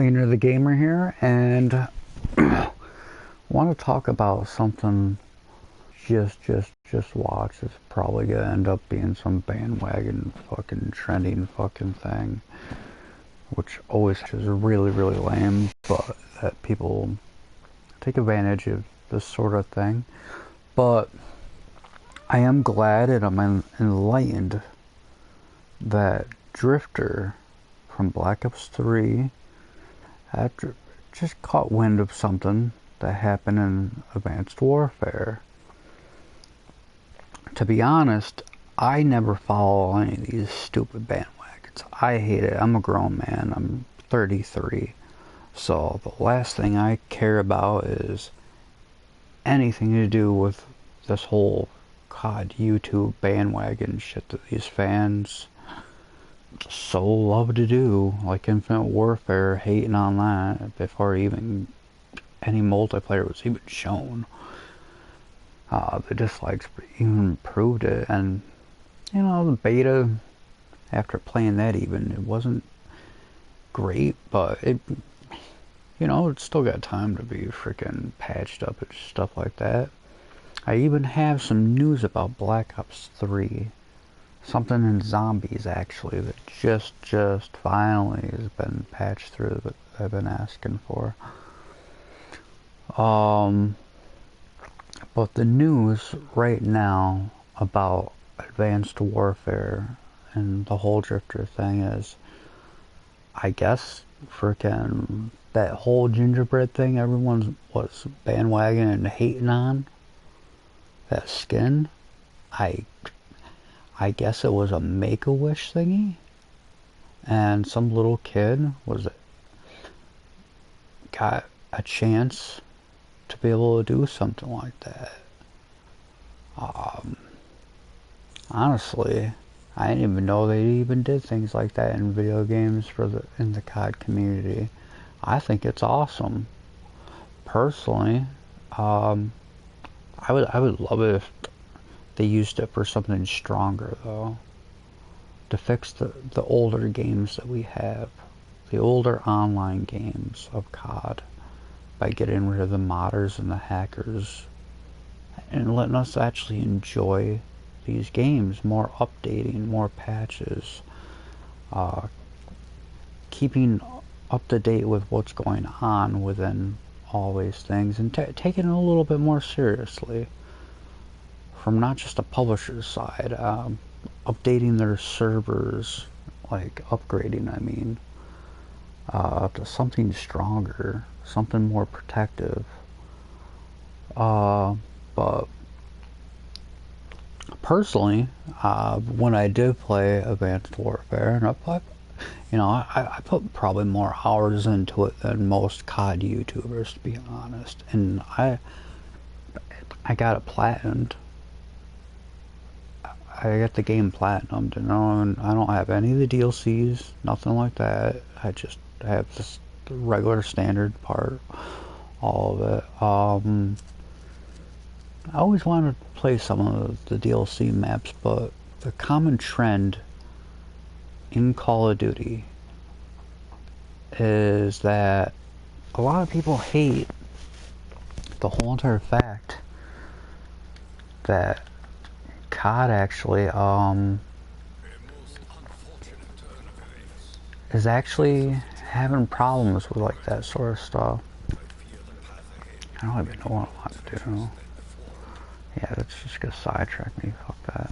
Cleaner the Gamer here, and want to talk about something. Just watch. It's probably gonna end up being some bandwagon fucking trending fucking thing, which always is really lame, but that people take advantage of this sort of thing. But I am glad and I'm enlightened that Drifter from Black Ops 3 after just caught wind of something that happened in Advanced Warfare. To be honest, I never follow any of these stupid bandwagons. I hate it. I'm a grown man. I'm 33. So the last thing I care about is anything to do with this whole COD YouTube bandwagon shit that these fans so love to do, like Infinite Warfare, hating on that before even any multiplayer was even shown. The dislikes even proved it, and you know, the beta, after playing that, even it wasn't great, but it, you know, it's still got time to be freaking patched up and stuff like that. I even have some news about Black Ops 3. Something in zombies, actually, that just finally has been patched through that I've been asking for. But the news right now about Advanced Warfare and the whole Drifter thing is, I guess, frickin' that whole Gingerbread thing everyone was bandwagon and hating on, that skin, I guess it was a Make-A-Wish thingy, and some little kid got a chance to be able to do something like that. Honestly, I didn't even know they even did things like that in video games in the COD community. I think it's awesome. Personally, I would love it if they used it for something stronger, though, to fix the older games that we have, the older online games of COD, by getting rid of the modders and the hackers and letting us actually enjoy these games, more updating, more patches, keeping up to date with what's going on within all these things, and taking it a little bit more seriously from not just the publisher's side, updating their servers, like upgrading, I mean, to something stronger, something more protective. But personally, when I did play Advanced Warfare, and I put probably more hours into it than most COD YouTubers, to be honest, and I got it platinumed. I got the game platinumed, you know, and I don't have any of the DLCs, nothing like that. I just have this regular standard part, all of it. I always wanted to play some of the DLC maps, but the common trend in Call of Duty is that a lot of people hate the whole entire fact that COD actually is actually having problems with like that sort of stuff. I don't even know what I want to do. Yeah, that's just gonna sidetrack me. Fuck that.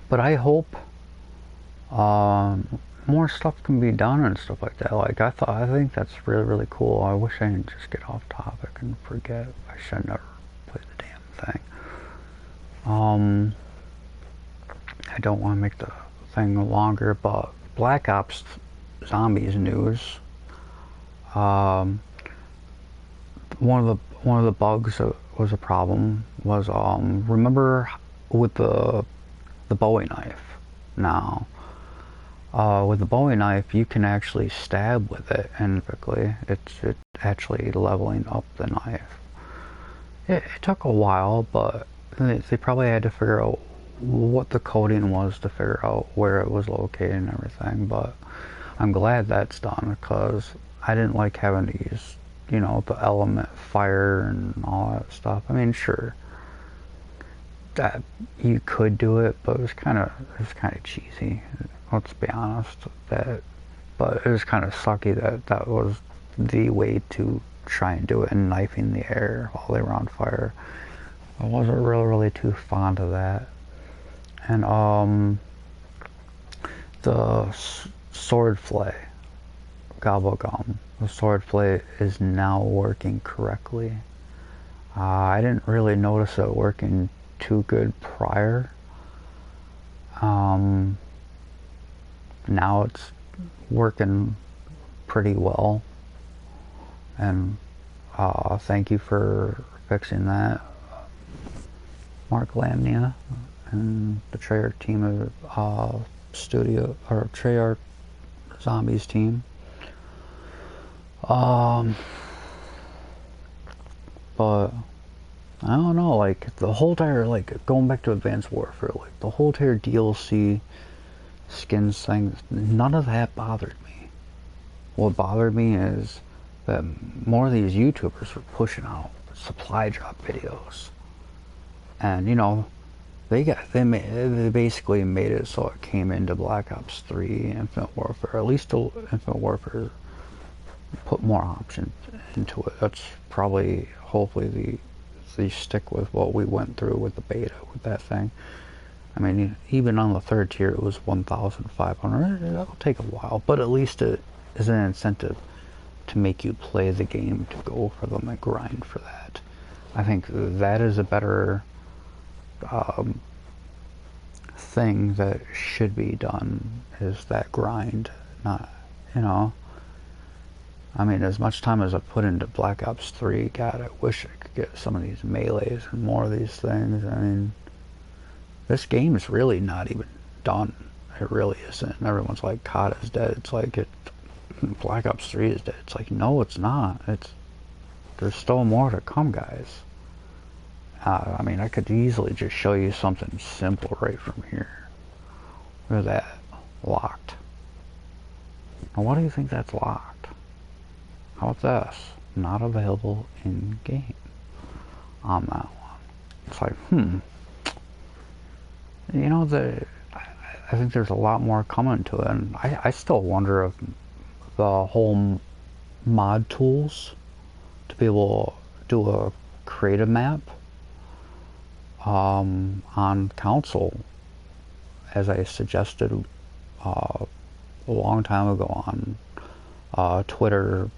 But I hope more stuff can be done and stuff like that. Like I think that's really cool. I wish I didn't just get off topic and forget. I should never play the damn thing. I don't want to make the thing longer, but Black Ops Zombies news. One of the bugs that was a problem was remember with the Bowie knife. Now, with the Bowie knife, you can actually stab with it, and typically it's actually leveling up the knife. It took a while, but they probably had to figure out what the coding was to figure out where it was located and everything, but I'm glad that's done because I didn't like having to use, you know, the element fire and all that stuff. I mean, sure, that you could do it, but it was kind of cheesy. Let's be honest. But it was kind of sucky that that was the way to try and do it, and knifing the air while they were on fire. I wasn't really too fond of that. And the sword flay gobblegum. The sword flay is now working correctly. I didn't really notice it working too good prior. Now it's working pretty well, and thank you for fixing that, Mark Lamnia and the Treyarch team of Treyarch Zombies team. But I don't know, like the whole entire, like going back to Advanced Warfare, like the whole entire DLC skins thing, none of that bothered me. What bothered me is that more of these YouTubers were pushing out supply drop videos, and you know, they basically made it so it came into Black Ops 3, Infinite Warfare. At least Infinite Warfare put more options into it. That's probably, hopefully, they stick with what we went through with the beta with that thing. I mean, even on the third tier, it was 1,500. It'll take a while, but at least it is an incentive to make you play the game, to go for them and grind for that. I think that is a better thing that should be done, is that grind. Not, you know, I mean, as much time as I put into Black Ops 3, God, I wish I could get some of these melees and more of these things. I mean, this game is really not even done. It really isn't. Everyone's like, COD is dead. It's like, Black Ops 3 is dead. It's like, no, it's not. There's still more to come, guys. I mean, I could easily just show you something simple right from here. Look at that. Locked. Now, why do you think that's locked? How about this? Not available in game on that one. It's like, you know, I think there's a lot more coming to it, and I still wonder if the whole mod tools to be able to do a create a map on console, as I suggested a long time ago on Twitter,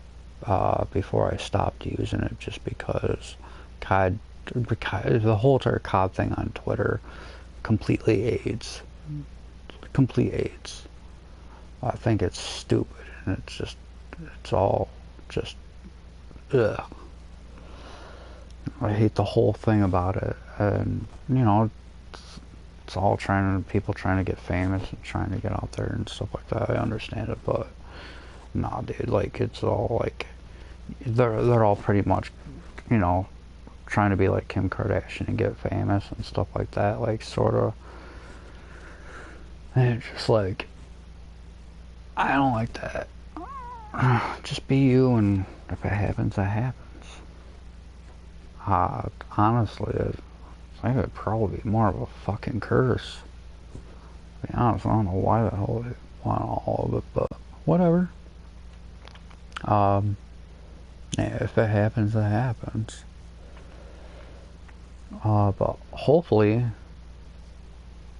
before I stopped using it, just because the whole entire COD thing on Twitter completely aids. Complete aids. I think it's stupid, and it's all just, ugh. I hate the whole thing about it, and you know, it's all people trying to get famous and trying to get out there and stuff like that. I understand it, but nah, dude, like it's all like they're all pretty much, you know, trying to be like Kim Kardashian and get famous and stuff like that, like sort of. And it's just like, I don't like that. Just be you, and if it happens, it happens. Honestly, I think it'd probably be more of a fucking curse. To be honest, I don't know why the hell they want all of it, but whatever. Yeah, if it happens, it happens. But hopefully,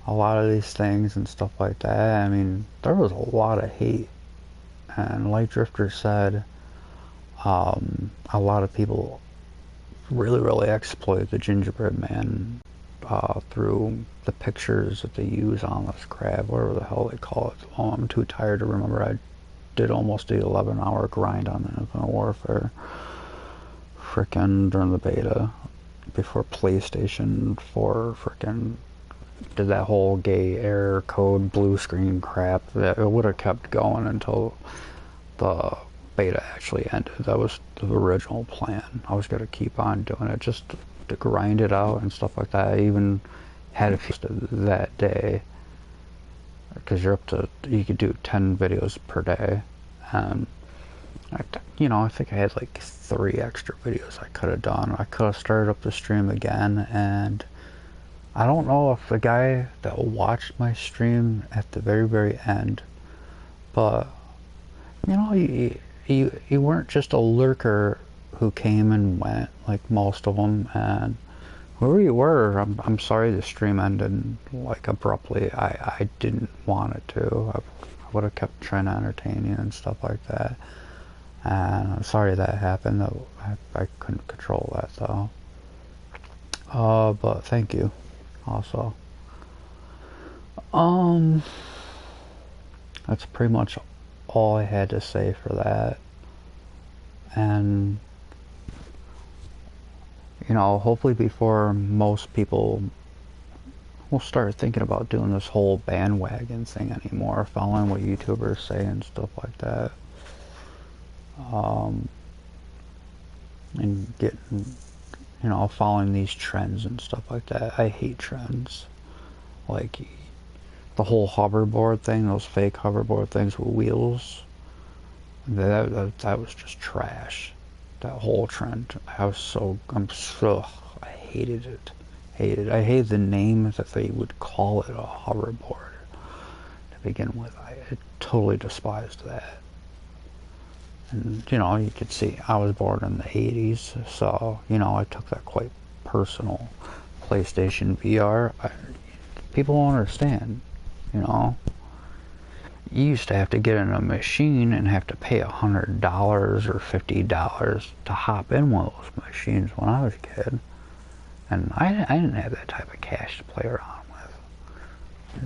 a lot of these things and stuff like that, I mean, there was a lot of hate. And like Drifter said, a lot of people really exploit the Gingerbread Man through the pictures that they use on this crap, whatever the hell they call it. Oh, I'm too tired to remember. I did almost the 11-hour grind on Infinite Warfare frickin' during the beta before PlayStation 4 frickin' did that whole gay error code blue screen crap. That it would have kept going until the beta actually ended. That was the original plan. I was going to keep on doing it just to grind it out and stuff like that. I even had a few that day, because you're up to, you could do 10 videos per day, and I think I had like 3 extra videos I could have done. I could have started up the stream again, and I don't know if the guy that watched my stream at the very end, but you weren't just a lurker who came and went like most of them, and whoever you were, I'm sorry the stream ended like abruptly. I didn't want it to. I would have kept trying to entertain you and stuff like that. And I'm sorry that happened. I couldn't control that though. But thank you also. That's pretty much all I had to say for that. And hopefully before most people will start thinking about doing this whole bandwagon thing anymore, following what YouTubers say and stuff like that, and getting, following these trends and stuff like that. I hate trends, like the whole hoverboard thing, those fake hoverboard things with wheels. That was just trash. That whole trend. I hated it. I hated the name that they would call it, a hoverboard, to begin with. I totally despised that. And, you could see I was born in the 80s, so, I took that quite personal. PlayStation VR, people don't understand, You used to have to get in a machine and have to pay $100 or $50 to hop in one of those machines when I was a kid. And I didn't have that type of cash to play around with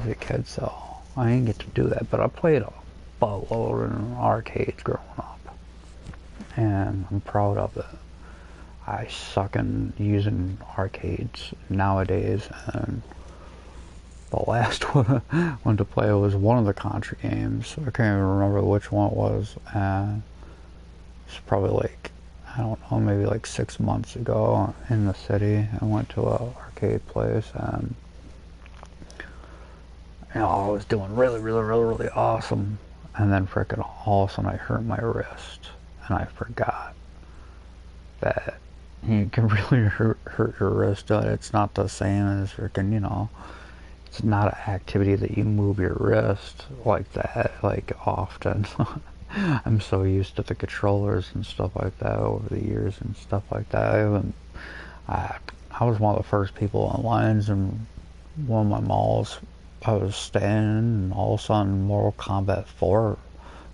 as a kid, so I didn't get to do that. But I played a buttload in arcades growing up, and I'm proud of it. I suck in using arcades nowadays, and the last one I went to play was one of the Contra games. I can't even remember which one it was, and it's probably like, I don't know, maybe like 6 months ago in the city. I went to a arcade place, and I was doing really awesome, and then frickin' all of a sudden I hurt my wrist, and I forgot that you can really hurt your wrist. It's not the same as frickin', it's not an activity that you move your wrist like that, like often. I'm so used to the controllers and stuff like that over the years and stuff like that. I was one of the first people in lines in one of my malls. I was standing, and all of a sudden Mortal Kombat 4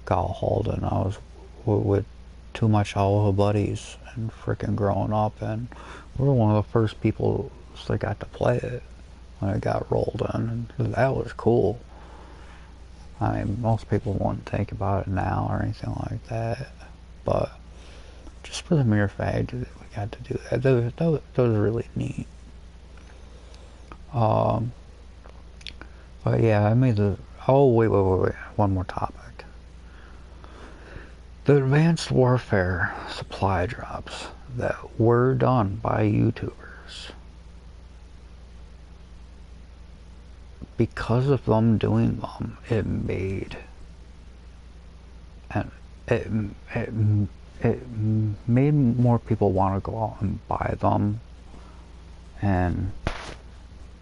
got hauled, and I was with two of my childhood buddies and freaking growing up, and we were one of the first people that got to play it when it got rolled in, and that was cool. I mean, most people wouldn't think about it now or anything like that, but just for the mere fact that we got to do that was really neat. But yeah, I made the, oh wait, one more topic. The Advanced Warfare supply drops that were done by YouTubers, because of them doing them, it made more people want to go out and buy them, and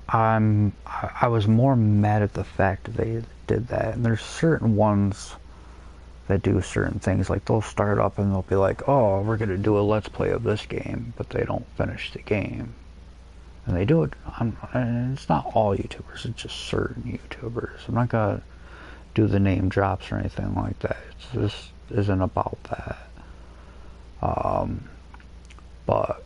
I was more mad at the fact that they did that. And there's certain ones that do certain things, like they'll start up and they'll be like, oh, we're gonna do a let's play of this game, but they don't finish the game. And they do it, and it's not all YouTubers, it's just certain YouTubers. I'm not gonna do the name drops or anything like that. This isn't about that. But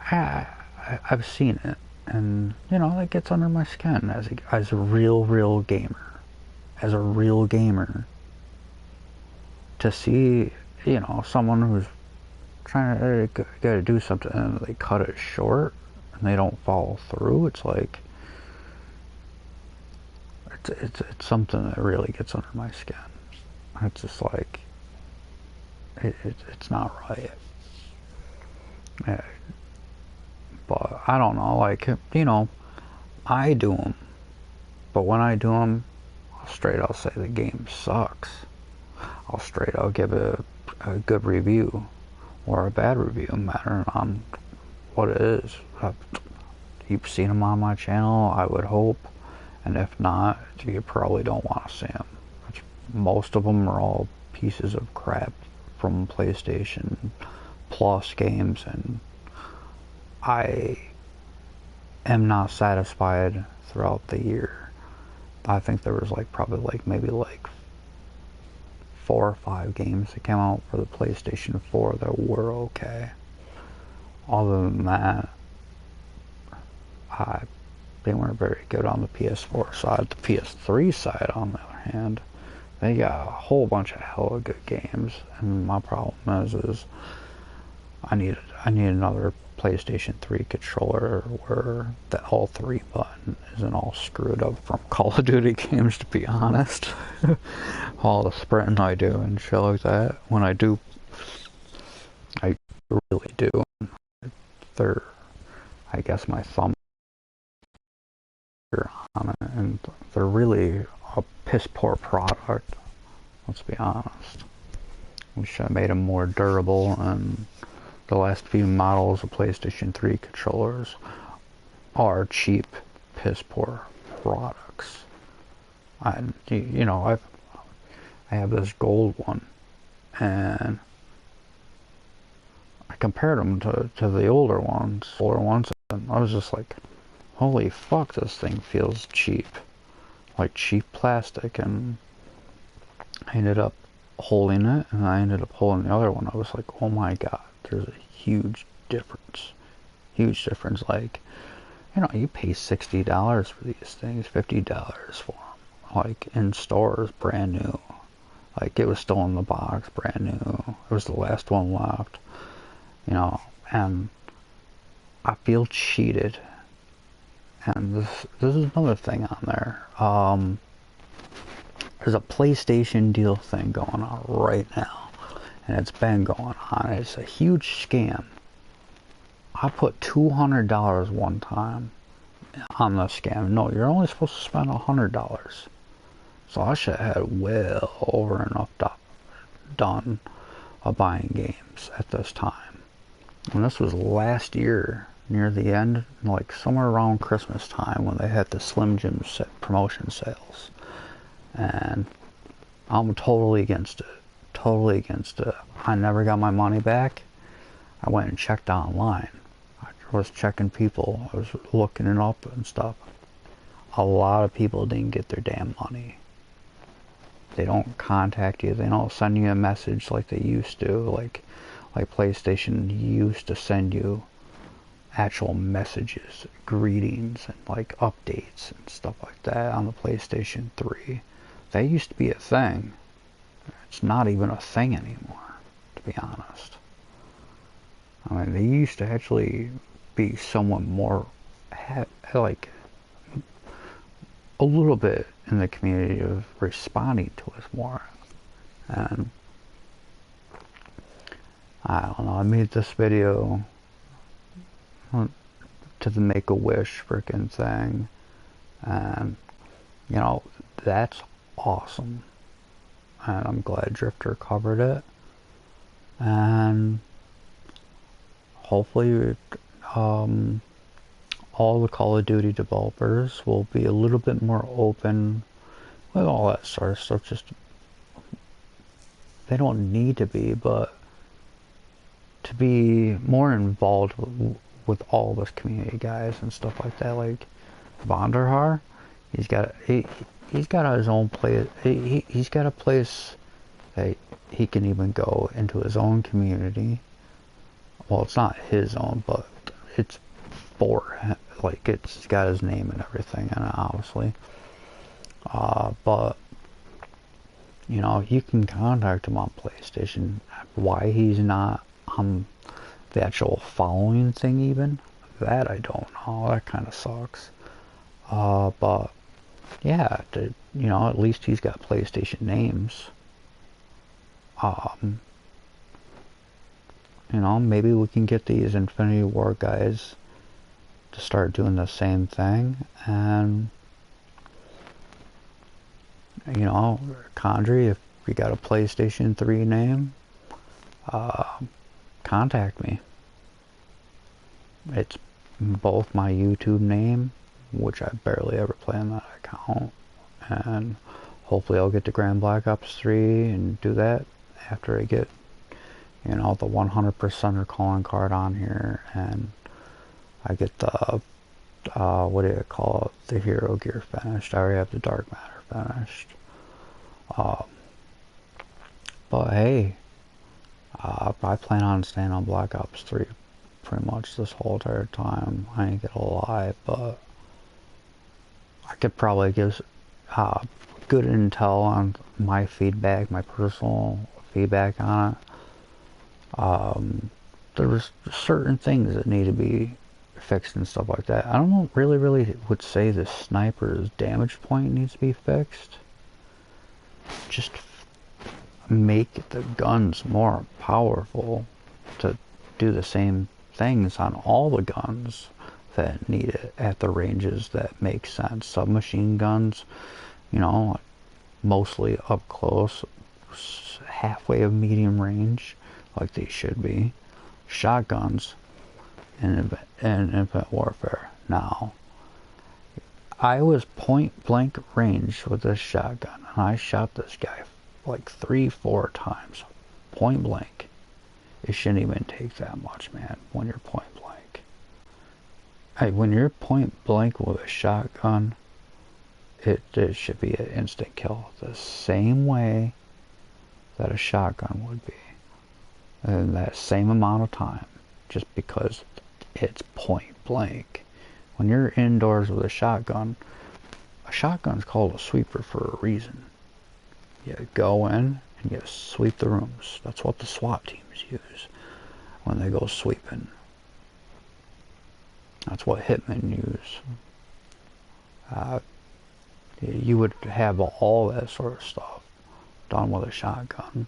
I've seen it, and that gets under my skin as a real gamer, to see someone who's trying to do something and they cut it short and they don't follow through. It's like it's something that really gets under my skin. It's just like it's not right. But I don't know, like, you know, I do them. But when I do them, I'll say the game sucks. I'll give it a good review or a bad review, mattering on what it is. You've seen them on my channel, I would hope, and if not, you probably don't want to see them. Most of them are all pieces of crap from PlayStation Plus games, and I am not satisfied throughout the year. I think there was maybe 4 or 5 games that came out for the PlayStation 4 that were okay. Other than that, they weren't very good on the PS4 side. The PS3 side, on the other hand, they got a whole bunch of hella good games. And my problem is I need another PlayStation 3 controller where the L3 button isn't all screwed up from Call of Duty games, to be honest. All the sprinting I do and shit like that. When I do, I really do. I guess my thumb on it, and they're really a piss poor product. Let's be honest. We should have made them more durable, and the last few models of PlayStation 3 controllers are cheap, piss poor products. I have this gold one, and I compared them to the older ones, and I was just like, holy fuck, this thing feels cheap. Like cheap plastic. And I ended up holding it, and I ended up holding the other one. I was like, oh my god, there's a huge difference. Huge difference. Like, you know, you pay $60 for these things, $50 for them. Like, in stores, brand new. Like, it was still in the box, brand new. It was the last one left. You know, and I feel cheated. And this is another thing on there. There's a PlayStation deal thing going on right now, and it's been going on. It's a huge scam. I put $200 one time on the scam. No, you're only supposed to spend $100. So I should have had well over enough done of buying games at this time. And this was last year, near the end, like somewhere around Christmas time, when they had the Slim Jim promotion sales. And I'm totally against it. Totally against it. I never got my money back. I went and checked online. I was checking people. I was looking it up and stuff. A lot of people didn't get their damn money. They don't contact you. They don't send you a message like they used to. Like PlayStation used to send you actual messages, greetings, and like updates and stuff like that on the PlayStation 3. That used to be a thing. It's not even a thing anymore, to be honest. I mean, they used to actually be somewhat more, like, a little bit in the community of responding to us more. And I don't know, I made this video to the Make-A-Wish freaking thing, and you know, that's awesome, and I'm glad Drifter covered it, and hopefully all the Call of Duty developers will be a little bit more open with all that sort of stuff. Just, they don't need to be, but to be more involved with all this community guys and stuff like that. Like Vonderhaar, he's got his own place. He's got a place that he can even go into his own community. Well, it's not his own, but it's for him. Like, it's got his name and everything, and obviously. But you know, you can contact him on PlayStation. Why he's not on the actual following thing, even that, I don't know. That kind of sucks. But yeah, you know, at least he's got PlayStation names. You know, maybe we can get these Infinity War guys to start doing the same thing. And you know, Condry, if you got a PlayStation 3 name, contact me. It's both my YouTube name, which I barely ever play on that account, and hopefully I'll get to Grand Black Ops 3 and do that after I get, you know, the 100%er calling card on here, and I get the, what do you call it, the hero gear finished. I already have the dark matter finished. But hey, I plan on staying on Black Ops 3 pretty much this whole entire time. I ain't gonna lie, but I could probably give good intel on my feedback, my personal feedback on it. There's certain things that need to be fixed and stuff like that. I don't really would say the sniper's damage point needs to be fixed. Just make the guns more powerful to do the same things on all the guns that need it at the ranges that make sense. Submachine guns, you know, mostly up close, halfway of medium range, like they should be. Shotguns in Infinite Warfare. Now, I was point blank range with this shotgun, and I shot this guy like 3-4 times, point blank. It shouldn't even take that much, man, when you're point blank. Hey, when you're point blank with a shotgun, it should be an instant kill, the same way that a shotgun would be, in that same amount of time, just because it's point blank. When you're indoors with a shotgun's called a sweeper for a reason. You go in and you sweep the rooms. That's what the SWAT teams use when they go sweeping. That's what hitmen use. You would have all that sort of stuff done with a shotgun.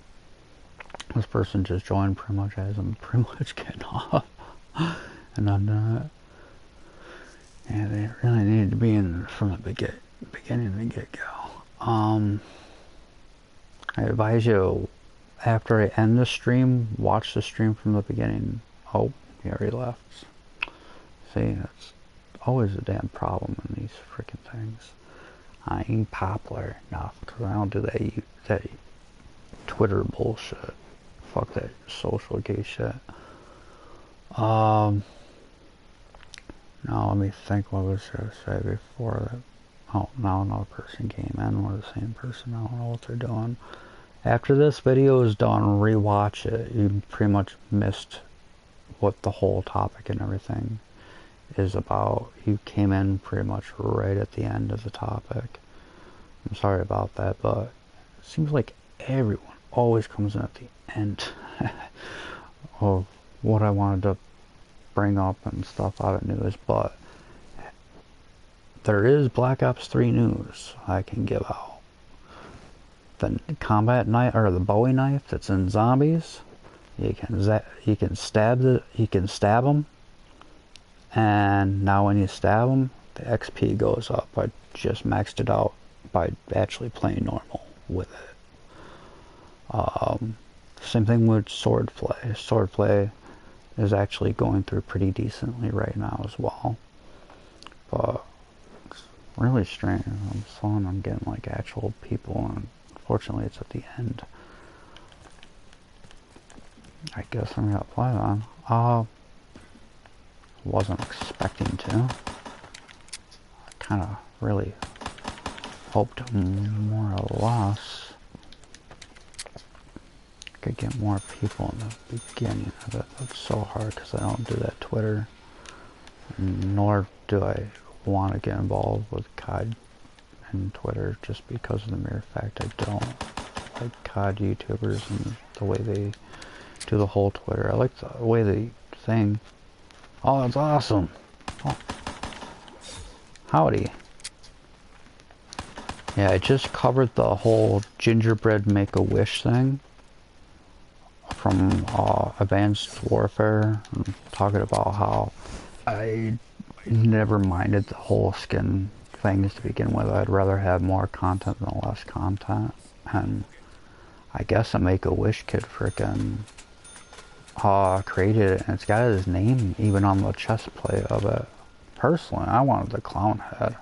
This person just joined pretty much as I'm pretty much getting off. And I'm and they really needed to be in from the beginning to get-go. I advise you, after I end the stream, watch the stream from the beginning. Oh, he already left. See, that's always a damn problem in these freaking things. I ain't popular enough, because I don't do that Twitter bullshit. Fuck that social gay shit. Now let me think what I was going to say before that. Oh, now another person came in. We're the same person. I don't know what they're doing. After this video is done, rewatch it. You pretty much missed what the whole topic and everything is about. You came in pretty much right at the end of the topic. I'm sorry about that, but it seems like everyone always comes in at the end of what I wanted to bring up and stuff out of news. But there is Black Ops 3 news I can give out. The combat knife, or the Bowie knife that's in zombies, you can stab them, and now when you stab them, the XP goes up. I just maxed it out by actually playing normal with it. Same thing with swordplay. Swordplay is actually going through pretty decently right now as well, but it's really strange. I'm getting like actual people, and unfortunately it's at the end. I guess I'm gonna play on. Wasn't expecting to. I kind of really hoped more or less I could get more people in the beginning of it. That's so hard because I don't do that Twitter, nor do I want to get involved with COD and Twitter, just because of the mere fact I don't like COD YouTubers and the way they do the whole Twitter. I like the way they thing. Oh, that's awesome. Oh. Howdy. Yeah, I just covered the whole Gingerbread Make-A-Wish thing from Advanced Warfare. I'm talking about how I never minded the whole skin things to begin with. I'd rather have more content than less content. And I guess a Make-A-Wish kid frickin' created it, and it's got his name even on the chest plate of it. Personally, I wanted the clown head.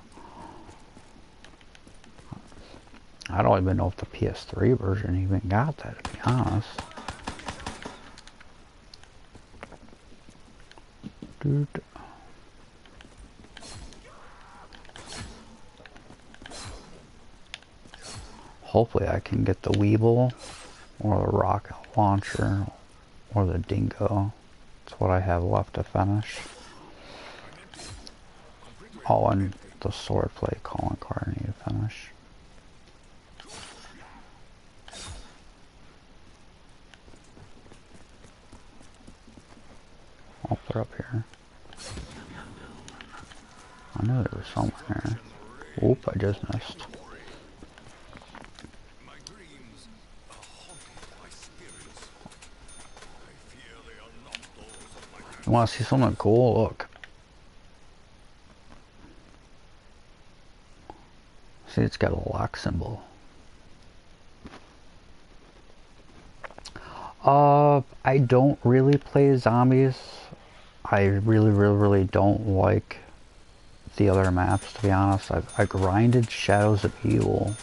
I don't even know if the PS3 version even got that, to be honest. Dude. Hopefully I can get the Weeble or the rocket launcher or the Dingo. That's what I have left to finish. Oh, and the swordplay calling card I need to finish. Oh, they're up here. I knew there was somewhere here. Oop, I just missed. You want to see something cool? Look. See, it's got a lock symbol. I don't really play zombies. I really don't like the other maps, to be honest. I grinded Shadows of Evil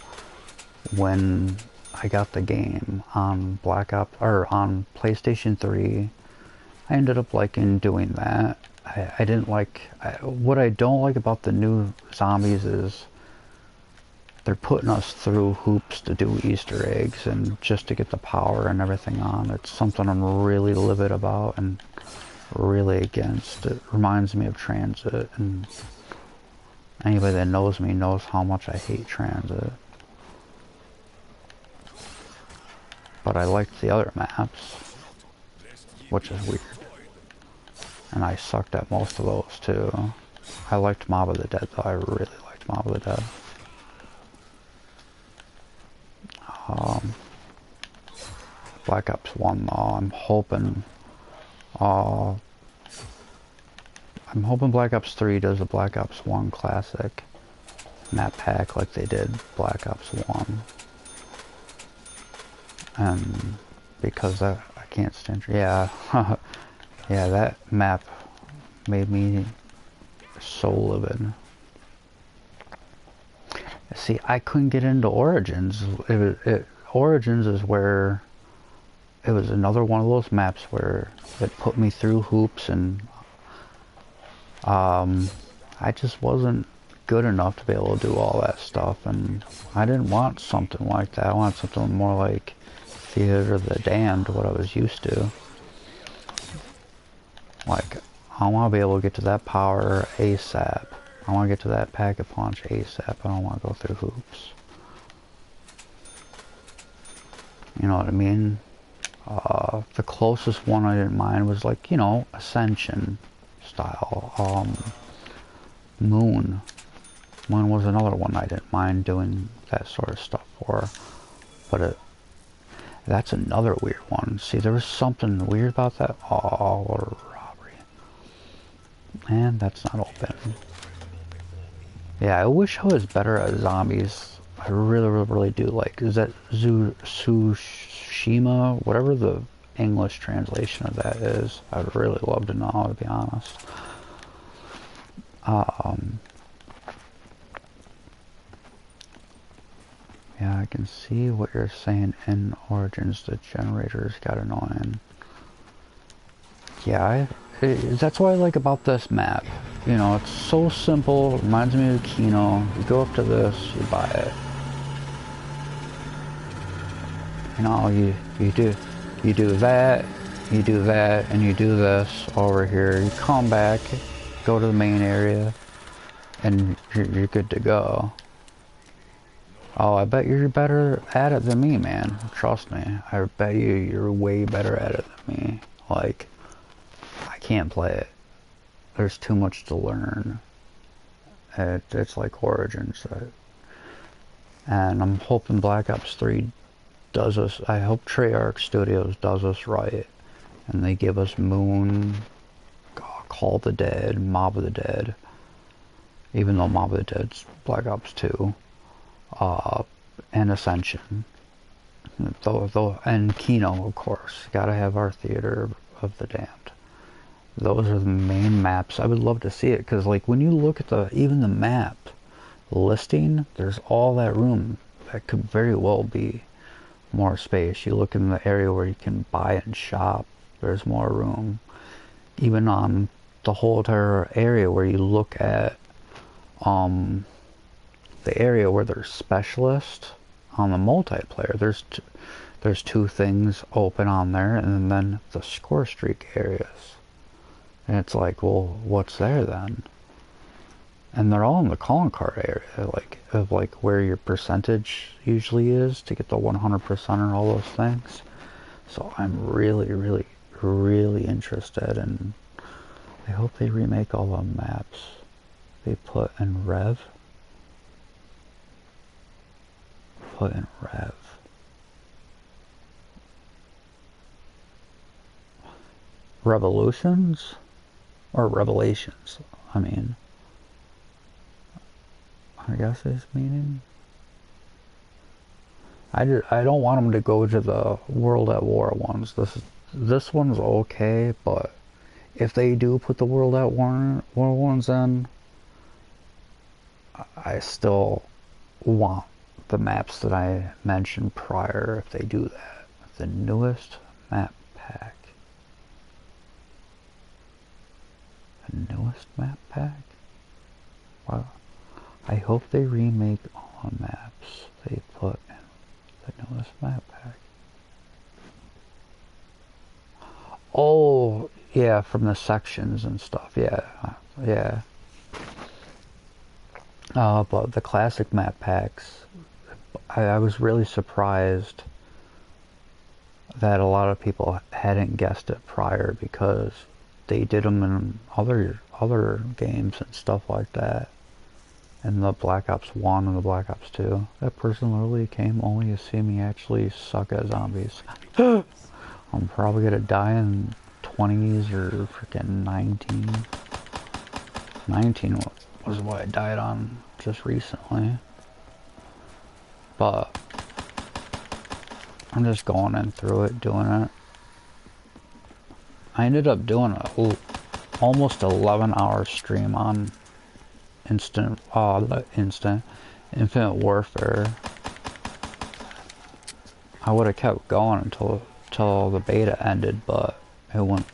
when I got the game on Black Ops, or on PlayStation 3. I ended up liking doing that. I didn't like, what I don't like about the new zombies is they're putting us through hoops to do Easter eggs and just to get the power and everything on. It's something I'm really livid about and really against. It reminds me of Transit, and anybody that knows me knows how much I hate Transit. But I liked the other maps, which is weird. And I sucked at most of those too. I liked Mob of the Dead though. I really liked Mob of the Dead. Black Ops 1 though, I'm hoping Black Ops 3 does a Black Ops 1 classic map pack like they did Black Ops 1. And because I can't stand, yeah, yeah, that map made me so livid. See, I couldn't get into Origins. Origins is where it was another one of those maps where it put me through hoops, and I just wasn't good enough to be able to do all that stuff, and I didn't want something like that. I wanted something more like Theater of the Damned, what I was used to. Like, I want to be able to get to that power ASAP. I want to get to that Pack-a-Punch ASAP. I don't want to go through hoops. You know what I mean? The closest one I didn't mind was like, you know, Ascension style. Moon. Moon was another one I didn't mind doing that sort of stuff for. But that's another weird one. See, there was something weird about that. Oh, what a robbery. And that's not open. Yeah, I wish I was better at zombies. I really do. Like, is that Tsushima? Whatever the English translation of that is. I'd really love to know, to be honest. Yeah, I can see what you're saying in Origins. The generators got annoying. Yeah, that's what I like about this map. You know, it's so simple. It reminds me of Kino. You go up to this, you buy it. You know, you do that, you do that, and you do this over here. You come back, go to the main area, and you're good to go. Oh, I bet you're better at it than me, man. Trust me. I bet you're way better at it than me. Like, I can't play it. There's too much to learn. It's like Origins. And I'm hoping Black Ops 3 does us. I hope Treyarch Studios does us right. And they give us Moon, Call of the Dead, Mob of the Dead. even though Mob of the Dead's Black Ops 2, and Ascension, and Kino, of course. Gotta have our Theater of the Damned. Those are the main maps. I would love to see it, because like when you look at even the map listing, there's all that room that could very well be more space. You look in the area where you can buy and shop, there's more room. Even on the whole entire area where you look at the area where there's specialists on the multiplayer, there's two things open on there, and then the score streak areas. And it's like, well, what's there then? And they're all in the calling card area, like where your percentage usually is to get the 100% or all those things. So I'm really, really, really interested, and I hope they remake all the maps they put in Rev. Revolutions? Or Revelations, I mean. I guess is meaning. I don't want them to go to the World at War ones. This one's okay, but if they do put the World at War ones in, I still want the maps that I mentioned prior if they do that. The newest map pack. The newest map pack? Wow. I hope they remake all the maps they put in the newest map pack. Oh, yeah, from the sections and stuff. Yeah. But the classic map packs, I was really surprised that a lot of people hadn't guessed it prior, because they did them in other games and stuff like that. In the Black Ops 1 and the Black Ops 2. That person literally came only to see me actually suck at zombies. I'm probably gonna die in 20s or freaking 19. 19 was what I died on just recently. But I'm just going in through it, doing it. I ended up doing a almost 11-hour stream on Infinite Warfare. I would have kept going until the beta ended, but it went.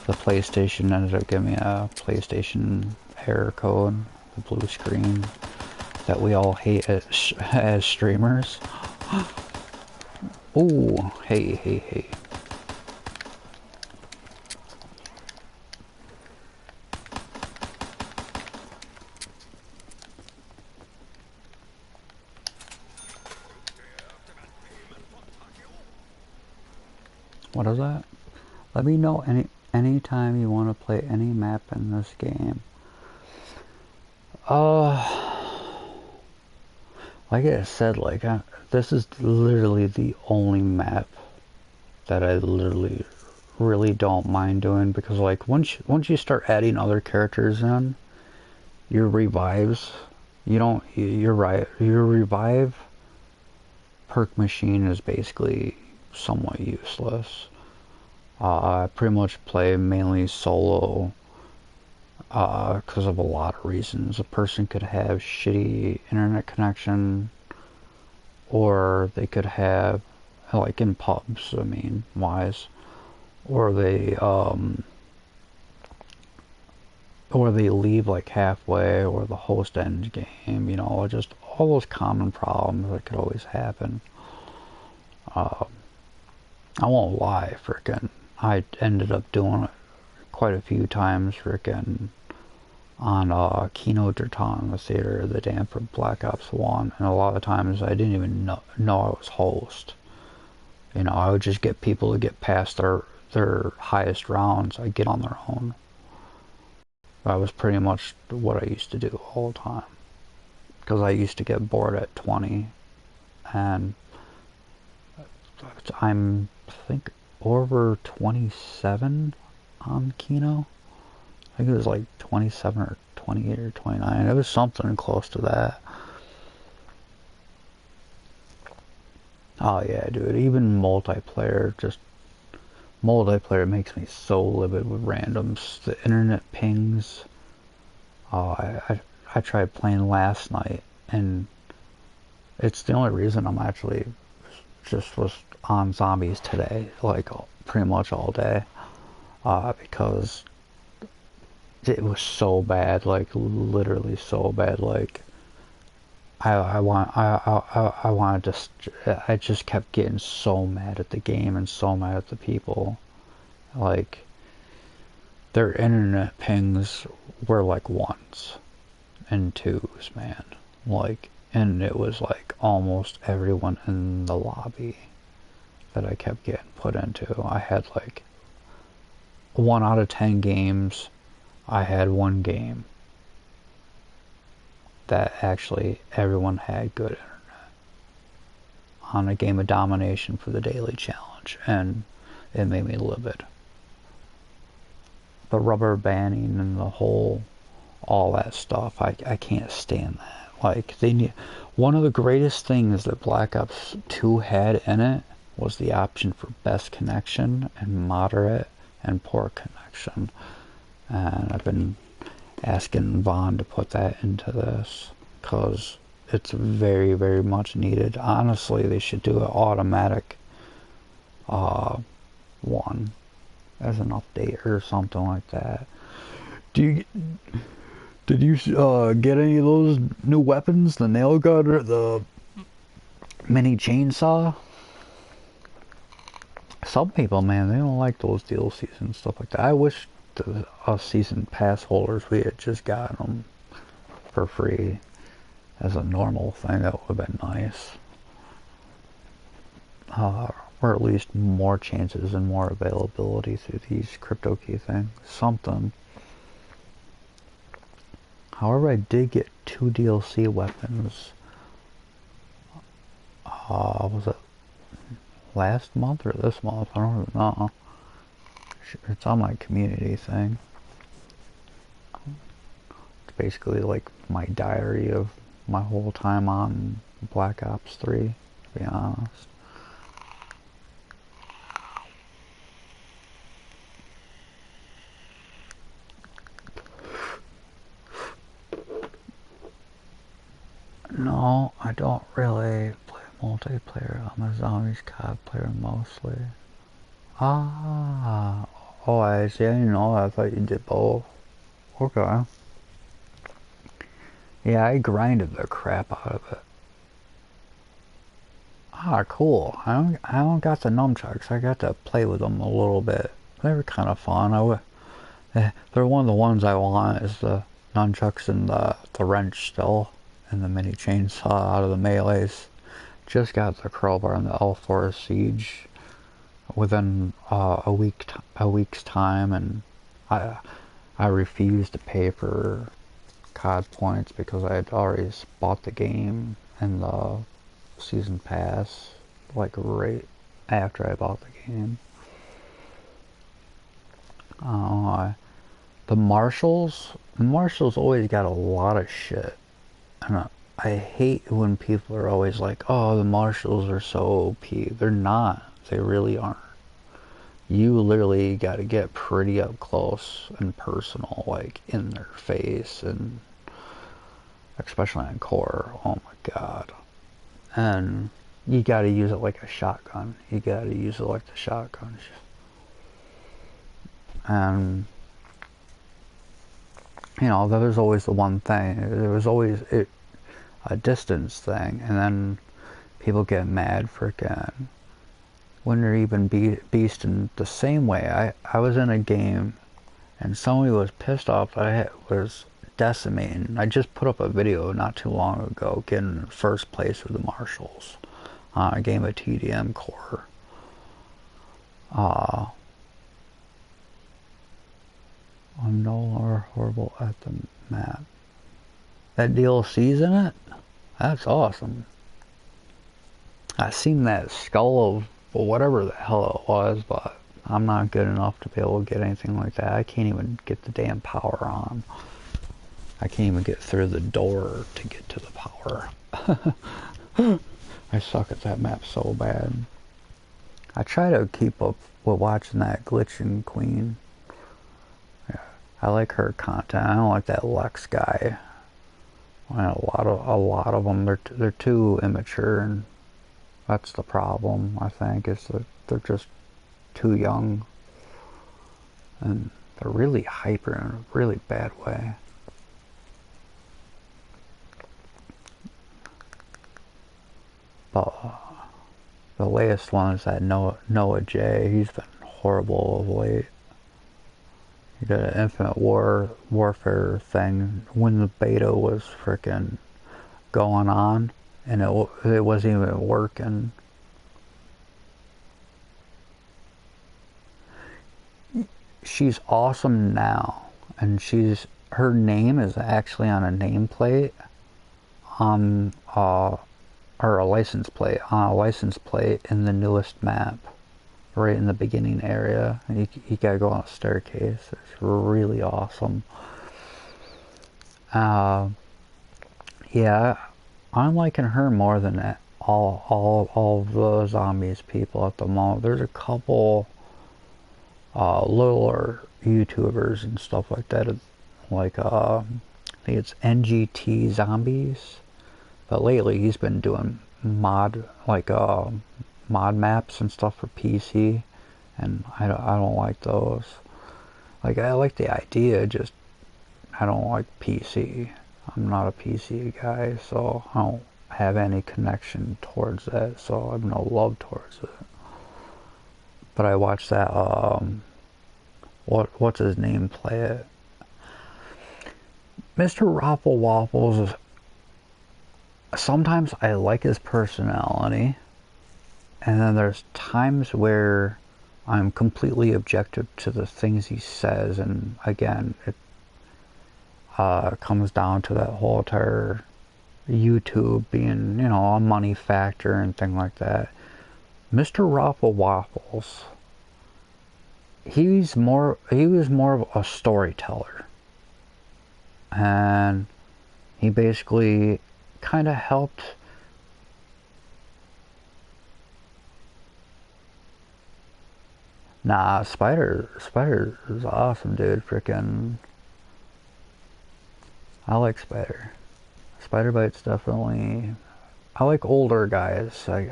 The PlayStation ended up giving me a PlayStation error code, the blue screen that we all hate as streamers. Ooh, hey. What is that? Let me know anytime you want to play any map in this game. Like I said, this is literally the only map that I literally really don't mind doing, because like once you start adding other characters in, your revives, your revive perk machine is basically somewhat useless. I pretty much play mainly solo because of a lot of reasons. A person could have shitty internet connection, or they could have, like in pubs, I mean, or they leave like halfway, or the host ends game, just all those common problems that could always happen. I won't lie, frickin', I ended up doing it quite a few times, frickin', on Kino Derton, the Theater of the Damned for Black Ops 1, and a lot of times I didn't even know I was host. I would just get people to get past their highest rounds. I'd get on their own. That was pretty much what I used to do all the time, because I used to get bored at 20, and I think over 27 on Kino. think it was like 27 or 28 or 29. It was something close to that. Oh yeah, dude. Even multiplayer, just multiplayer makes me so livid with randoms. The internet pings. Oh, I tried playing last night, and it's the only reason I'm actually just was on zombies today, like pretty much all day, because it was so bad, like literally so bad. Like I wanted to. I just kept getting so mad at the game and so mad at the people. Like their internet pings were like ones and twos, man. Like, and it was like almost everyone in the lobby that I kept getting put into. I had like 1 out of 10 games. I had one game that actually everyone had good internet on, a game of domination for the daily challenge, and it made me livid. The rubber banding and the whole, all that stuff, I can't stand that. Like, they need, one of the greatest things that Black Ops 2 had in it was the option for best connection and moderate and poor connection. And I've been asking Vaughn to put that into this because it's very, very much needed. Honestly, they should do an automatic one as an update or something like that. Did you get any of those new weapons? The nail gun or the mini chainsaw? Some people, man, they don't like those DLCs and stuff like that. I wish us season pass holders, we had just gotten them for free as a normal thing. That would have been nice. Or at least more chances and more availability through these crypto key things. Something. However, I did get 2 DLC weapons. Was it last month or this month? I don't even know. It's on my community thing. It's basically like my diary of my whole time on Black Ops 3, to be honest. No, I don't really play multiplayer. I'm a Zombies COD player mostly. Ah, oh, I see. I didn't know that. I thought you did both. Okay. Yeah, I grinded the crap out of it. Ah, cool. I don't got the nunchucks. I got to play with them a little bit. They were kind of fun. They're one of the ones I want, is the nunchucks and the wrench still, and the mini chainsaw out of the melees. Just got the crowbar and the L4 Siege within a week's time, and I refused to pay for COD points because I had already bought the game and the season pass like right after I bought the game. The marshals always got a lot of shit, and I hate when people are always like, oh, the marshals are so OP. They're not. They really aren't. You literally got to get pretty up close and personal, like in their face, and especially on core. Oh my god. And you got to use it like a shotgun. You got to use it like the shotgun. And you know, there's always the one thing. There was always a distance thing, and then people get mad freaking when they're even beasting the same way. I was in a game and somebody was pissed off that I was decimating. I just put up a video not too long ago getting in first place with the marshals on a game of TDM core. I'm no longer horrible at the map. That DLC's in it? That's awesome. I seen that skull of whatever the hell it was, but I'm not good enough to be able to get anything like that. I can't even get the damn power on. I can't even get through the door to get to the power. I suck at that map so bad. I try to keep up with watching that Glitching Queen. Yeah, I like her content. I don't like that Lex guy. Well, a lot of them, they're too immature, and that's the problem. I think is that they're just too young, and they're really hyper in a really bad way. But the latest one is that Noah J. He's been horrible of late. He did an Infinite Warfare thing when the beta was frickin' going on, and it wasn't even working. She's awesome now, and her name is actually on a nameplate on or a license plate in the newest map, right in the beginning area. And you gotta go on a staircase. It's really awesome. Yeah, I'm liking her more than all the Zombies people at the moment. There's a couple littler YouTubers and stuff like that, like I think it's NGT Zombies, but lately he's been doing mod maps and stuff for PC, and I don't like those. Like, I like the idea, just I don't like PC. I'm not a PC guy, so I don't have any connection towards that, so I have no love towards it. But I watched that what's his name play it. Mr. Raffle Waffles, sometimes I like his personality, and then there's times where I'm completely objective to the things he says, and again, it comes down to that whole entire YouTube being, a money factor and thing like that. Mr. Raffle Waffles, he was more of a storyteller, and he basically kind of helped Spider is awesome, dude. Freaking, I like Spider Bite's definitely, I like older guys. I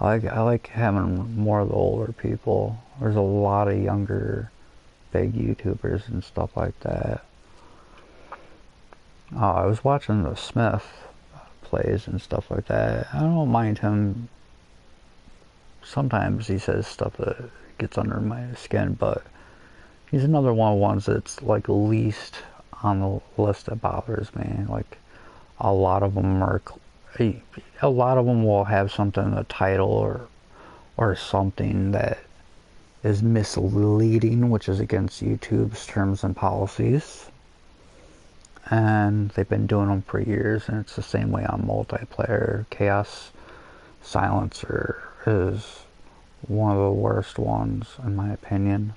like having more of the older people. There's a lot of younger big YouTubers and stuff like that. I was watching the Smith plays and stuff like that. I don't mind him. Sometimes he says stuff that gets under my skin, but he's another one of the ones that's like least on the list that bothers me. Like, a lot of them will have something in the title or something that is misleading, which is against YouTube's terms and policies. And they've been doing them for years, and it's the same way on multiplayer. Chaos Silencer is one of the worst ones, in my opinion.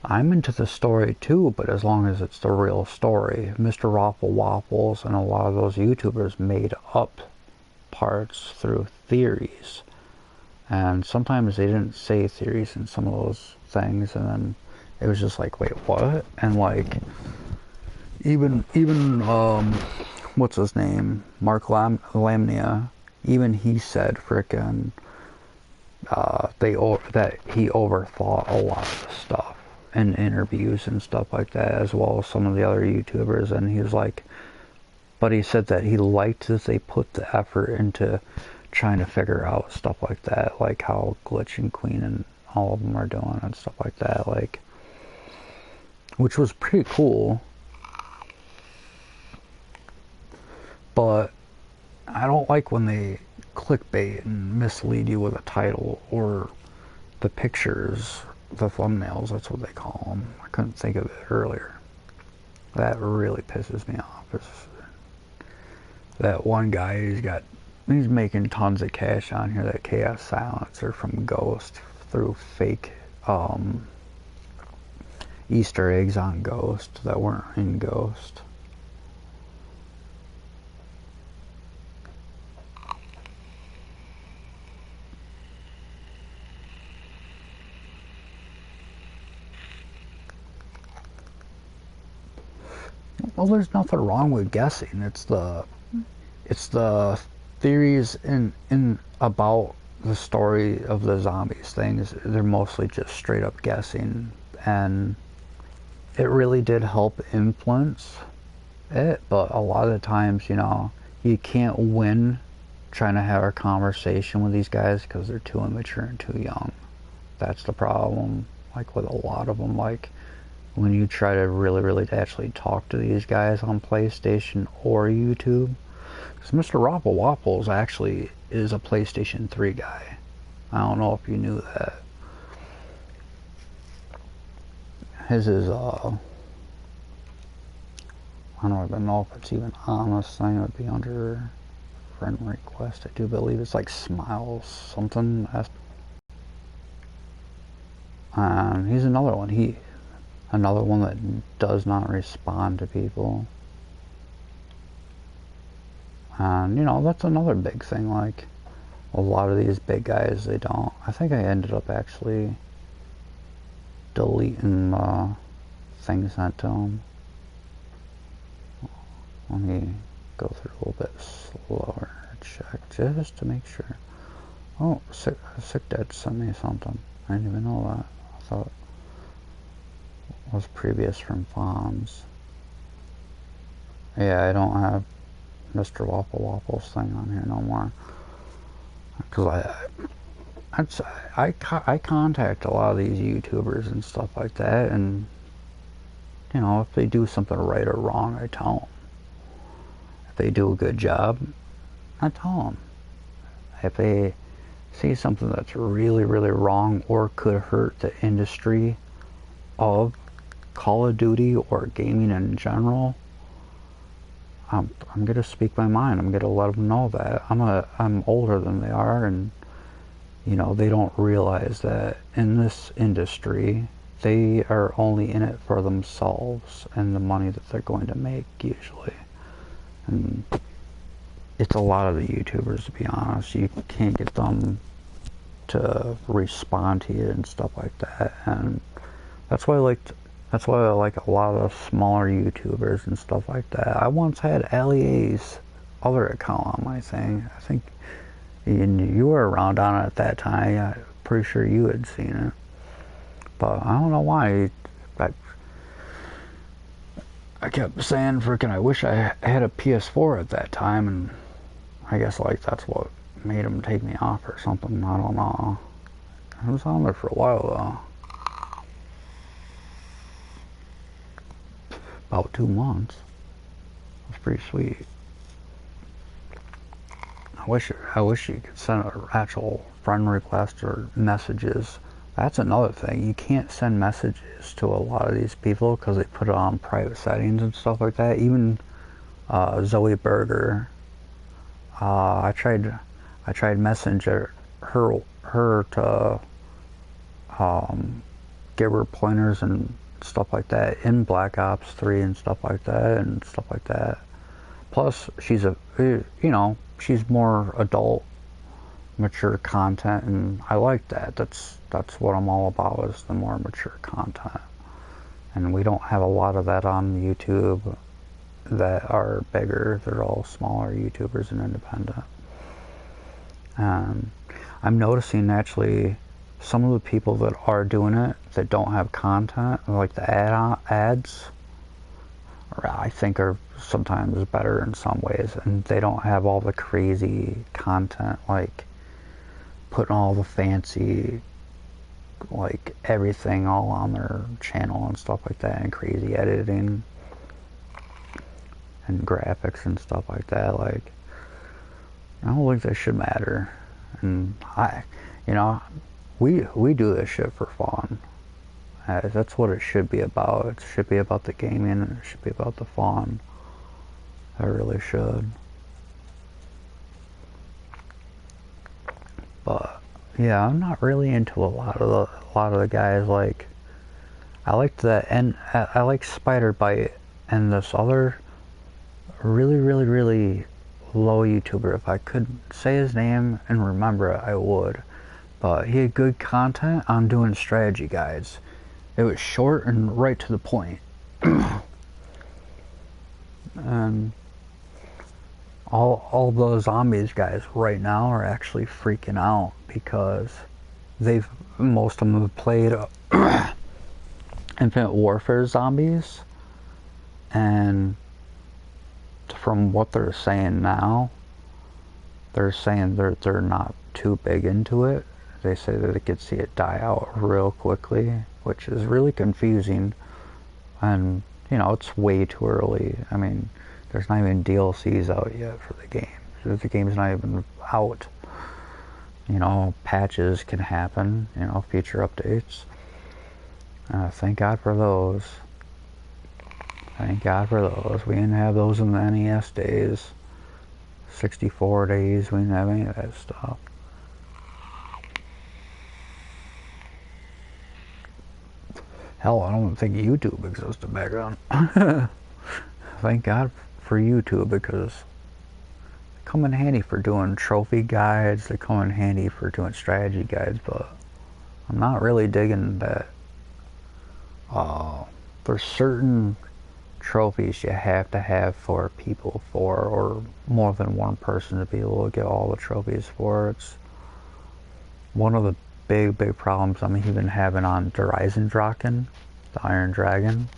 I'm into the story too, but as long as it's the real story. Mr. Raffle Waffles and a lot of those YouTubers made up parts through theories. And sometimes they didn't say theories in some of those things, and then it was just like, wait, what? And like, even what's his name? Mark Lamnia, even he said frickin' that he overthought a lot of the stuff in interviews and stuff like that, as well as some of the other YouTubers. And he was like, but he said that he liked that they put the effort into trying to figure out stuff like that, like how Glitching Queen and all of them are doing and stuff like that, like, which was pretty cool. But I don't like when they clickbait and mislead you with a title or the pictures, the thumbnails, that's what they call them. I couldn't think of it earlier. That really pisses me off. that one guy, he's making tons of cash on here, that Chaos Silencer from Ghost, through fake Easter eggs on Ghost that weren't in Ghost. Well, there's nothing wrong with guessing. It's the theories in about the story of the zombies things. They're mostly just straight up guessing, and it really did help influence it. But a lot of the times, you know, you can't win trying to have a conversation with these guys because they're too immature and too young. That's the problem. Like with a lot of them, like when you try to really actually talk to these guys on PlayStation or YouTube. Because Mr. Wapple Wapples actually is a PlayStation 3 guy. I don't know if you knew that. His is, I don't even know if it's even on this thing. It would be under friend request. I do believe it's like Smiles something. He's another one. Another one that does not respond to people. And, you know, that's another big thing. Like, a lot of these big guys, they don't. I think I ended up actually deleting things sent to them. Let me go through a little bit slower. Check just to make sure. Oh, Sick Dad sent me something. I didn't even know that. I thought it was previous from Fonz. Yeah, I don't have Mr. Wapple Wapple's thing on here no more. Because I contact a lot of these YouTubers and stuff like that, and, you know, if they do something right or wrong, I tell them. If they do a good job, I tell them. If they see something that's really wrong or could hurt the industry of Call of Duty or gaming in general, I'm gonna speak my mind. I'm gonna let them know that I'm older than they are, and, you know, they don't realize that in this industry they are only in it for themselves and the money that they're going to make usually. And it's a lot of the YouTubers, to be honest. You can't get them to respond to you and stuff like that, and that's why I like a lot of smaller YouTubers and stuff like that. I once had Ali's other account on my thing. I think you were around on it at that time. I'm pretty sure you had seen it. But I don't know why. I kept saying, freaking, I wish I had a PS4 at that time, and I guess, like, that's what made him take me off or something. I don't know. I was on there for a while, though. About 2 months. It was pretty sweet. I wish you could send an actual friend request or messages. That's another thing. You can't send messages to a lot of these people because they put it on private settings and stuff like that. Even Zoe Berger. I tried messenger her to give her pointers and stuff like that in Black Ops 3 and stuff like that. Plus, she's she's more adult, mature content, and I like that. That's what I'm all about, is the more mature content. And we don't have a lot of that on YouTube that are bigger. They're all smaller YouTubers and independent. I'm noticing actually some of the people that are doing it that don't have content, like the ads, I think are sometimes better in some ways, and they don't have all the crazy content, like putting all the fancy, like, everything all on their channel and stuff like that, and crazy editing and graphics and stuff like that. Like, I don't think that should matter. And we do this shit for fun. That's what it should be about. It should be about the gaming, and it should be about the fun. I really should. Yeah, I'm not really into a lot of the guys. Like, I liked that, and I like Spider Bite and this other really low YouTuber. If I could say his name and remember it, I would. But he had good content on doing strategy guides. It was short and right to the point. And all those zombies guys right now are actually freaking out because most of them have played Infinite Warfare zombies, and from what they're saying now, they're saying they're not too big into it. They say that they could see it die out real quickly, which is really confusing. And you know, it's way too early. I mean, there's not even DLCs out yet for the game. The game's not even out. You know, patches can happen. You know, feature updates. Thank God for those. Thank God for those. We didn't have those in the NES days. 64 days, we didn't have any of that stuff. Hell, I don't think YouTube existed back then. Thank God for YouTube, because they come in handy for doing trophy guides, they come in handy for doing strategy guides, but I'm not really digging that. There's certain trophies you have to have for people or more than one person to be able to get all the trophies for. It's one of the big problems I'm even having on Draken, the Iron Dragon.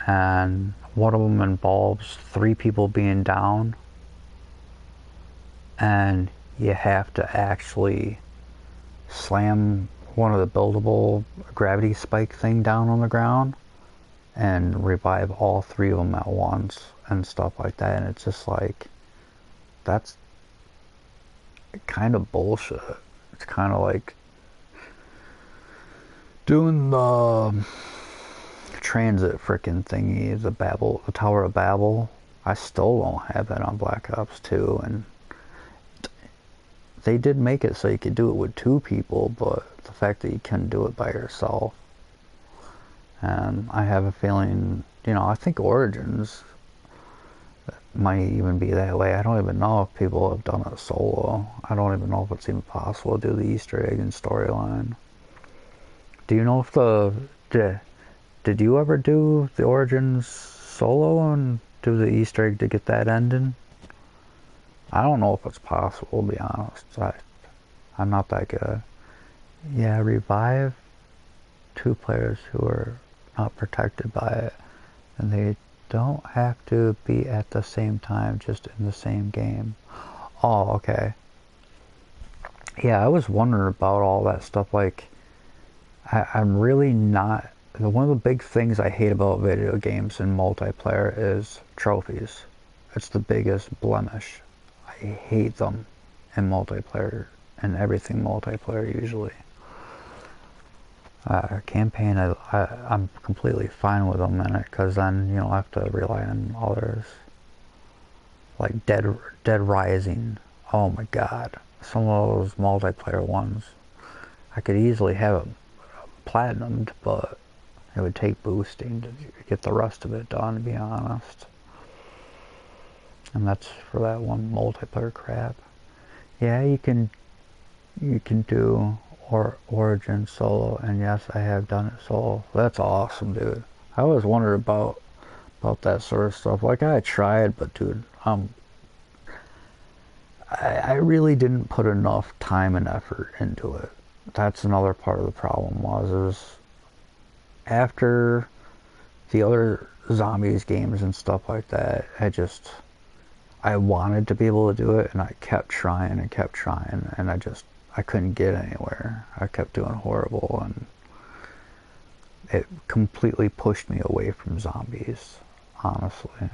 And one of them involves 3 people being down, and you have to actually slam one of the buildable gravity spike thing down on the ground and revive all 3 of them at once and stuff like that. And it's just like, that's kind of bullshit. It's kind of like doing the transit frickin' thingy, the Tower of Babel. I still don't have that on Black Ops 2, and they did make it so you could do it with 2 people, but the fact that you couldn't do it by yourself. And I have a feeling, you know, I think Origins might even be that way. I don't even know if people have done it solo. I don't even know if it's even possible to do the Easter egg and storyline. Do you know if did you ever do the Origins solo and do the Easter egg to get that ending? I don't know if it's possible, to be honest. I'm not that good. Yeah, revive 2 players who are not protected by it, and they don't have to be at the same time, just in the same game. Oh, okay. Yeah, I was wondering about all that stuff. Like, I'm really not... One of the big things I hate about video games and multiplayer is trophies. It's the biggest blemish. I hate them in multiplayer, and everything multiplayer usually. Campaign, I'm completely fine with them in it, because then, you know, I have to rely on others. Like Dead Rising. Oh my god. Some of those multiplayer ones, I could easily have it platinumed, but it would take boosting to get the rest of it done, to be honest. And that's for that one multiplayer crap. Yeah, you can do Origin solo, and yes, I have done it solo. That's awesome, dude. I always wondered about that sort of stuff. Like, I tried, but dude, I really didn't put enough time and effort into it. That's another part of the problem is after the other zombies games and stuff like that, I wanted to be able to do it, and I kept trying and I couldn't get anywhere. I kept doing horrible, and it completely pushed me away from zombies, honestly.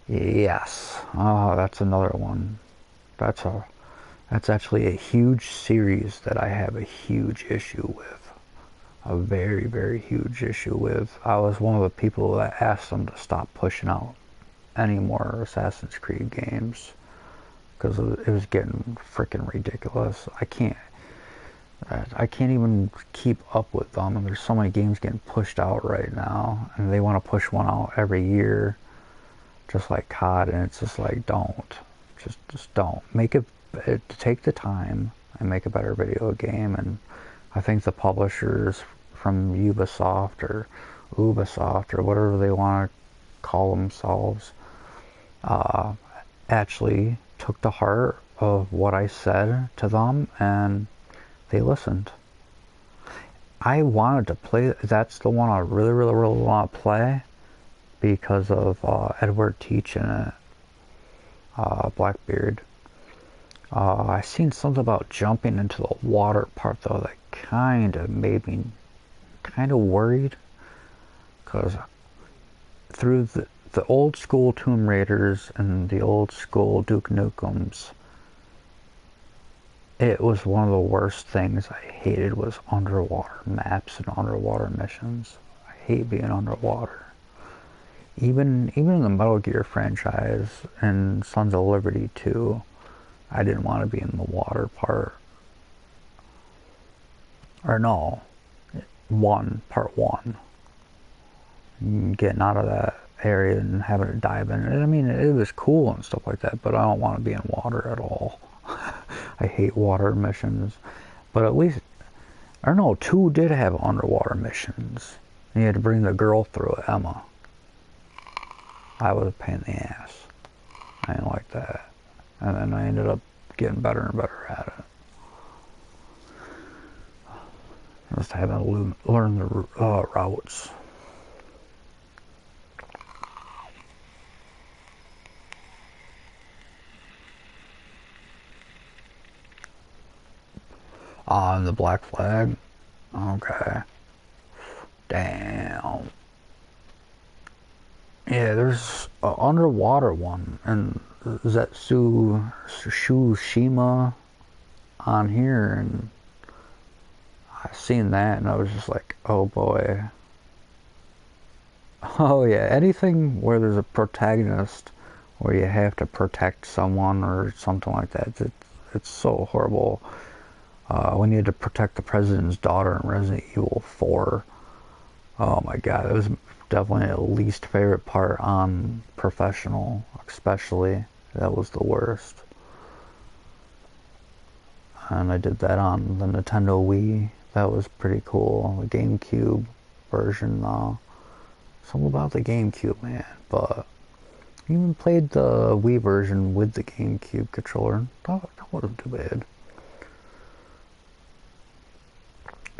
Yes. Oh, that's another one. That's actually a huge series that I have a huge issue with. A very huge issue with. I was one of the people that asked them to stop pushing out any more Assassin's Creed games because it was getting freaking ridiculous. I can't even keep up with them, and there's so many games getting pushed out right now, and they want to push one out every year, just like COD, and it's just like, just don't make it, take the time and make a better video game. And I think the publishers from Ubisoft or whatever they want to call themselves, actually took to heart of what I said to them, and they listened. I wanted to play, that's the one I really want to play because of Edward Teach in it, Blackbeard. I seen something about jumping into the water part though that kind of made me kind of worried, because through the old school Tomb Raiders and the old school Duke Nukems, it was one of the worst things I hated was underwater maps and underwater missions. I hate being underwater. Even in the Metal Gear franchise and Sons of Liberty 2, I didn't want to be in the water part. Or no, part 1. Getting out of that area and having to dive in it. I mean, it was cool and stuff like that, but I don't want to be in water at all. I hate water missions. But at least, or no, 2 did have underwater missions. And you had to bring the girl through it, Emma. I was a pain in the ass. I didn't like that. And then I ended up getting better and better at it. Just having to learn the routes. On the Black Flag? Okay. Damn. Yeah, there's an underwater one, and Tsushima on here, and I seen that, and I was just like, oh boy. Oh yeah, anything where there's a protagonist where you have to protect someone or something like that, it's so horrible. When you had to protect the president's daughter in Resident Evil 4, oh my god, it was definitely the least favorite part on Professional, especially. That was the worst. And I did that on the Nintendo Wii. That was pretty cool. The GameCube version, something about the GameCube, man. But I even played the Wii version with the GameCube controller. That wasn't too bad.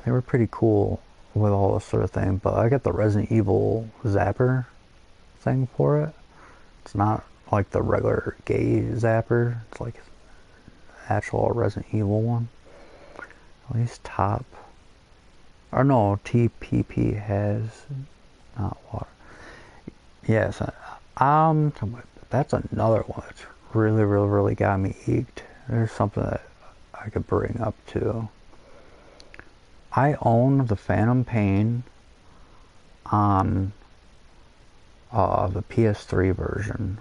They were pretty cool with all this sort of thing, but I got the Resident Evil Zapper thing for it. It's not like the regular gay Zapper. It's like actual Resident Evil one. At least top. Or no, TPP has not water. Yes, that's another one that's really got me eeked. There's something that I could bring up too. I own the Phantom Pain on the PS3 version,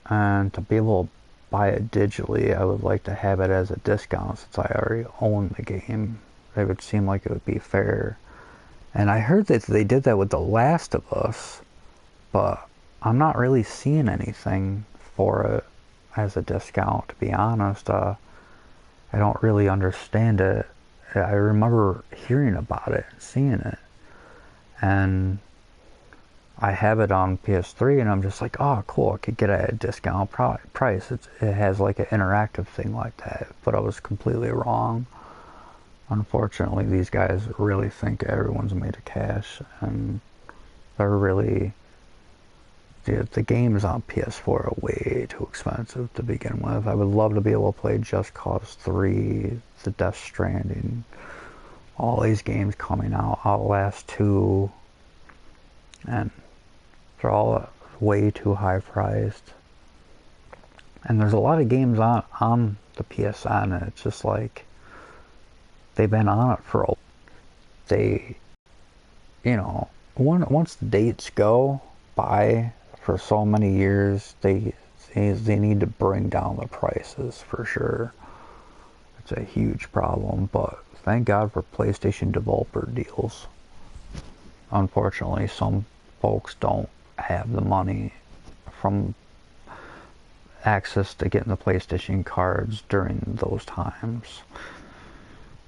and to be able to buy it digitally, I would like to have it as a discount since I already own the game. It would seem like it would be fair. And I heard that they did that with The Last of Us, but I'm not really seeing anything for it as a discount, to be honest. I don't really understand it. I remember hearing about it, seeing it, and I have it on PS3, and I'm just like, oh, cool, I could get it at a discount price. It has like an interactive thing like that, but I was completely wrong. Unfortunately, these guys really think everyone's made of cash, and they're really... The games on PS4 are way too expensive to begin with. I would love to be able to play Just Cause 3, the Death Stranding, all these games coming out, Outlast 2, and they're all way too high priced. And there's a lot of games on the PSN, and it's just like, they've been on it for once the dates go by for so many years, they need to bring down the prices for sure. It's a huge problem, but thank God for PlayStation developer deals. Unfortunately, some folks don't have the money from access to getting the PlayStation cards during those times,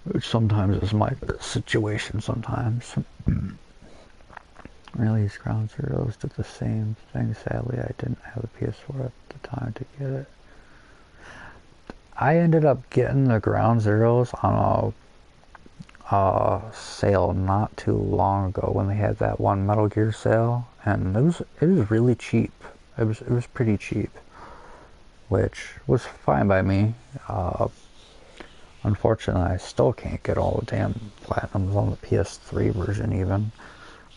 which sometimes is my situation sometimes. Release Ground Zeroes did the same thing. Sadly, I didn't have the PS4 at the time to get it. I ended up getting the Ground Zeroes on a sale not too long ago when they had that one Metal Gear sale, and it was really cheap. It was pretty cheap, which was fine by me. Unfortunately, I still can't get all the damn platinums on the PS3 version even.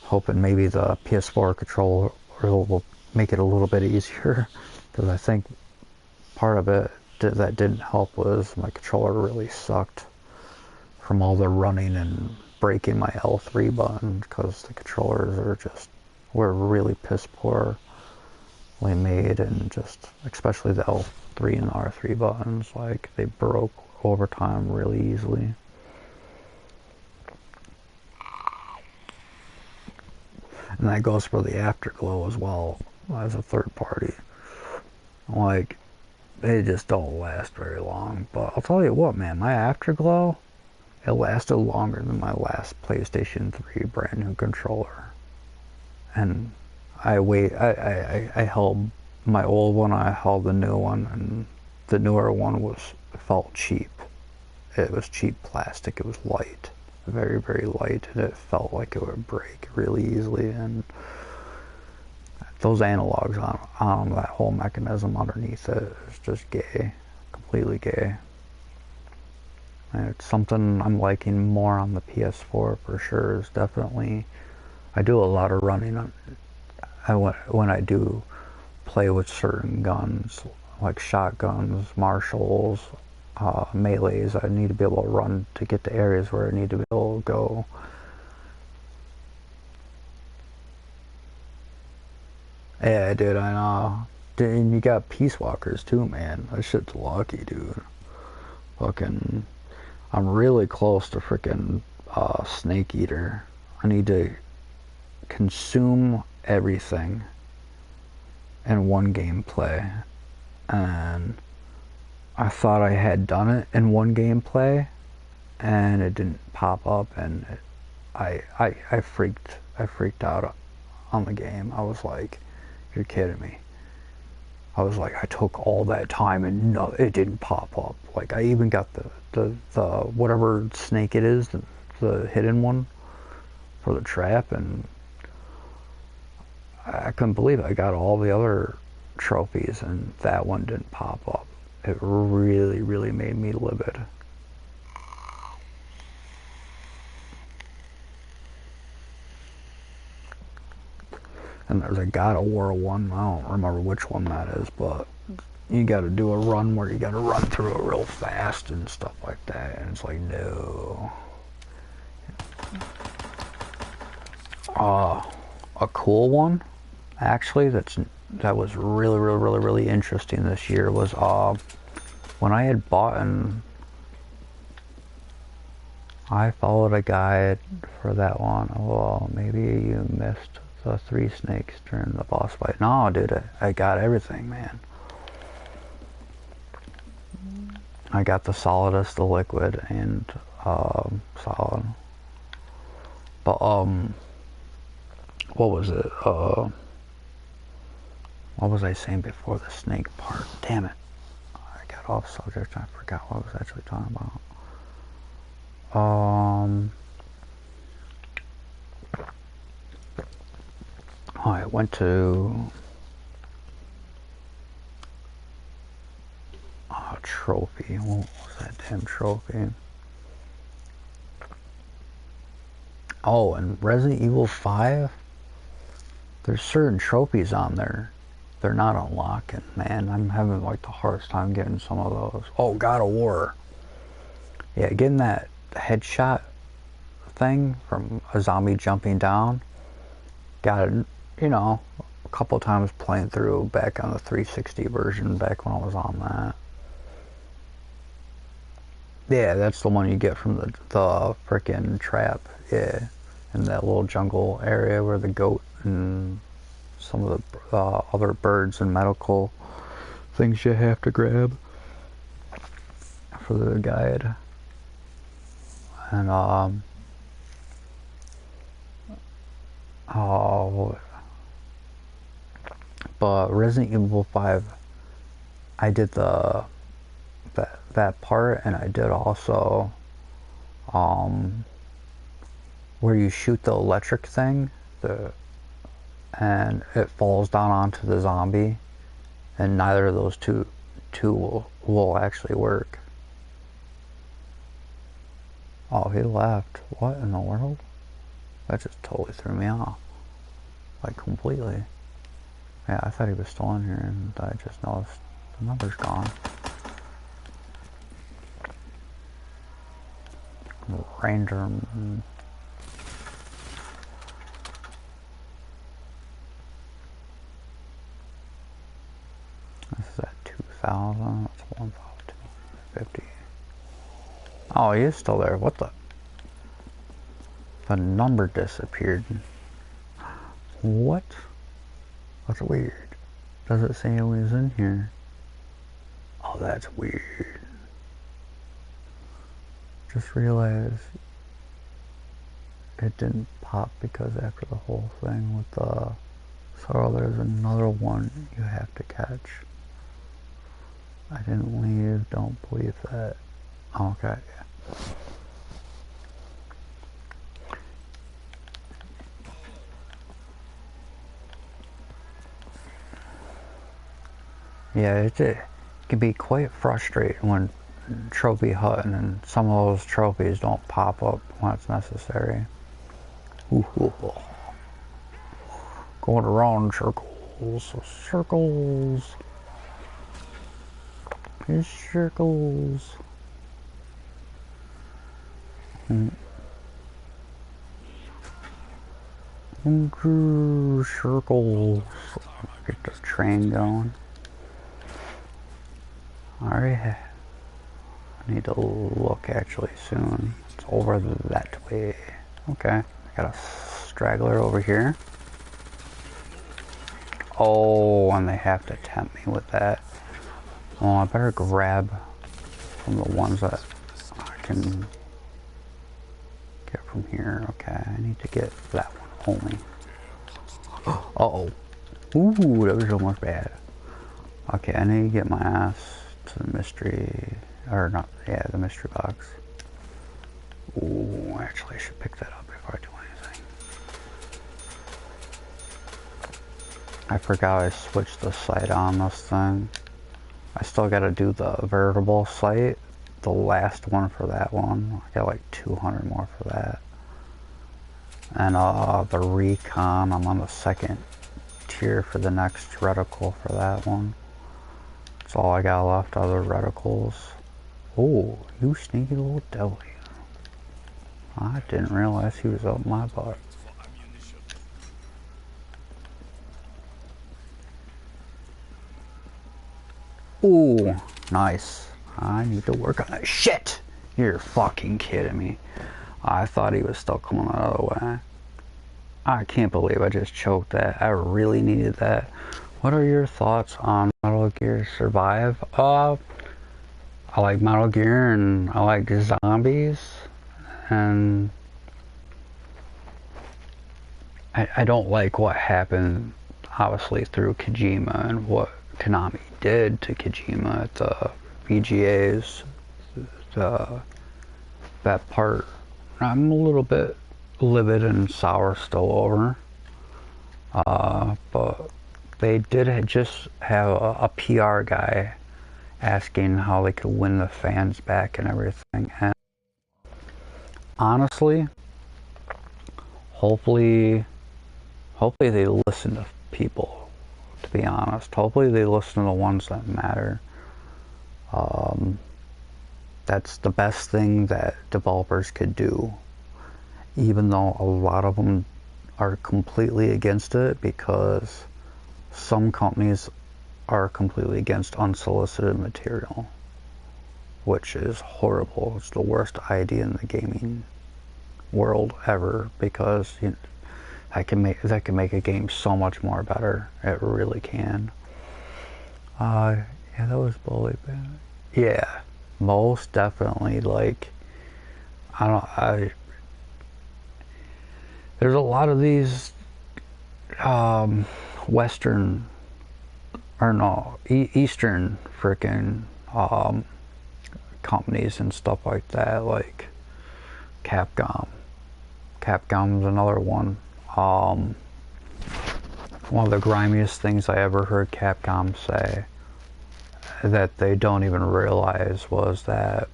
Hoping maybe the PS4 controller will make it a little bit easier, because I think part of it that didn't help was my controller really sucked from all the running and breaking my L3 button, because the controllers were really piss poorly made, and just especially the L3 and R3 buttons, like they broke over time really easily. And that goes for the Afterglow as well, as a third party. Like, they just don't last very long. But I'll tell you what, man, my Afterglow, it lasted longer than my last PlayStation 3 brand new controller. And I held my old one, I held the new one, and the newer one felt cheap. It was cheap plastic, it was light. Very, very light, and it felt like it would break really easily. And those analogs on that whole mechanism underneath it is just gay, completely gay. And it's something I'm liking more on the PS4 for sure. Is definitely, I do a lot of running on. When I do play with certain guns, like shotguns, marshals, melees, I need to be able to run to get to areas where I need to be able to go. Yeah, dude, I know. Dude, and you got Peace Walkers too, man. That shit's lucky, dude. Fucking, I'm really close to freaking Snake Eater. I need to consume everything in one gameplay, and I thought I had done it in one gameplay, and it didn't pop up, and I freaked out on the game. I was like, "You're kidding me!" I was like, I took all that time and no, it didn't pop up. Like, I even got the whatever snake it is, the hidden one for the trap, and I couldn't believe it. I got all the other trophies, and that one didn't pop up. It really, really made me livid. And there's a God of War one, I don't remember which one that is, but you gotta do a run where you gotta run through it real fast and stuff like that, and it's like, no. A cool one, actually, that was really, really, really, really interesting this year was when I had bought and I followed a guide for that one. Well, maybe you missed the 3 snakes during the boss fight. No, dude, I got everything, man. I got the solidus, the liquid, and solid. But what was it? What was I saying before the snake part? Damn it! I got off subject. I forgot what I was actually talking about. I went to a trophy. What was that damn trophy? Oh, and Resident Evil 5, there's certain trophies on there they're not unlocking, man. I'm having like the hardest time getting some of those. Oh, God of War. Yeah, getting that headshot thing from a zombie jumping down. Got it, you know, couple times playing through back on the 360 version, back when I was on that. Yeah, that's the one you get from the frickin' trap, yeah, in that little jungle area where the goat and some of the other birds and medical things you have to grab for the guide. And but Resident Evil 5, I did that part, and I did also where you shoot the electric thing, and it falls down onto the zombie, and neither of those two will actually work. Oh, he left. What in the world? That just totally threw me off. Like, completely. Yeah, I thought he was still in here, and I just noticed the number's gone. Ranger. This is at 2,000. That's 1,250. Oh, he is still there. What the? The number disappeared. What? That's weird. Does it say he was in here? Oh, that's weird. Just realized it didn't pop because after the whole thing with the... So there's another one you have to catch. I didn't leave. Don't believe that. Okay. Yeah, it can be quite frustrating when trophy hunting and some of those trophies don't pop up when it's necessary. Going around in circles. Circles. It's circles. Circles. Get the train going. Alright. I need to look actually soon. It's over that way. Okay. I got a straggler over here. Oh, and they have to tempt me with that. Oh, I better grab from the ones that I can get from here. Okay, I need to get that one only. Uh-oh. Ooh, that was almost bad. Okay, I need to get my ass to the mystery, or not, yeah, the mystery box. Ooh, actually I should pick that up before I do anything. I forgot I switched the sight on this thing. I still gotta do the veritable sight, the last one for that one. I got like 200 more for that. And the recon, I'm on the second tier for the next reticle for that one. That's all I got left, other reticles. Oh, you sneaky little devil. I didn't realize he was up my butt. Ooh, nice. I need to work on that. Shit! You're fucking kidding me. I thought he was still coming the other way. I can't believe I just choked that. I really needed that. What are your thoughts on Metal Gear Survive? I like Metal Gear and I like zombies. And I don't like what happened, obviously, through Kojima and what Konami did to Kojima at the VGAs. That part, I'm a little bit livid and sour still over. But they did just have a PR guy asking how they could win the fans back and everything. And honestly, hopefully they listen to people, to be honest. Hopefully they listen to the ones that matter. That's the best thing that developers could do, even though a lot of them are completely against it, because some companies are completely against unsolicited material, which is horrible. It's the worst idea in the gaming world ever, because that can make a game so much more better. It really can. Yeah, that was Bully Band. Yeah, most definitely. Like, there's a lot of these Western, or no, Eastern freaking companies and stuff like that, like Capcom. Capcom's another one. One of the grimiest things I ever heard Capcom say that they don't even realize was that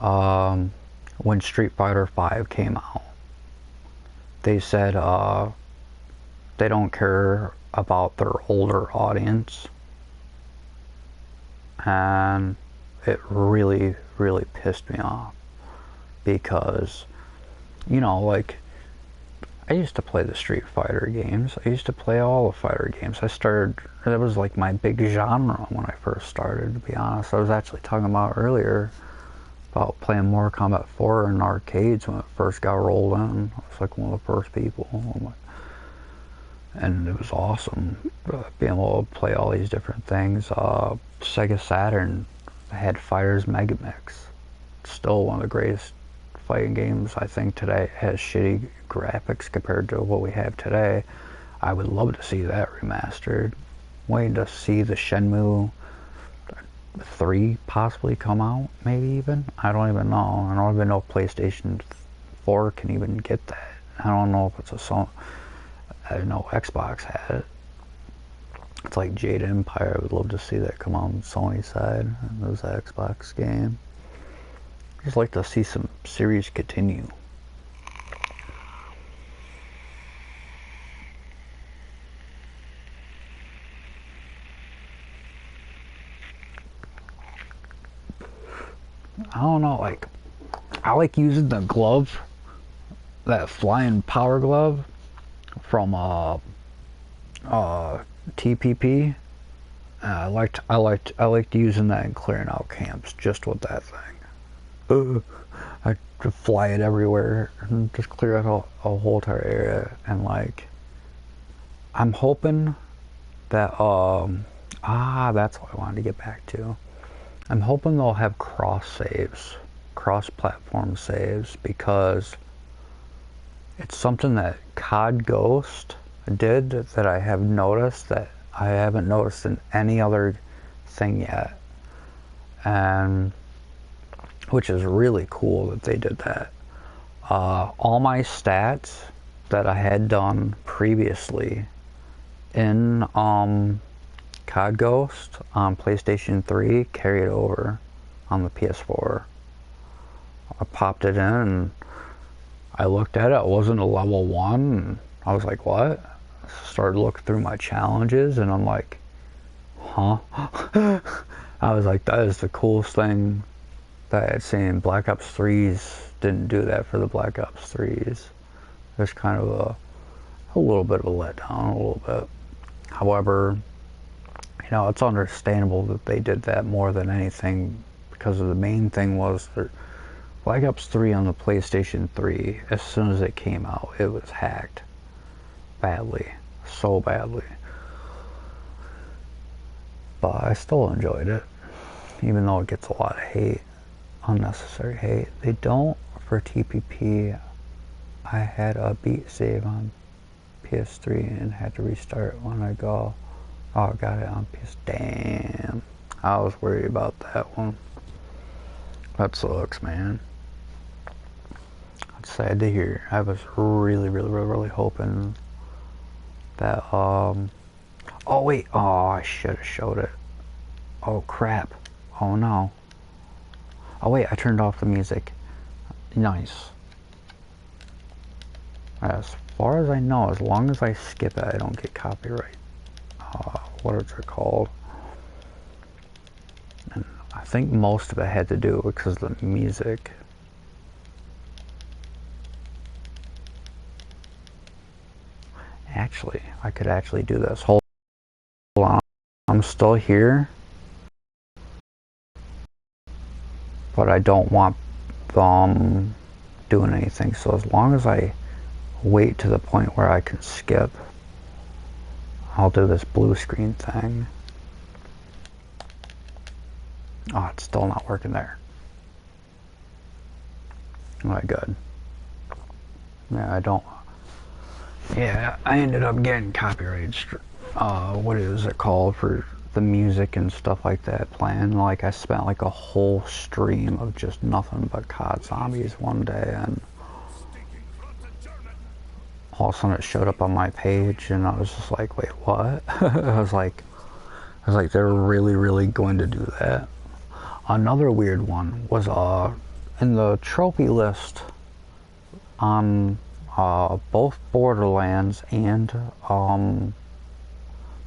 when Street Fighter V came out, they said they don't care about their older audience, and it really, really pissed me off, because, you know, like, I used to play the Street Fighter games. I used to play all the fighter games. That was like my big genre when I first started, to be honest. I was actually talking about earlier about playing Mortal Kombat 4 in arcades when it first got rolled in. I was like one of the first people. And it was awesome being able to play all these different things. Sega Saturn had Fighters Mega Mix. It's still one of the greatest fighting games I think today. It has shitty graphics compared to what we have today. I would love to see that remastered. Waiting to see the Shenmue 3 possibly come out, maybe even. I don't even know. I don't even know if PlayStation 4 can even get that. I don't know if it's a song. I know Xbox had it. It's like Jade Empire. I would love to see that come out on Sony's side. It was an Xbox game. Just like to see some series continue. I don't know, like, I like using the glove, that flying power glove from TPP. I liked using that and clearing out camps just with that thing. I could fly it everywhere and just clear out a whole entire area. And like, I'm hoping that that's what I wanted to get back to. I'm hoping they'll have cross-platform saves, because it's something that COD Ghost did that I have noticed that I haven't noticed in any other thing yet, and which is really cool that they did that. All my stats that I had done previously in COD Ghost on PlayStation 3 carried over on the PS4. I popped it in and I looked at it. It wasn't a level 1. And I was like, what? I started looking through my challenges and I'm like, huh? I was like, that is the coolest thing that I had seen. Black Ops 3s didn't do that for the Black Ops 3s. There's kind of a little bit of a letdown, a little bit. However, you know, it's understandable that they did that more than anything, because the main thing was that Black Ops 3 on the PlayStation 3, as soon as it came out, it was hacked badly, so badly. But I still enjoyed it, even though it gets a lot of hate, unnecessary hate. They don't for TPP. I had a beat save on PS3 and had to restart when I got it on PS. Damn, I was worried about that one. That sucks, man. That's sad to hear. I was really hoping that oh wait, I should have showed it. Oh crap. Oh no. Oh wait, I turned off the music. Nice. As far as I know, as long as I skip it, I don't get copyright. What is it called? And I think most of it had to do because of the music. actually, I could actually do this. Hold on. I'm still here, but I don't want doing anything. So as long as I wait to the point where I can skip, I'll do this blue screen thing. Oh, it's still not working there. Alright, good. Yeah, I don't. Yeah, I ended up getting copyright. What is it called for the music and stuff like that playing? Like, I spent like a whole stream of just nothing but COD Zombies one day, and all of a sudden it showed up on my page, and I was just like, wait, what? I was like, they're really going to do that. Another weird one was in the trophy list on both Borderlands and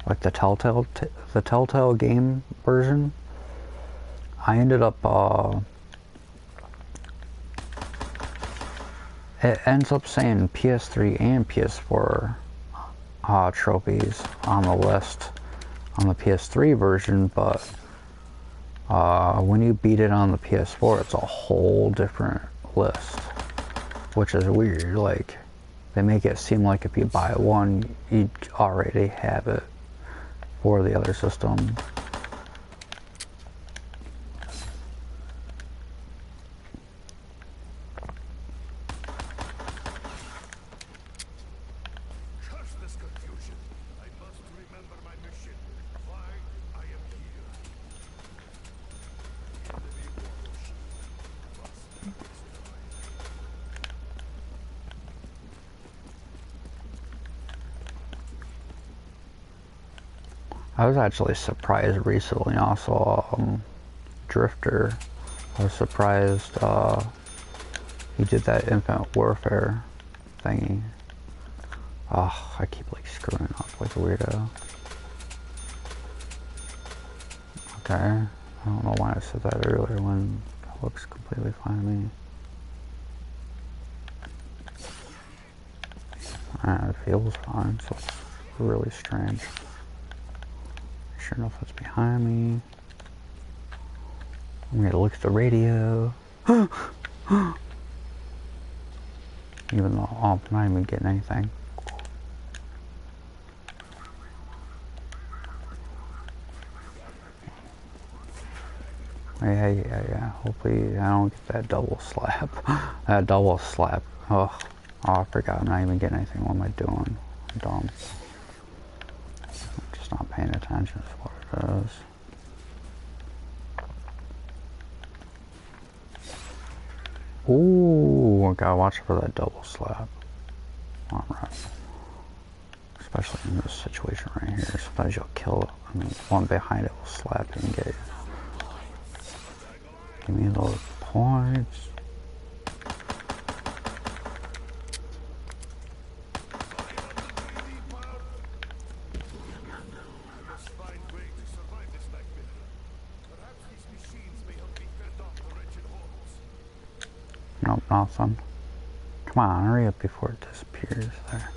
like the Telltale game version. I ended up it ends up saying PS3 and PS4 trophies on the list on the PS3 version, but when you beat it on the PS4, it's a whole different list, which is weird. Like, they make it seem like if you buy one, you already have it for the other system. I was actually surprised recently. Also, Drifter. I was surprised he did that Infinite Warfare thingy. Oh, I keep like screwing up like a weirdo. Okay, I don't know why I said that earlier when it looks completely fine to me. It feels fine, so it's really strange. Sure enough, it's behind me. I'm gonna look at the radio. Even though I'm not even getting anything. Yeah. Hopefully I don't get that double slap. That double slap. Oh, I forgot. I'm not even getting anything. What am I doing? I'm dumb. I'm just not paying attention to what it is. Ooh, I gotta watch for that double slap. Alright. Especially in this situation right here. Sometimes you'll kill it. I mean, one behind it will slap you and get you. Give me those points. Nope, nothing. Come on, hurry up before it disappears there.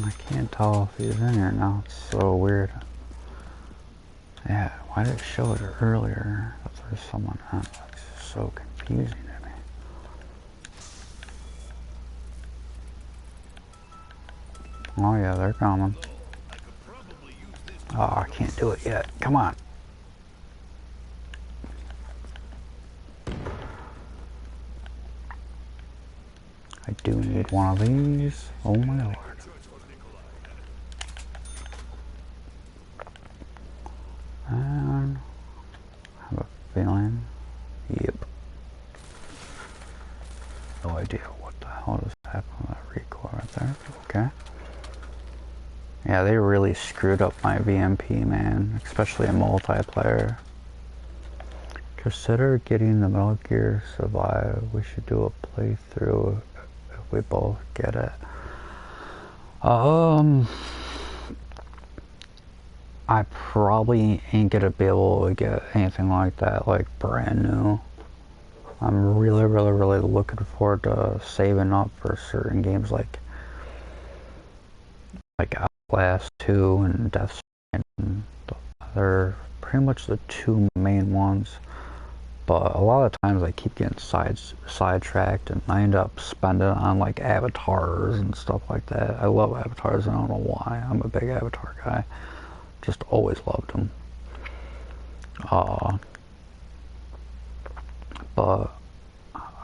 I can't tell if he's in here now. It's so weird. Yeah, why did it show it earlier that there's someone on? It's so confusing to me. Oh yeah, they're coming. Oh, I can't do it yet. Come on. I do need one of these. Oh my lord. And I have a feeling. Yep. No idea what the hell just happened with that recoil right there. Okay. Yeah, they really screwed up my VMP, man. Especially in multiplayer. Consider getting the Metal Gear Survive. We should do a playthrough if we both get it. I probably ain't gonna be able to get anything like that, like brand new. I'm really looking forward to saving up for certain games like Outlast 2 and Death Stranding. They're pretty much the two main ones. But a lot of times I keep getting sidetracked and I end up spending on like avatars and stuff like that. I love avatars, I don't know why. I'm a big Avatar guy. Just always loved them. But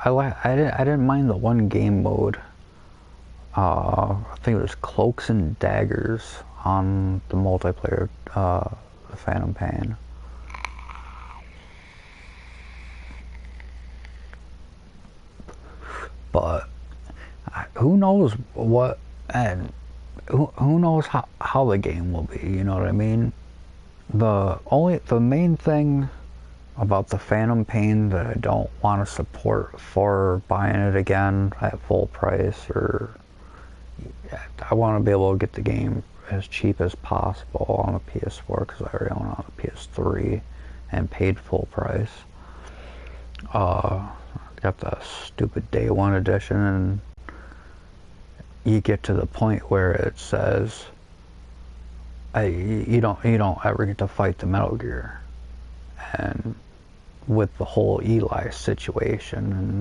I didn't mind the one game mode. I think it was Cloaks and Daggers on the multiplayer, the Phantom Pain. But who knows what, and who knows how the game will be, you know what I mean? The main thing about the Phantom Pain that I don't want to support for buying it again at full price, or I want to be able to get the game as cheap as possible on a PS4 because I already own it on a PS3 and paid full price. Got the stupid day one edition, and you get to the point where it says you don't ever get to fight the Metal Gear, and with the whole Eli situation, and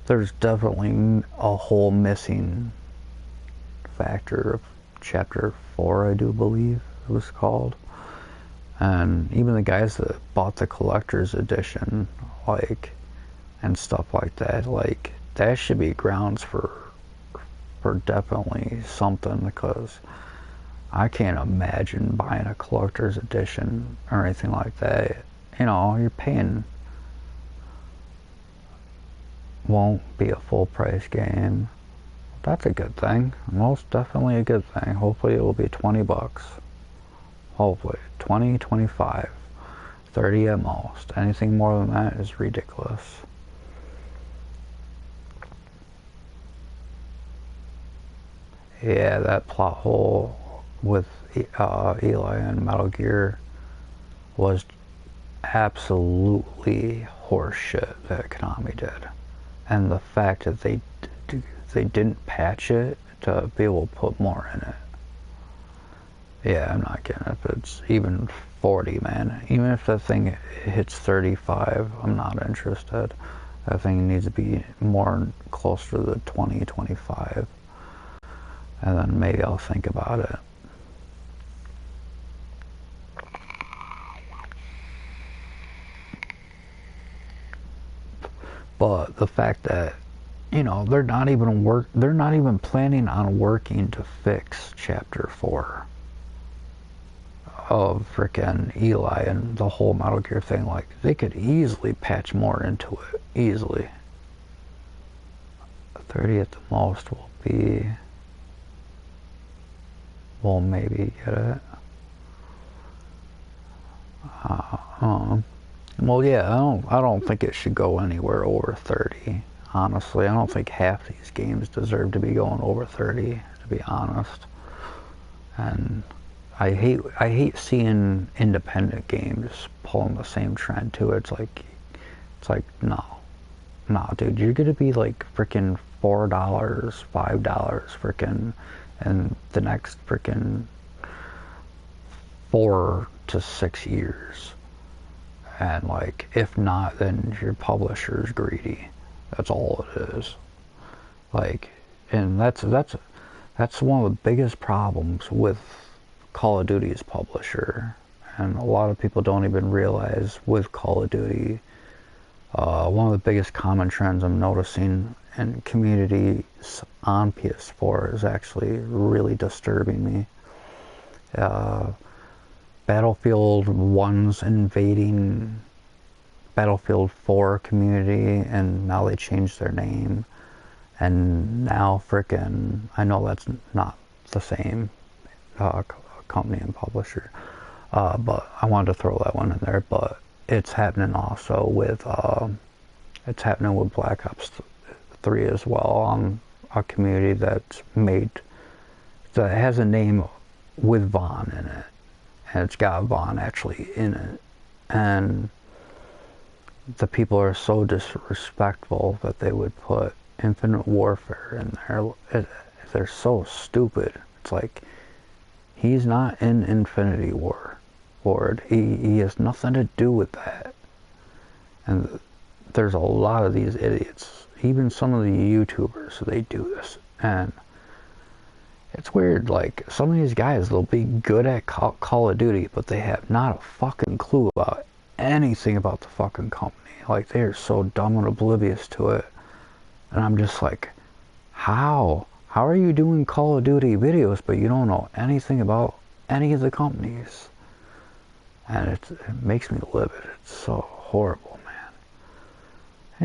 there's definitely a whole missing factor of chapter 4, I do believe it was called. And even the guys that bought the collector's edition, like, and stuff like that should be grounds for definitely something, because I can't imagine buying a collector's edition or anything like that. You know, you're paying, won't be a full price game. That's a good thing. Most definitely a good thing. Hopefully it will be 20 bucks. Hopefully 20, 25, 30 at most. Anything more than that is ridiculous. Yeah, that plot hole with Eli and Metal Gear was absolutely horseshit that Konami did, and the fact that they didn't patch it to be able to put more in it. Yeah, I'm not kidding. If it's even 40, man, even if the thing hits 35, I'm not interested. That thing needs to be more closer to the 20, 25, and then maybe I'll think about it. But the fact that, you know, they're not even planning on working to fix chapter 4 of frickin' Eli and the whole Metal Gear thing. Like, they could easily patch more into it, easily. 30 at the most will be, we'll maybe get it. Well, yeah, I don't think it should go anywhere over 30. Honestly, I don't think half these games deserve to be going over 30, to be honest. And I hate seeing independent games pulling the same trend too. It's like no, dude, you're gonna be like freaking $4, $5 freaking, and the next freaking 4 to 6 years. And like, if not, then your publisher's greedy. That's all it is. Like, and that's one of the biggest problems with Call of Duty's publisher, and a lot of people don't even realize with Call of Duty, one of the biggest common trends I'm noticing in communities on PS4 is actually really disturbing me. Battlefield 1's invading Battlefield 4 community, and now they changed their name, and now frickin', I know that's not the same company and publisher, but I wanted to throw that one in there. But it's happening also with Black Ops 3 as well, on a community that has a name with Vaughn in it, and it's got Vaughn actually in it, and the people are so disrespectful that they would put Infinite Warfare in there. They're so stupid. It's like, he's not in Infinity Ward. He has nothing to do with that. And there's a lot of these idiots, even some of the YouTubers, they do this. And it's weird, like, some of these guys, they'll be good at Call of Duty, but they have not a fucking clue about anything about the fucking company. Like, they are so dumb and oblivious to it. And I'm just like, how? How are you doing Call of Duty videos, but you don't know anything about any of the companies? And it makes me livid. It's so horrible, man.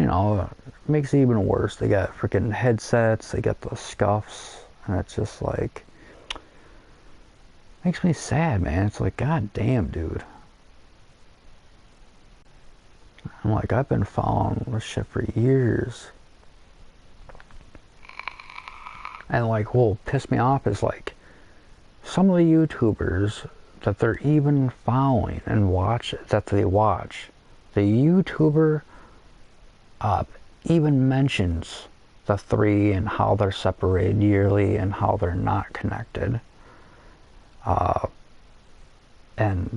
You know, it makes it even worse. They got freaking headsets, they got the scuffs, and it's just like, makes me sad, man. It's like, god damn, dude. I'm like, I've been following this shit for years. And like, what'll piss me off is like, some of the YouTubers that they're even following and that they watch, the YouTuber even mentions the three and how they're separated yearly and how they're not connected. And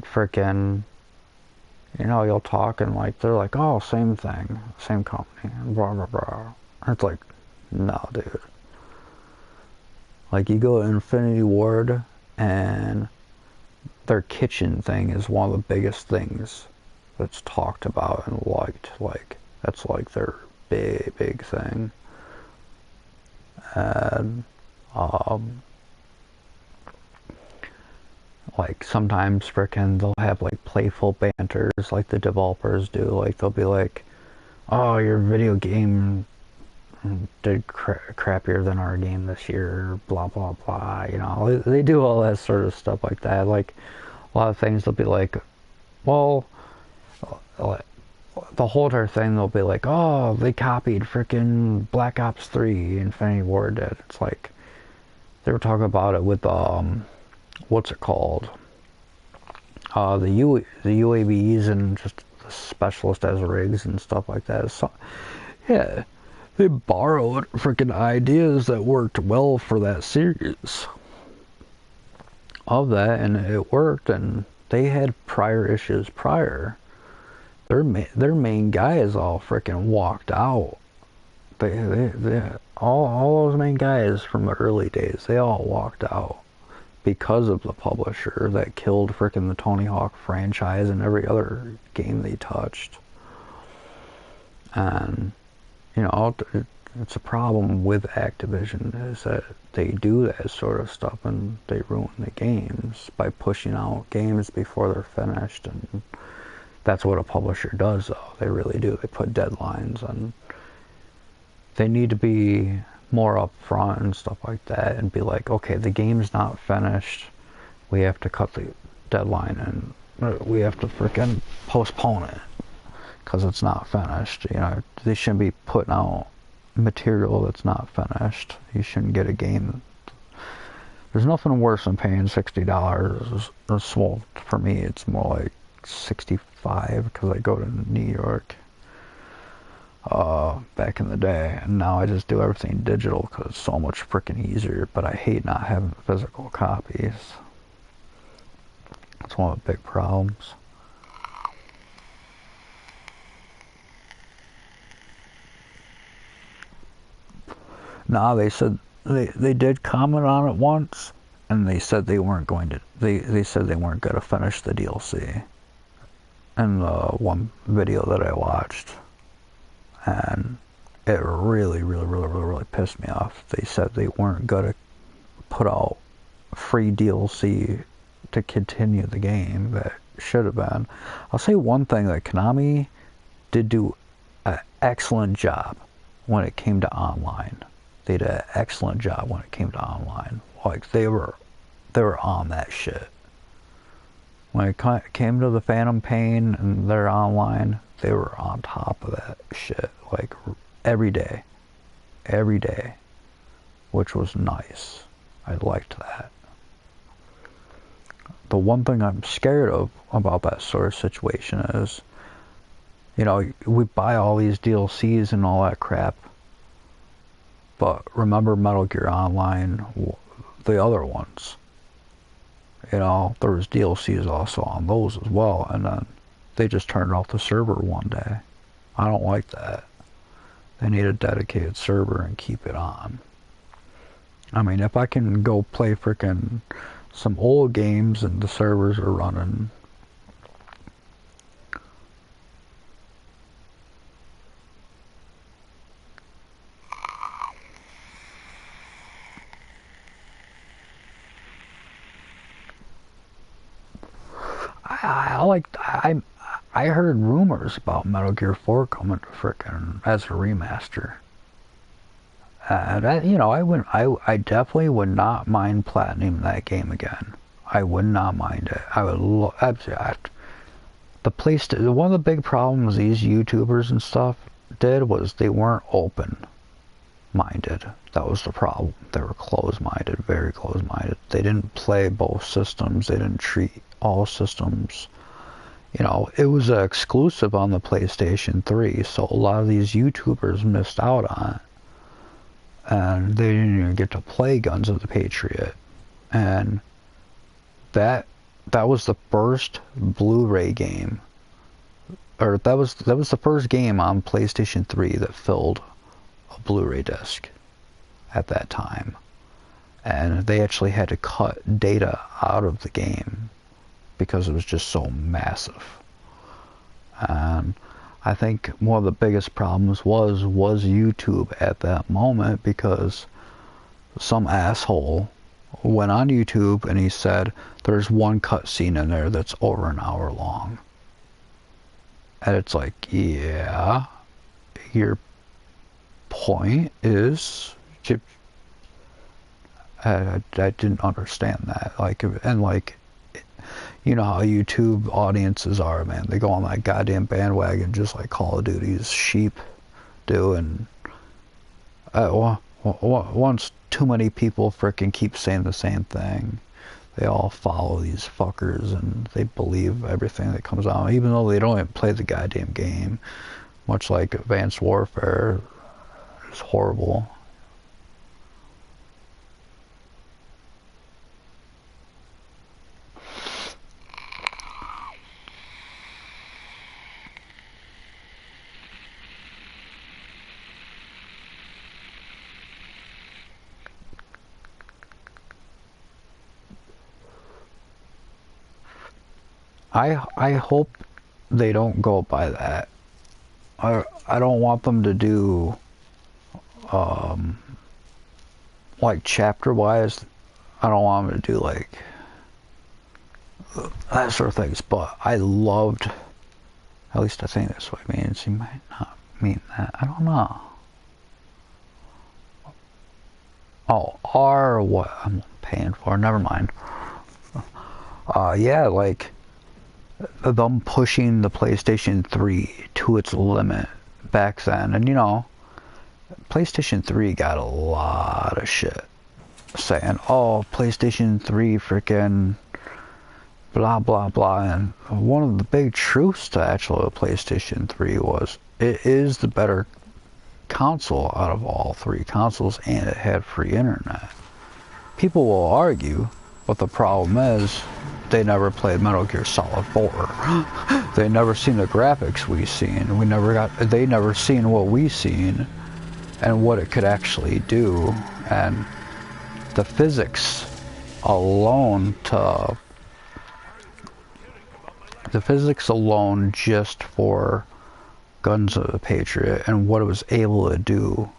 freaking, you know, you'll talk and like, they're like, oh, same thing, same company, and blah, blah, blah. And it's like, no, dude. Like, you go to Infinity Ward, and their kitchen thing is one of the biggest things that's talked about and liked. Like, that's like their big thing. And like, sometimes frickin' they'll have like playful banters like the developers do. Like, they'll be like, oh, your video game did crappier than our game this year, blah blah blah. You know, they do all that sort of stuff like that. Like, a lot of things they'll be like, well, the whole entire thing they'll be like, oh, they copied freaking Black Ops 3, Infinity Ward did. It's like, they were talking about it with what's it called, the UAVs and just the specialist as rigs and stuff like that. So, yeah, they borrowed freaking ideas that worked well for that series of that, and it worked. And they had prior issues prior. Their main guys all freaking walked out. They all those main guys from the early days, they all walked out because of the publisher that killed freaking the Tony Hawk franchise and every other game they touched. And you know, it's a problem with Activision, is that they do that sort of stuff and they ruin the games by pushing out games before they're finished. And that's what a publisher does, though. They really do. They put deadlines, and they need to be more upfront and stuff like that, and be like, okay, the game's not finished, we have to cut the deadline, and we have to freaking postpone it because it's not finished. You know, they shouldn't be putting out material that's not finished. You shouldn't get a game. There's nothing worse than paying $60. Well, for me, it's more like 65 because I go to New York back in the day, and now I just do everything digital because it's so much freaking easier. But I hate not having physical copies. That's one of the big problems. Nah, they said they did comment on it once, and they said they weren't going to. They said they weren't going to finish the DLC. In the one video that I watched, and it really pissed me off. They said they weren't going to put out free DLC to continue the game. That should have been. I'll say one thing, that Konami did do an excellent job when it came to online. They did an excellent job when it came to online. Like, they were on that shit. When it came to the Phantom Pain and their online, they were on top of that shit, like, every day, which was nice. I liked that. the one thing I'm scared of about that sort of situation is, you know, we buy all these DLCs and all that crap, but remember Metal Gear Online, the other ones, you know, there was DLCs also on those as well, and then they just turned off the server one day. I don't like that. They need a dedicated server and keep it on. I mean, if I can go play frickin' some old games and the servers are running, I heard rumors about Metal Gear 4 coming to frickin' as a remaster. That, you know, I definitely would not mind platinum that game again. I would not mind it. I would the PlayStation. One of the big problems these YouTubers and stuff did was they weren't open-minded. That was the problem. They were closed-minded, very closed-minded. They didn't play both systems. They didn't treat all systems. You know, it was an exclusive on the PlayStation 3, so a lot of these YouTubers missed out on it. And they didn't even get to play Guns of the Patriot. And that was the first Blu-ray game, or that was the first game on PlayStation 3 that filled a Blu-ray disc at that time. And they actually had to cut data out of the game because it was just so massive. And I think one of the biggest problems was YouTube at that moment, because some asshole went on YouTube and he said there's one cutscene in there that's over an hour long. And it's like, yeah, your point is, I didn't understand that. Like, and like, you know how YouTube audiences are, man. They go on that goddamn bandwagon just like Call of Duty's sheep do. And once too many people frickin' keep saying the same thing, they all follow these fuckers and they believe everything that comes out, even though they don't even play the goddamn game. Much like Advanced Warfare is horrible. I hope they don't go by that. I don't want them to do like chapter wise. I don't want them to do like that sort of things. But I loved, at least I think that's what it means. He might not mean that. I don't know. Oh, R what I'm paying for? Never mind. Yeah, like them pushing the PlayStation 3 to its limit back then. And you know, PlayStation 3 got a lot of shit saying, oh, PlayStation 3 freaking blah blah blah. And one of the big truths to actually the PlayStation 3 was it is the better console out of all three consoles, and it had free internet. People will argue, but the problem is they never played Metal Gear Solid 4. They never seen the graphics we seen. They never seen what we seen and what it could actually do. And the physics alone just for Guns of the Patriot and what it was able to do,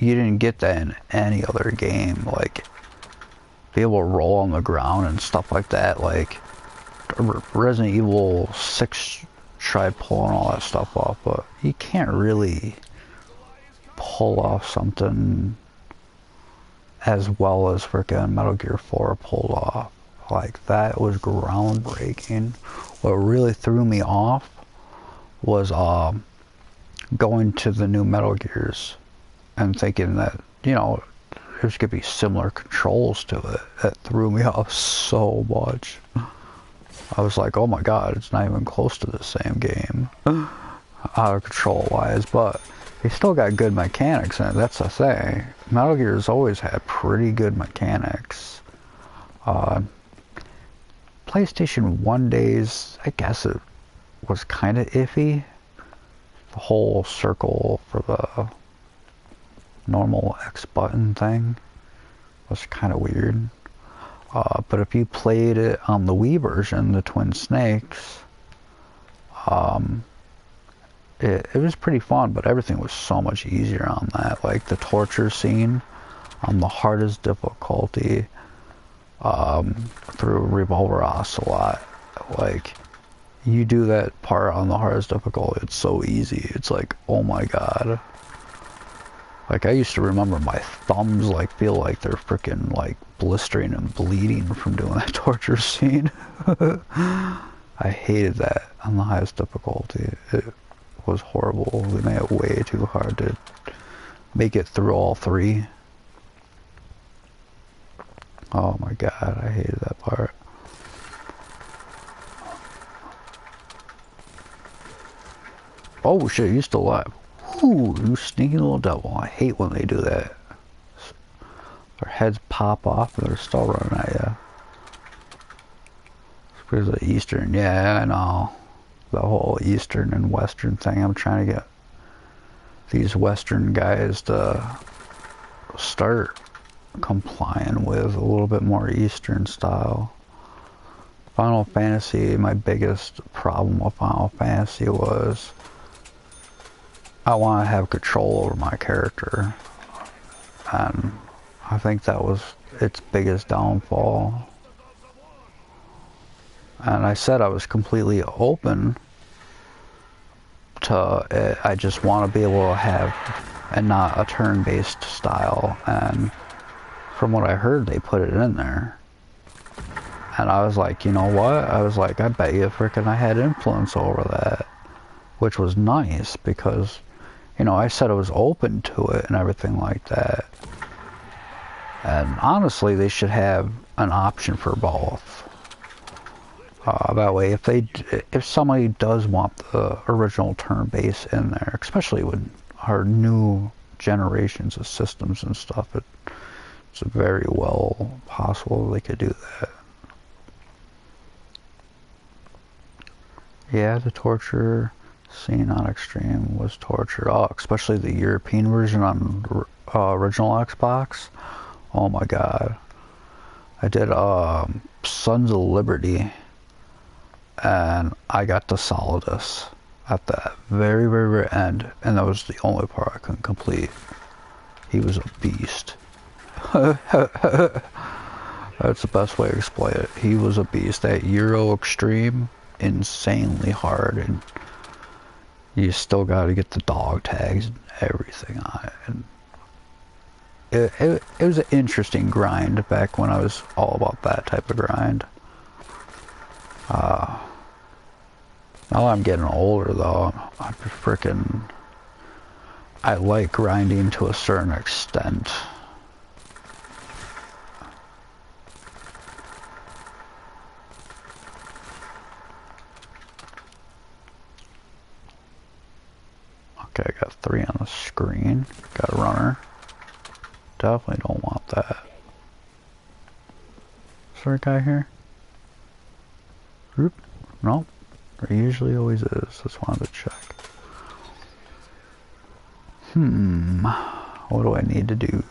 you didn't get that in any other game. Like, be able to roll on the ground and stuff like that. Like Resident Evil 6 tried pulling all that stuff off, but you can't really pull off something as well as freaking Metal Gear 4 pulled off. Like, that was groundbreaking. What really threw me off was going to the new Metal Gears and thinking that, you know, there's gonna be similar controls to it. That threw me off so much. I was like, oh my god, it's not even close to the same game, out of control wise, but they still got good mechanics in it. That's the thing. Metal Gear's always had pretty good mechanics. PlayStation 1 days, I guess it was kind of iffy. The whole circle for the normal X button thing was kind of weird. But if you played it on the Wii version, the Twin Snakes, it was pretty fun, but everything was so much easier on that. Like the torture scene on the hardest difficulty, through Revolver Ocelot, like you do that part on the hardest difficulty, it's so easy. It's like, oh my god. Like, I used to remember my thumbs, like, feel like they're freaking, like, blistering and bleeding from doing that torture scene. I hated that on the highest difficulty. It was horrible. They made it way too hard to make it through all three. Oh my god, I hated that part. Oh shit, you still alive. Ooh, you sneaky little devil. I hate when they do that. Their heads pop off and they're still running at you. It's because of Eastern. Yeah, I know. The whole Eastern and Western thing. I'm trying to get these Western guys to start complying with a little bit more Eastern style. Final Fantasy, my biggest problem with Final Fantasy was I want to have control over my character, and I think that was its biggest downfall. And I said I was completely open to it. I just want to be able to have and not a turn-based style, and from what I heard they put it in there, and I was like, you know what, I was like, I bet you frickin' I had influence over that, which was nice, because you know, I said I was open to it and everything like that. And honestly, they should have an option for both. That way, if somebody does want the original turn-based in there, especially with our new generations of systems and stuff, it's very well possible they could do that. Yeah, the torture scene on Extreme was torture. Oh, especially the European version on original Xbox. Oh my god. I did Sons of Liberty, and I got to Solidus at the very, very, very end, and that was the only part I couldn't complete. He was a beast. That's the best way to explain it. He was a beast. That Euro Extreme, insanely hard, and you still got to get the dog tags and everything on it. And it was an interesting grind back when I was all about that type of grind. Now I'm getting older though, I like grinding to a certain extent. Okay, I got 3 on the screen. Got a runner. Definitely don't want that. Is there a guy here? Oop. Nope. There usually always is. Just wanted to check. What do I need to do?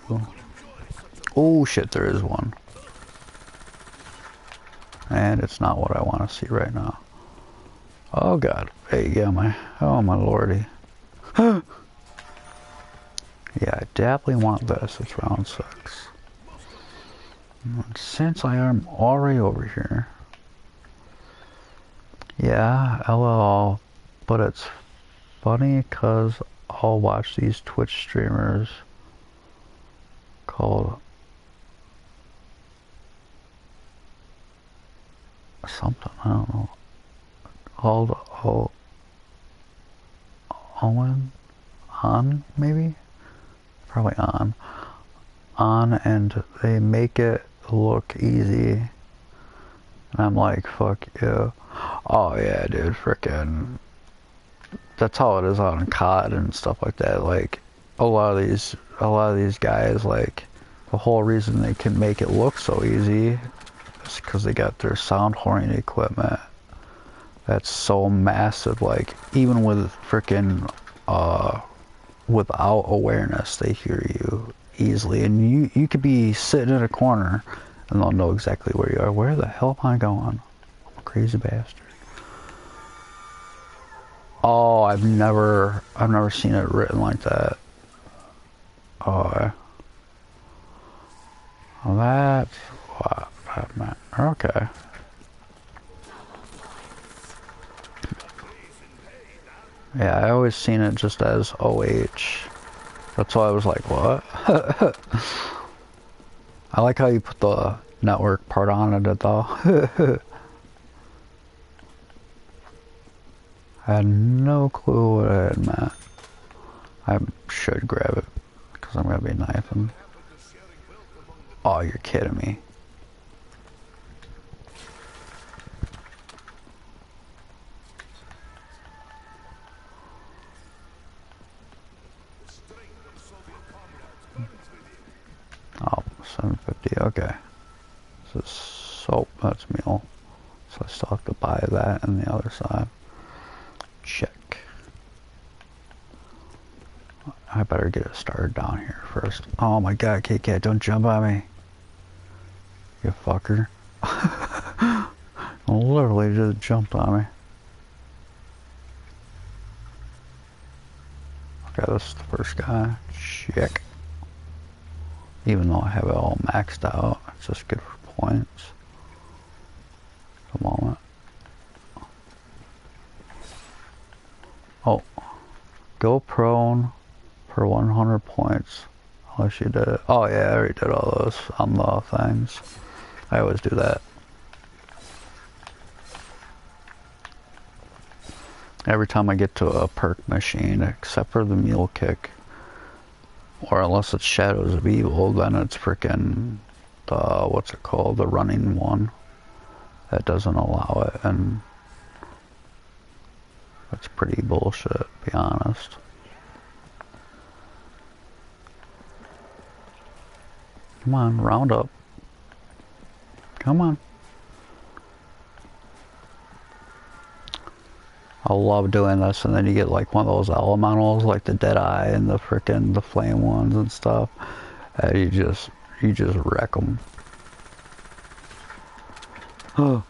Oh shit, there is one. And it's not what I want to see right now. Oh god. Hey, yeah, oh my lordy. Yeah, I definitely want this. It's round 6. And since I am already over here, yeah, LOL, but it's funny because I'll watch these Twitch streamers called something, I don't know, called Owen, on maybe? Probably on on and they make it look easy. And I'm like, fuck you. Oh yeah, dude, frickin'. That's how it is on COD and stuff like that. Like, a lot of these guys, like, the whole reason they can make it look so easy is because they got their sound horn equipment that's so massive. Like, even with frickin' without awareness, they hear you easily, and you could be sitting in a corner and they'll know exactly where you are. Where the hell am I going? I'm a crazy bastard. Oh, I've never seen it written like that. Oh, well, that's what that meant. Okay. Yeah, I always seen it just as OH. That's why I was like, what? I like how you put the network part on it though. I had no clue what it meant. I should grab it because I'm gonna be knifing. Oh, you're kidding me. Oh, 750, okay. This is soap, that's meal. So I still have to buy that on the other side. Check. I better get it started down here first. Oh my god, Kit-Kat, don't jump on me. You fucker. Literally just jumped on me. Okay, this is the first guy. Check. Even though I have it all maxed out, it's just good for points. At the moment. Oh. Go prone for 100 points. Unless you did it. Oh yeah, I already did all those on the things. I always do that. Every time I get to a perk machine, except for the mule kick, or unless it's Shadows of Evil, then it's frickin' the, what's it called, the running one that doesn't allow it, and that's pretty bullshit, to be honest. Come on, round up. Come on. I love doing this, and then you get like one of those elementals, like the Deadeye and the frickin' the flame ones and stuff, and you just wreck them. Oh.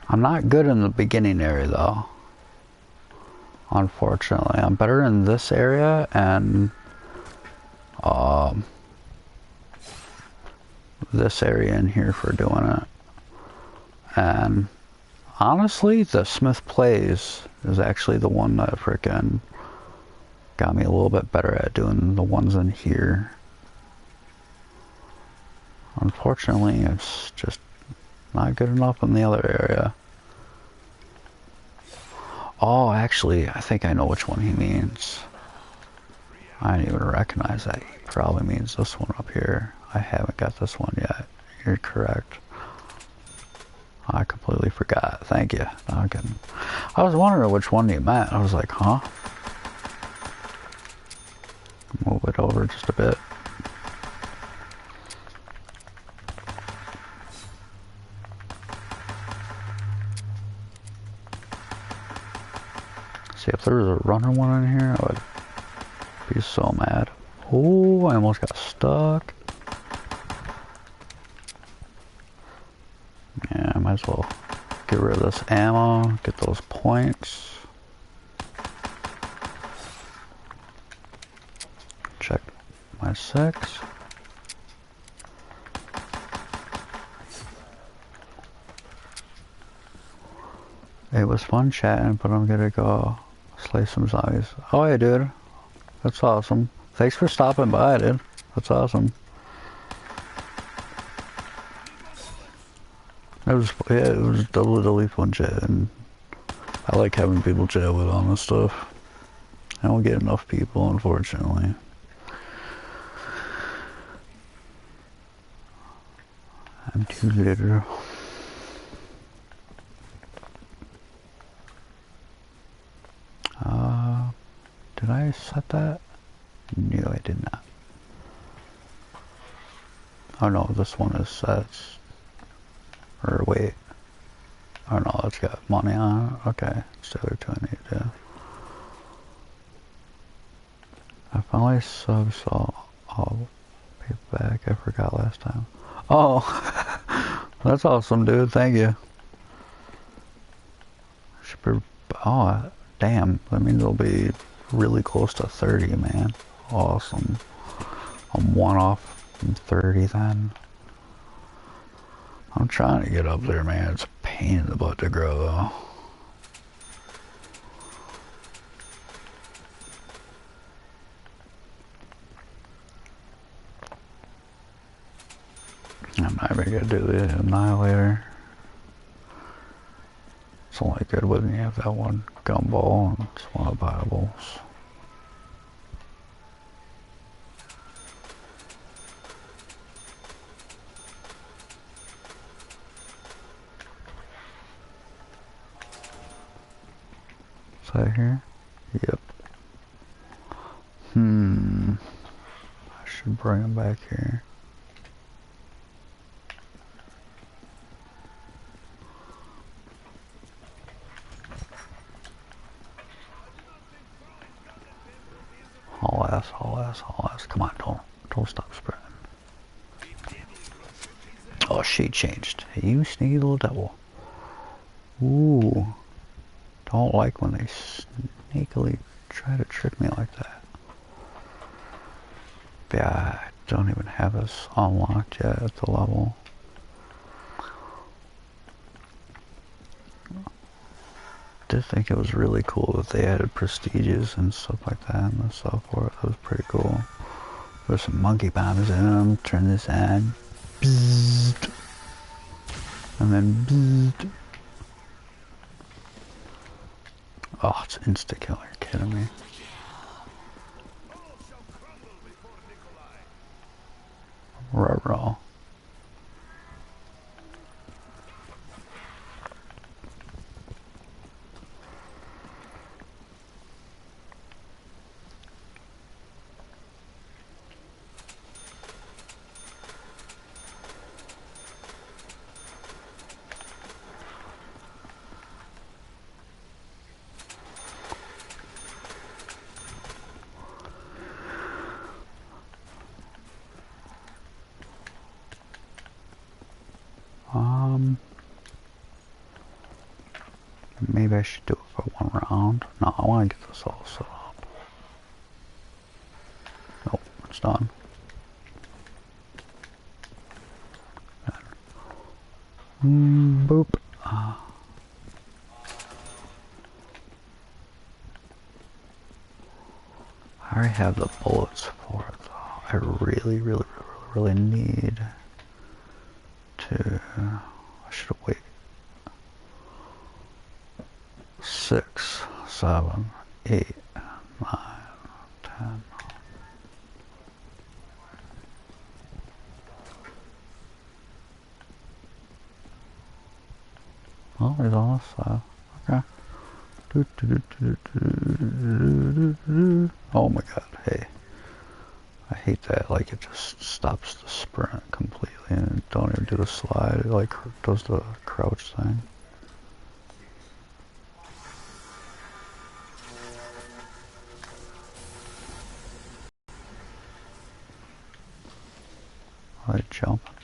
I'm not good in the beginning area though. Unfortunately, I'm better in this area and this area in here for doing it. And honestly, the Smith Plays is actually the one that frickin' got me a little bit better at doing the ones in here. Unfortunately, it's just not good enough in the other area. Oh, actually, I think I know which one he means. I didn't even recognize that. He probably means this one up here. I haven't got this one yet. You're correct. I completely forgot. Thank you. I was wondering which one you meant. I was like, huh? Move it over just a bit. See, if there was a runner one in here, I would be so mad. Oh, I almost got stuck. Yeah, I might as well get rid of this ammo, get those points. Check my 6. It was fun chatting, but I'm gonna go slay some zombies. Oh yeah, dude. That's awesome. Thanks for stopping by, dude. That's awesome. It was totally fun chatting. I like having people chat with on this stuff. I don't get enough people, unfortunately. I'm too little. Did I set that? No, I did not. Oh no, this one is set. Or wait. Oh no, it's got money on it. Okay, it's the other two I need to do. I finally saw all paperback I forgot last time. Oh, that's awesome, dude. Thank you. Oh, damn. That means it'll be really close to 30, man. Awesome. I'm one off from 30 then. I'm trying to get up there, man. It's a pain in the butt to grow, though. I'm not even gonna do the Annihilator. It's only good when you have that one gumball and it's one of the Bibles. Is that here? Yep. I should bring him back here. Haul ass. Come on, don't stop spreading. Oh, she changed. Hey, you sneaky little devil. Ooh. Don't like when they sneakily try to trick me like that. Yeah, I don't even have this unlocked yet at the level. I did think it was really cool that they added prestiges and stuff like that in the software. That was pretty cool. There's some monkey bombs in them. Turn this on. Bzzzt. And then bzzzt. Oh, it's insta-kill. You're kidding me. Ruh-roh. Maybe I should do it for one round. No, I want to get this all set up. Nope, it's done. Boop. I already have the bullets for it, though. I really need to... I should wait. 6, 7, 8, 9, 10. Oh, he's on this side. Okay. Oh my god, hey. I hate that, like it just stops the sprint completely and it don't even do the slide, it like does the crouch thing. Are they jumping?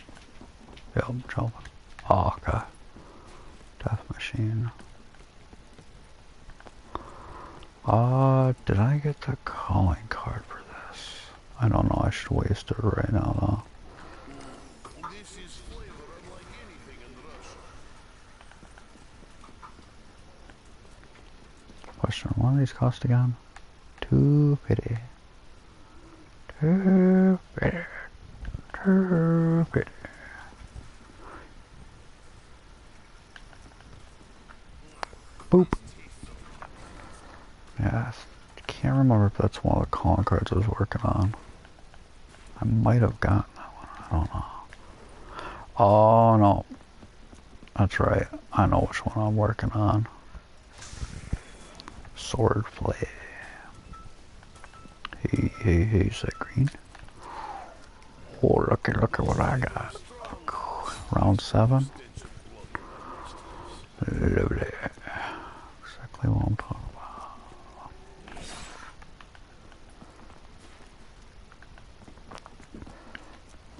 Yep, I'm jumping. Oh, okay. Death machine. Did I get the calling card for this? I don't know, I should waste it right now though. This is flavor unlike anything in Russia. Question, what do these cost again? $2.50. $2.50. $2.50. Boop. Yeah, I can't remember if that's one of the calling cards I was working on. I might have gotten that one. I don't know. Oh no. That's right. I know which one I'm working on. Swordplay. Hey, is that green? Oh, look at what I got. Round 7. Lovely. Exactly what I'm talking about.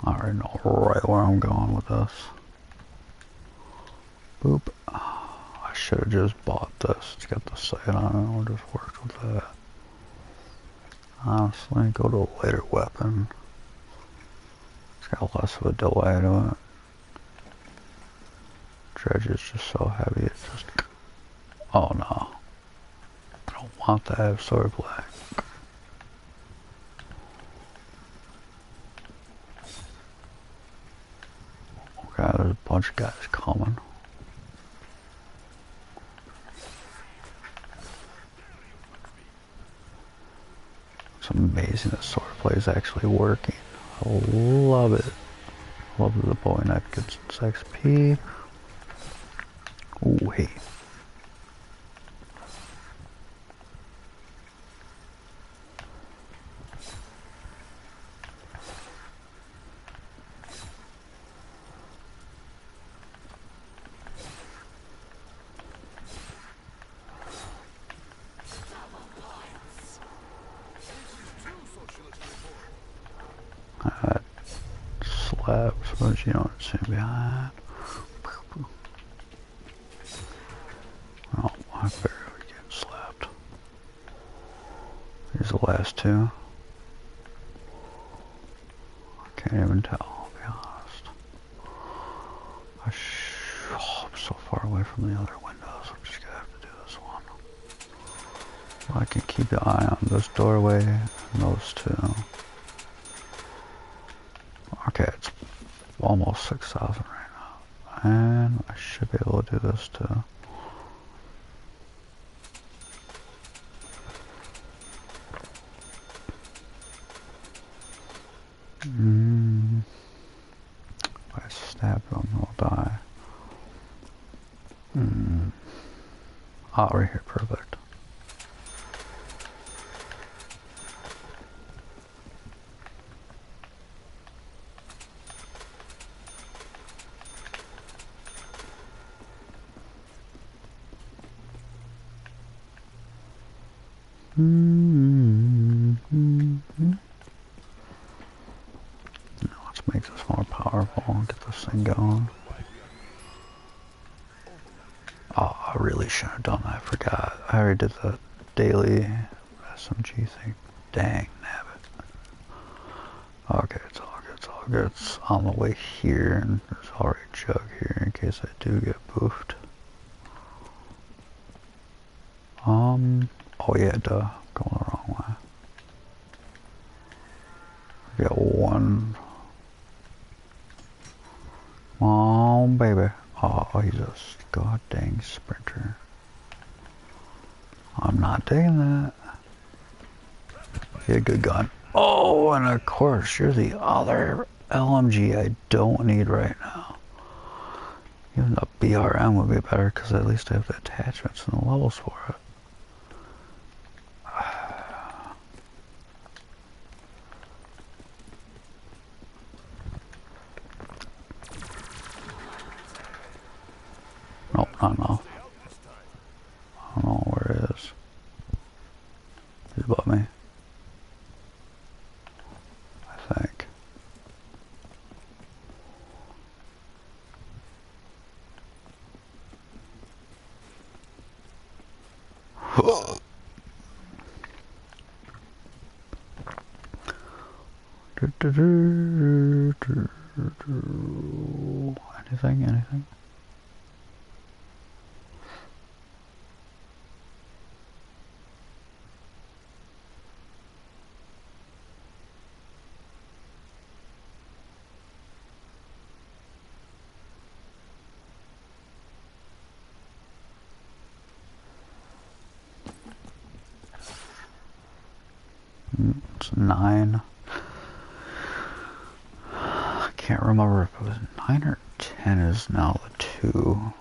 I already know right where I'm going with this. Boop. I should have just bought this. It's got the sight on it. Or just worked with that. Honestly, go to a lighter weapon. It's got less of a delay to it. Dredge is just so heavy. It's just. Oh no. I don't want to have swordplay. Okay, there's a bunch of guys coming. It's amazing that swordplay is actually working. I love it. Love that the bowie knife gets its XP. Ooh, hey. Slabs, but you don't see behind. Oh, I barely get slapped. Here's the last two. I can't even tell, I'll be honest. Oh, I'm so far away from the other windows. I'm just gonna have to do this one. So I can keep an eye on this doorway and those two. Okay, it's almost 6,000 right now. And I should be able to do this too. If I stab them, they'll die. Ah, right here, perfect. Let's make this more powerful and get this thing going. Oh, I really shouldn't have done that. I forgot. I already did the daily SMG thing. Dang, nabbit. Okay, it's all good. It's all good. It's on the way here, and there's already a jug here in case I do get boofed. Oh yeah, duh. Going the wrong way. I got one. Come on, baby. Oh, he's a god dang sprinter. I'm not digging that. Yeah, good gun. Oh, and of course, you're the other LMG I don't need right now. Even the BRM would be better because at least I have the attachments and the levels for it. Nope, not enough. I don't know where it is. He's above me. I think. Anything? it's 9. I can't remember if it was 9 or 10 is now the 2.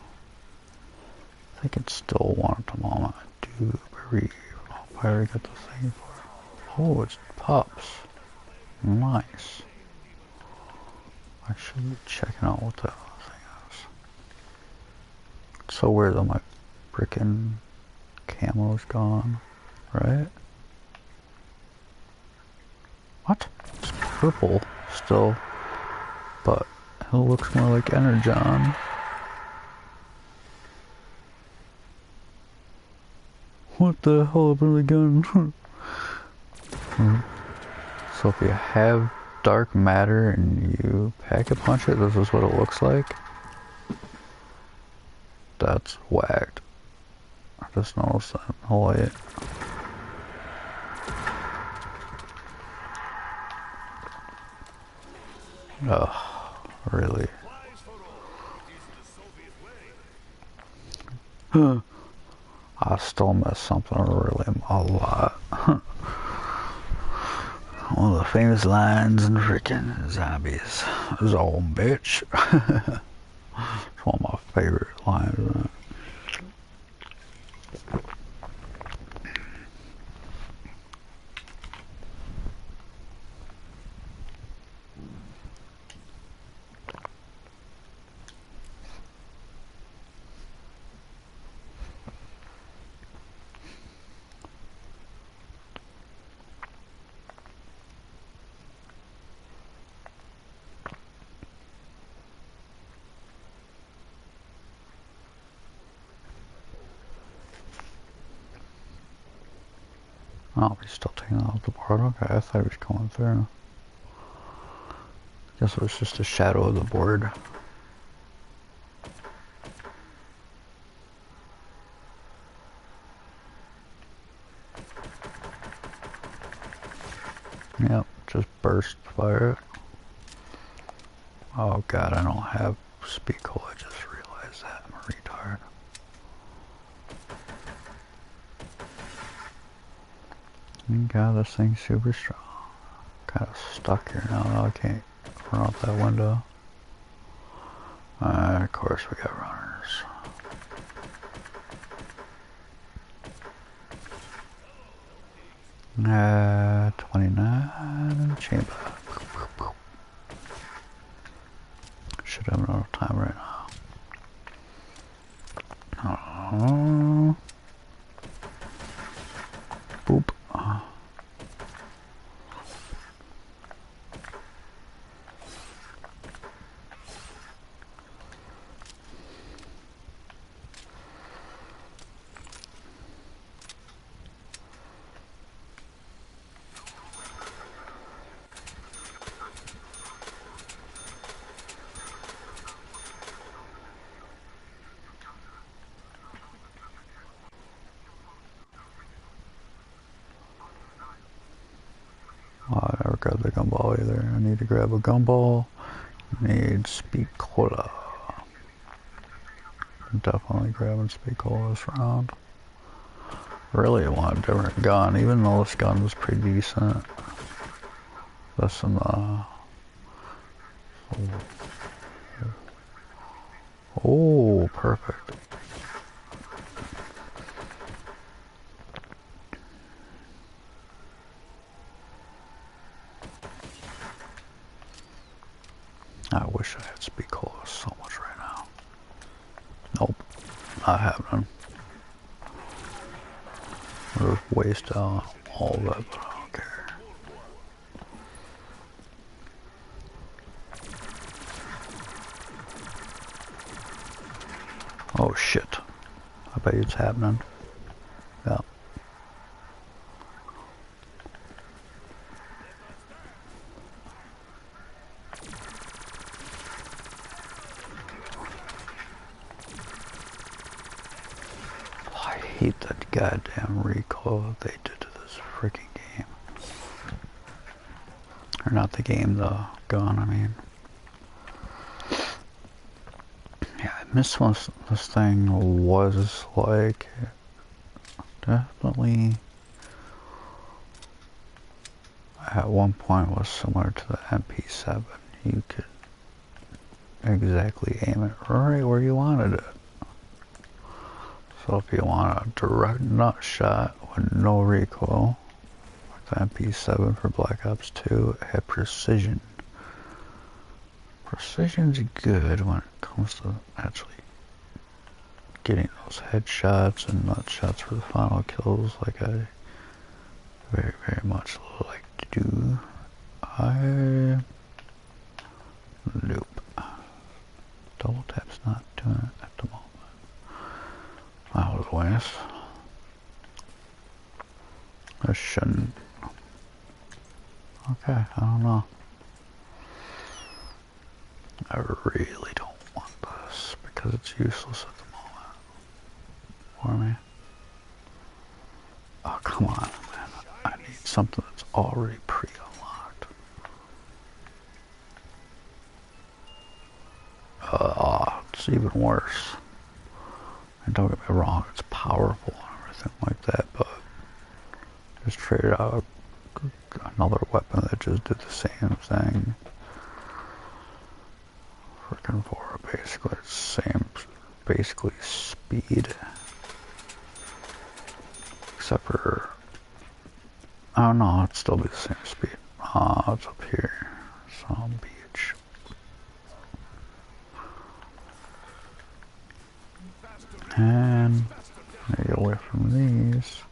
I think it's still 1 at the moment. I do believe. Oh, I already got the thing for it. Oh, it's pups. Nice. I should be checking out what that thing is. It's so weird that my frickin' camo's gone, right? What? It's purple still, but it looks more like Energon. What the hell happened to the gun? So if you have dark matter and you packet punch it, this is what it looks like. That's whacked. I just noticed that. Oh wait. Ugh, really? I still miss something really a lot. One of the famous lines in freaking Zombies. Zone, bitch. It's one of my favorite lines, right? Oh, he's still taking out the board. Okay, I thought he was coming through. Guess it was just a shadow of the board. Yep, just burst fire. Oh god, I don't have speed cool. I just realized that. I'm a retard. God, this thing's super strong. Kind of stuck here now. I can't run out that window. Of course we got runners. 29 in the chamber. Should have enough time right now. Boop. Oh, I never grabbed the gumball either. I need to grab a gumball. Need speed cola. Definitely grabbing speed cola this round. Really want a different gun, even though this gun was pretty decent. That's in the... Oh, perfect. I wish I had speed cola so much right now. Nope, not happening. We'll waste all of it, but I don't care. Oh shit. I bet it's happening. Yeah. I hate that goddamn recoil they did to this freaking game. Or not the game, the gun, I mean. Yeah, I miss what this thing was like. Definitely. at one point was similar to the MP7. You could exactly aim it right where you wanted it. So if you want a direct nut shot with no recoil, like the MP7 for Black Ops 2, it had precision. Precision's good when it comes to actually getting those headshots and nut shots for the final kills, like I very, very much like to do. Nope. Double tap's not doing it at the moment. That was a waste. I shouldn't. Okay, I don't know. I really don't want this because it's useless at the moment for me. Oh, come on, man. I need something that's already pre-unlocked. It's even worse. And don't get me wrong, it's powerful and everything like that, but just traded out another weapon that just did the same thing. Freaking for basically the same, basically speed. Except for, I don't know, it'd still be the same speed. It's up here, some beach. And I get away from these.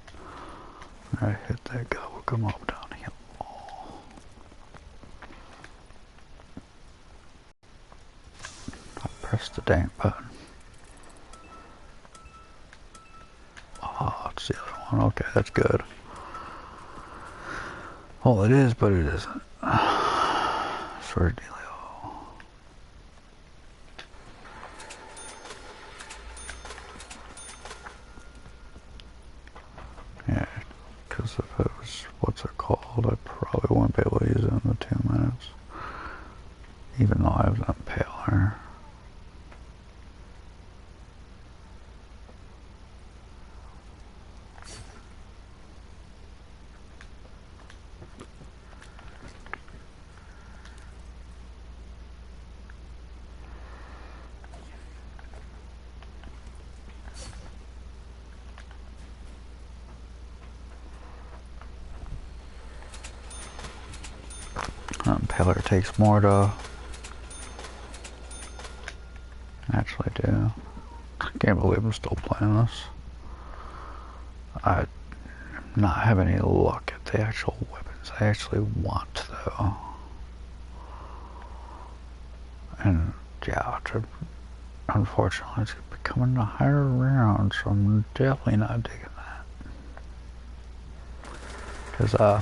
I hit that guy, we'll come up downhill. I pressed the dang button. Oh, it's the other one. Okay, that's good. Well, it is, but it isn't. Sort of dealio. Yeah, because if it was, what's it called, I probably wouldn't be able to use it in the 2 minutes. Even though I have that impaler. Impaler takes more to actually do. I can't believe I'm still playing this. I'm not having any luck at the actual weapons I actually want though. And yeah, unfortunately it's becoming a higher round, so I'm definitely not digging that. Because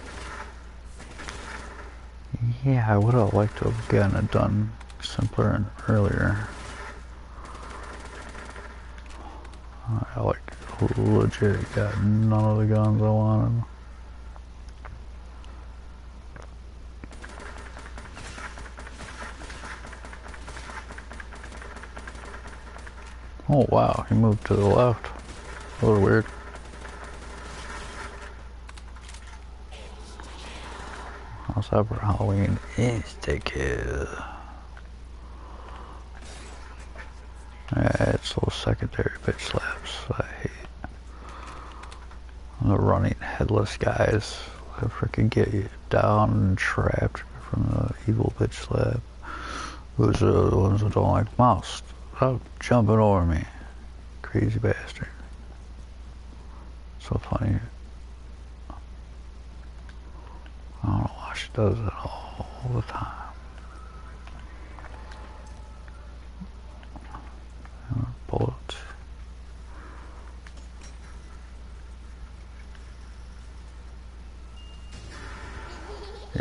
yeah, I would have liked to have gotten it done simpler and earlier. I legit got none of the guns I wanted. Oh wow, he moved to the left. A little weird. How's that for Halloween? Insta-kill. Yeah, it's those secondary bitch slaps I hate. The running headless guys that freaking get you down and trapped from the evil bitch slap. Those are the ones that don't like mouse. Stop jumping over me. Crazy bastard. So funny. I don't know why she does it all the time. Bullets.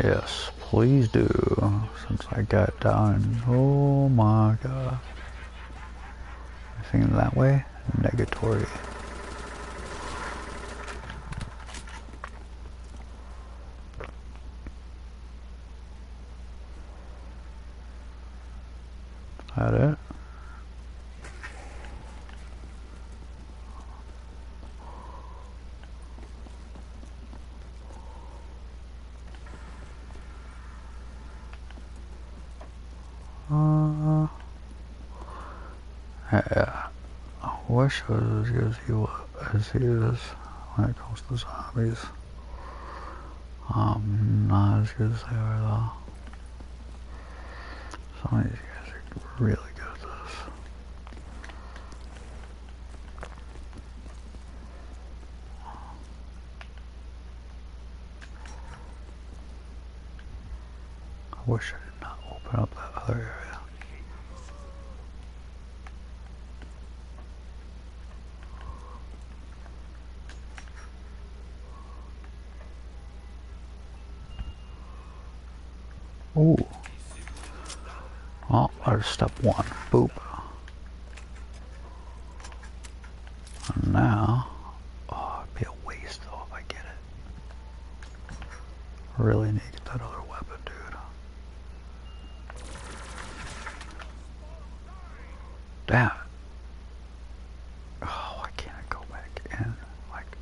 Yes, please do. Since I got down. Oh my god. Anything that way? Negatory. That it? Uh, yeah. I wish I was as good as he is when it comes to zombies. Not as good as they are though. Some of these guys are really good at this. I wish I did not open up that other area. Ooh. Well, there's step one. Boop. And now, oh, it'd be a waste though if I get it. Really need to get that other weapon, dude. Damn it. Oh, why can't I go back in? Like,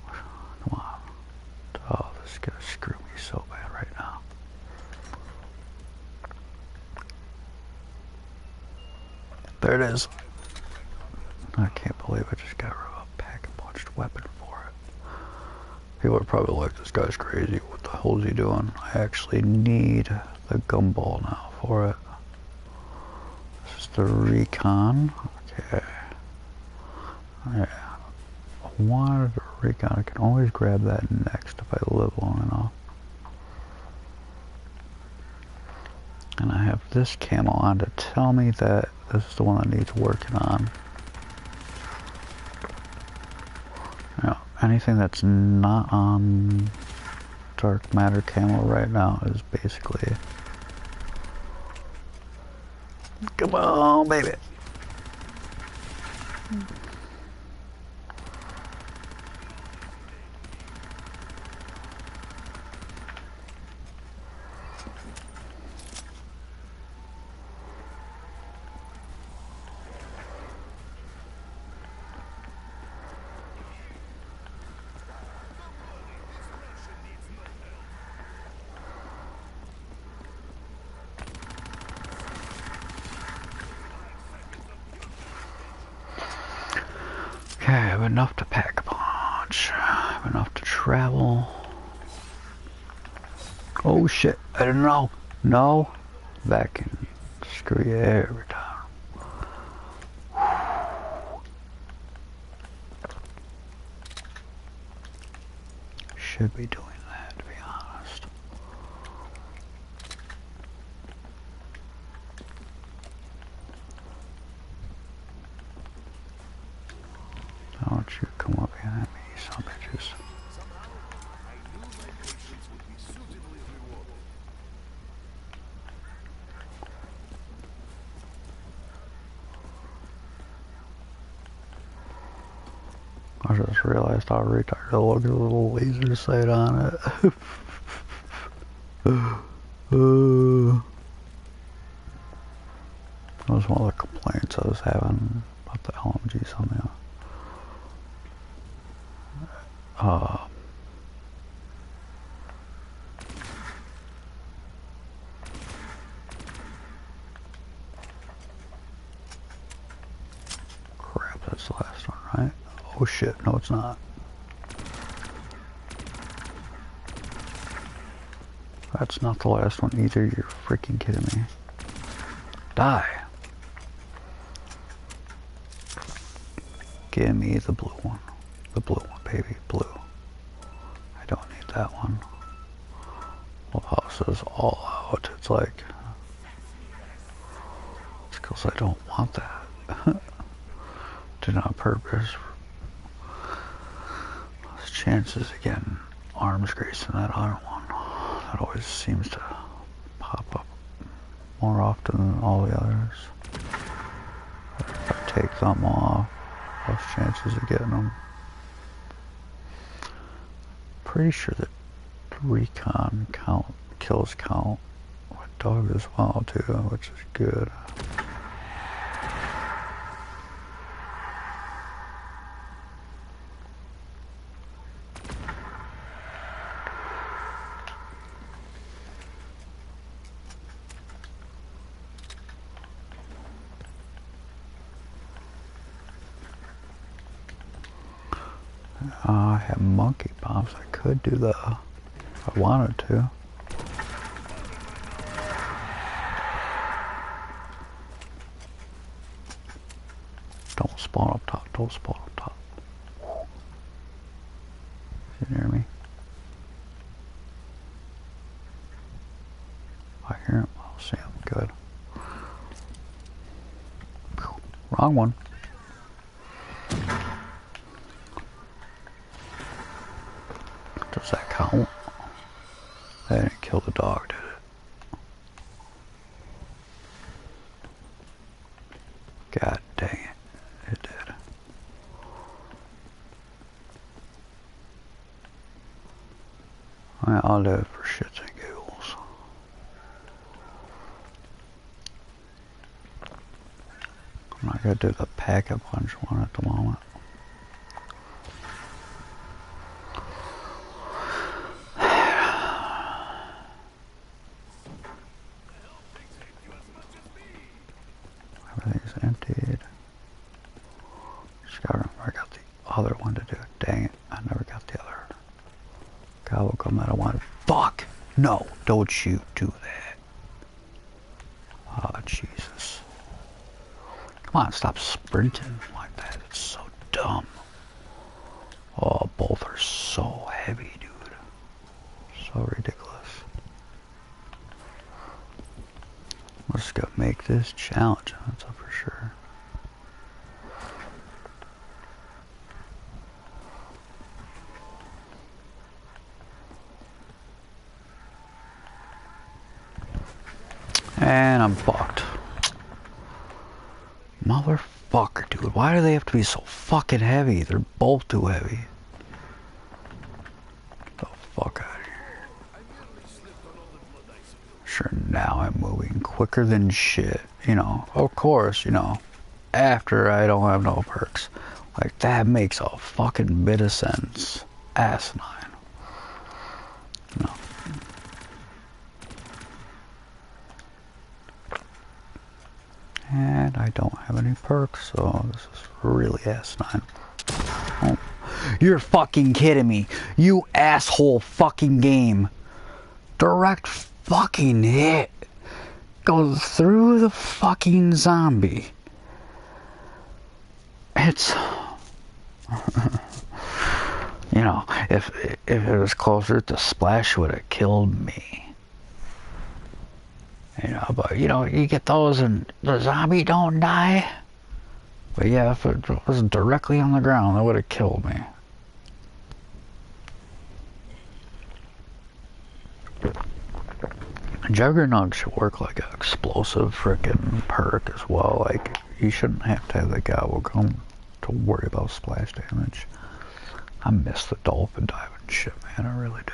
come on. Oh, this is gonna screw me so bad right now. There it is. I can't believe I just got rid of a pack-a-punched weapon for it. People are probably like, this guy's crazy. What the hell is he doing? I actually need the gumball now for it. This is the recon. Okay. Yeah. I wanted a recon. I can always grab that next if I live long enough. And I have this camo on to tell me that this is the one that needs working on. Now, anything that's not on dark matter camo right now is basically... Come on, baby! Okay, I have enough to pack a punch. I have enough to travel. Oh shit, I didn't know. No, that can screw you every time. Should be doing that, to be honest. Don't you come up behind me, you son of bitches. I just realized how retarded it looks with a little laser sight on it. That was one of the complaints I was having about the LMG somehow. Crap, that's the last one, right? Oh shit, no it's not. That's not the last one either, you're freaking kidding me. Die! Give me the blue one. The blue one, baby, blue. I don't need that one. Love how it says all out. It's like, it's because I don't want that. Did it on purpose. There's chances of getting arms grace in that other one. That always seems to pop up more often than all the others. If I take them off, less chances of getting them. Pretty sure that recon kills count with dog as well too, which is good. I have monkey bombs. I could do the if I wanted to. Don't spawn up top. Don't spawn up top. You hear me? I hear him. I'll see him. Good. Wrong one. Does that count? That didn't kill the dog, did it? God dang it. It did. I'll do it for shits and giggles. I'm not gonna do the pack-a-punch one at the moment. Everything's emptied. Just gotta remember I got the other one to do. Dang it, I never got the other. Gobble metal one. Fuck! No, don't you do that. Oh, Jesus. Come on, stop sprinting like that. It's so dumb. Oh, both are so heavy, dude. So ridiculous. I'm just gonna make this challenge, that's for sure. And I'm fucked. Motherfucker, dude. Why do they have to be so fucking heavy? They're both too heavy. Get the fuck out of here. Sure, now I'm moving quicker than shit. You know, of course, you know, after I don't have no perks. Like, that makes a fucking bit of sense. Asinine. No. And I don't have any perks, so this is really asinine. Oh. You're fucking kidding me. You asshole fucking game. Direct fucking hit. Goes through the fucking zombie. It's... you know, if it was closer, the splash would have killed me. You know, but you know, you get those and the zombie don't die. But yeah, if it was directly on the ground, that would have killed me. Juggernaut should work like an explosive frickin' perk as well. Like, you shouldn't have to have the gobble gum to worry about splash damage. I miss the dolphin diving shit, man. I really do.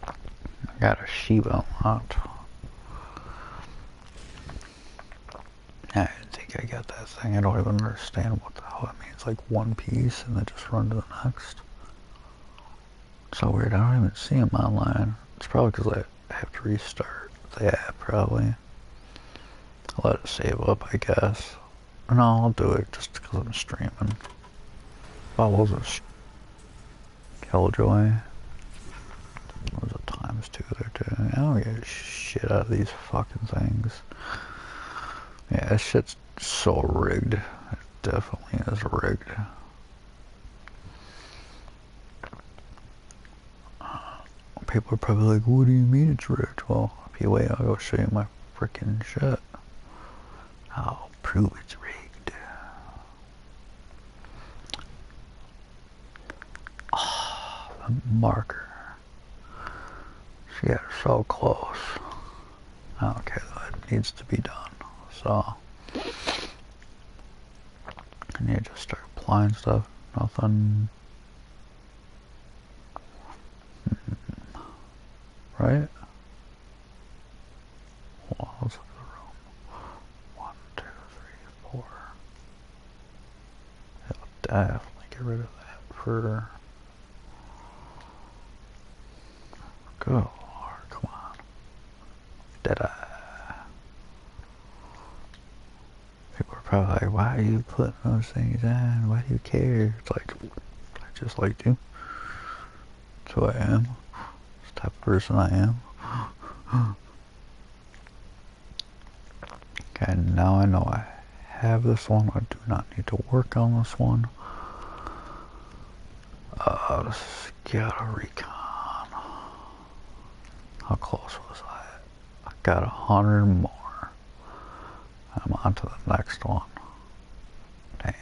I got a Shiva unlocked. I didn't think I got that thing. I don't even understand what the hell it means. Like one piece and then just run to the next. So weird. I don't even see them online. It's probably because I have to restart the app, probably. I'll let it save up, I guess. No, I'll do it just because I'm streaming. What was it? Killjoy. There's a ×2 there too. I don't get shit out of these fucking things. Yeah, this shit's so rigged. It definitely is rigged. People are probably like, what do you mean it's rigged? Well, if you wait, I'll go show you my freaking shit. I'll prove it's rigged. Oh, the marker. She got her so close. Okay, that needs to be done. So, I need to just start applying stuff. Nothing. Right? Well, let's look at the room. 1, 2, 3, 4. I'll definitely get rid of that for... Good Lord, come on. Dead eye. People are probably like, why are you putting those things on? Why do you care? It's like, just like to. That's who I am. That's the type of person I am. Okay, now I know I have this one. I do not need to work on this one. Let's get a recon. How close was I? I got 100 more. I'm on to the next one. Damn.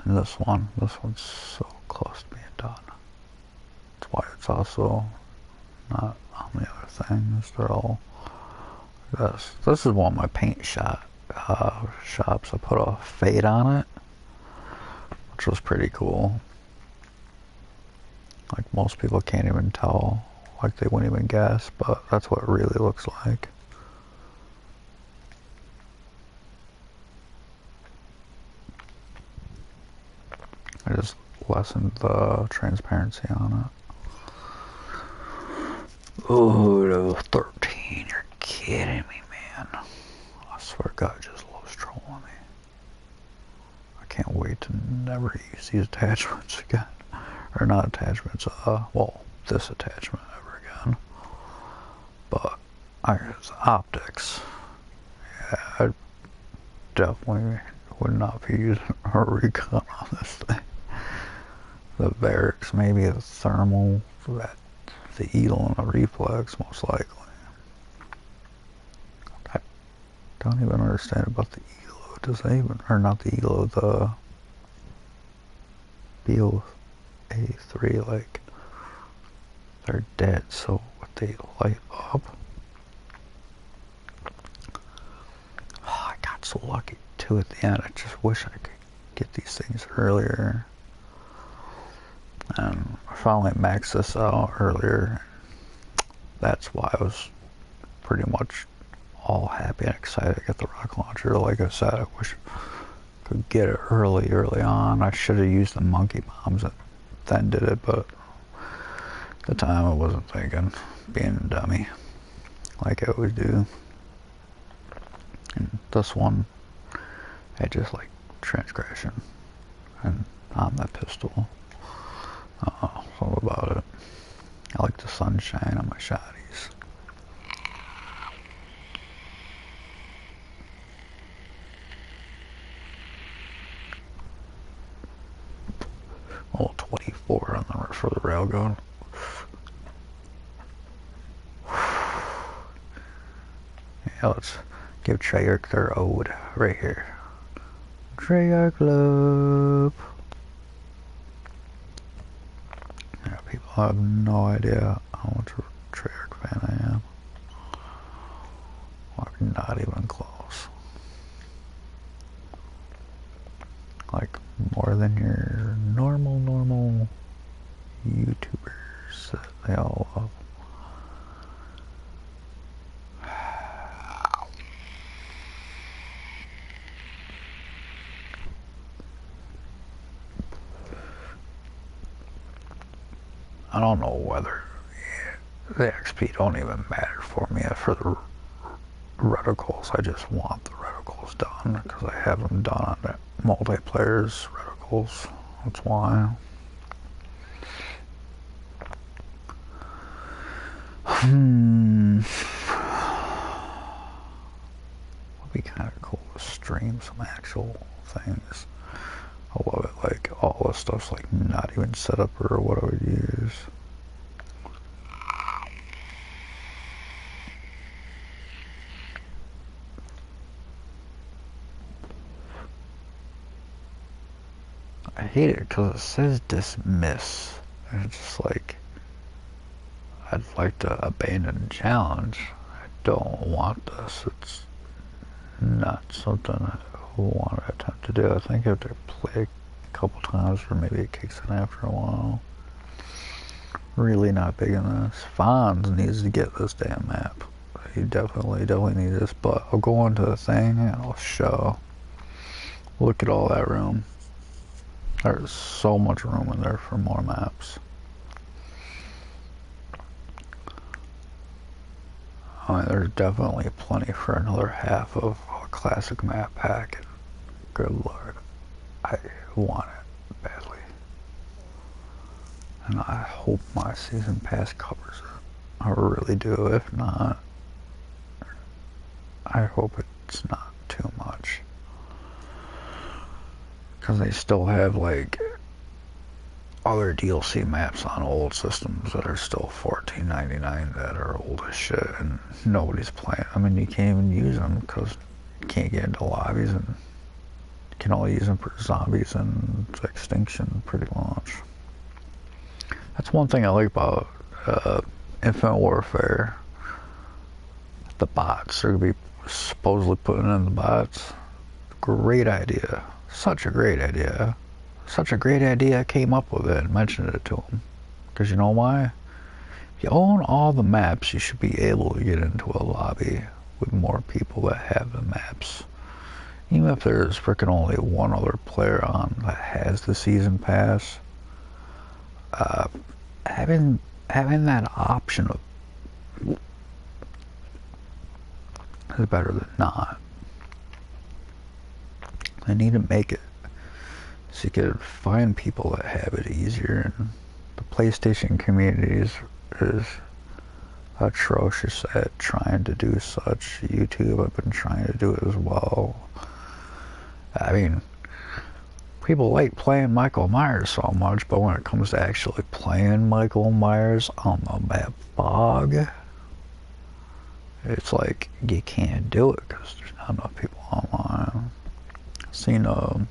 And this one's so close to being done. That's why it's also not on the other things. They're all this. This is one of my paint shops. I put a fade on it, which was pretty cool. Like most people can't even tell, like they wouldn't even guess, but that's what it really looks like. I just lessened the transparency on it. Oh, level 13, you're kidding me, man. I swear God, just loves trolling me. I can't wait to never use these attachments again. Or not attachments, well, this attachment ever again. But I use optics. Yeah, I definitely would not be using a recon on this thing. The barracks, maybe the thermal, that the eagle and the reflex, most likely. I don't even understand about the elo. Does they even, or not the elo, the BO-A3, like, they're dead, so would they light up? Oh, I got so lucky too at the end. I just wish I could get these things earlier. And I finally maxed this out earlier. That's why I was pretty much all happy and excited to get the rocket launcher. Like I said, I wish I could get it early on. I should have used the monkey bombs and then did it, but at the time I wasn't thinking, being a dummy, like I always do. And this one, I just like transgression, and on that pistol. Something about it. I like the sunshine on my shotties. Oh, 24 on the for the railgun. Yeah, let's give Treyarch their ode right here. Treyarch love. Yeah, people have no idea how much of a Treyarch fan I am. Like, not even close. Like, more than your normal YouTubers that they all love. I don't know whether the XP don't even matter for me for the reticles. I just want the reticles done because I have them done on the multiplayer's reticles. That's why. Would be kind of cool to stream some actual things. I love it, like all this stuff's like not even set up or what I would use. I hate it because it says dismiss. And it's just like, I'd like to abandon the challenge. I don't want this. It's not something I want to attempt to do. I think I have to play a couple times or maybe it kicks in after a while. Really not big in this. Fonz needs to get this damn map. He definitely needs this, but I'll go into the thing and I'll show. Look at all that room. There's so much room in there for more maps. I mean, there's definitely plenty for another half of a classic map pack. And good lord, I want it badly. And I hope my season pass covers it. I really do. If not, I hope it's not too much. Because they still have, like, other DLC maps on old systems that are still $14.99 that are old as shit and nobody's playing. I mean, you can't even use them because you can't get into lobbies and you can only use them for zombies and extinction pretty much. That's one thing I like about Infinite Warfare. The bots. They're going to be supposedly putting in the bots. Great idea. Such a great idea. Such a great idea, I came up with it and mentioned it to him. Because you know why? If you own all the maps, you should be able to get into a lobby with more people that have the maps. Even if there's freaking only one other player on that has the season pass, having that option of is better than not. They need to make it so you could find people that have it easier, and the PlayStation community is atrocious at trying to do such. YouTube, I've been trying to do it as well. I mean, people like playing Michael Myers so much, but when it comes to actually playing Michael Myers on the map Fog, it's like you can't do it because there's not enough people online. I've seen a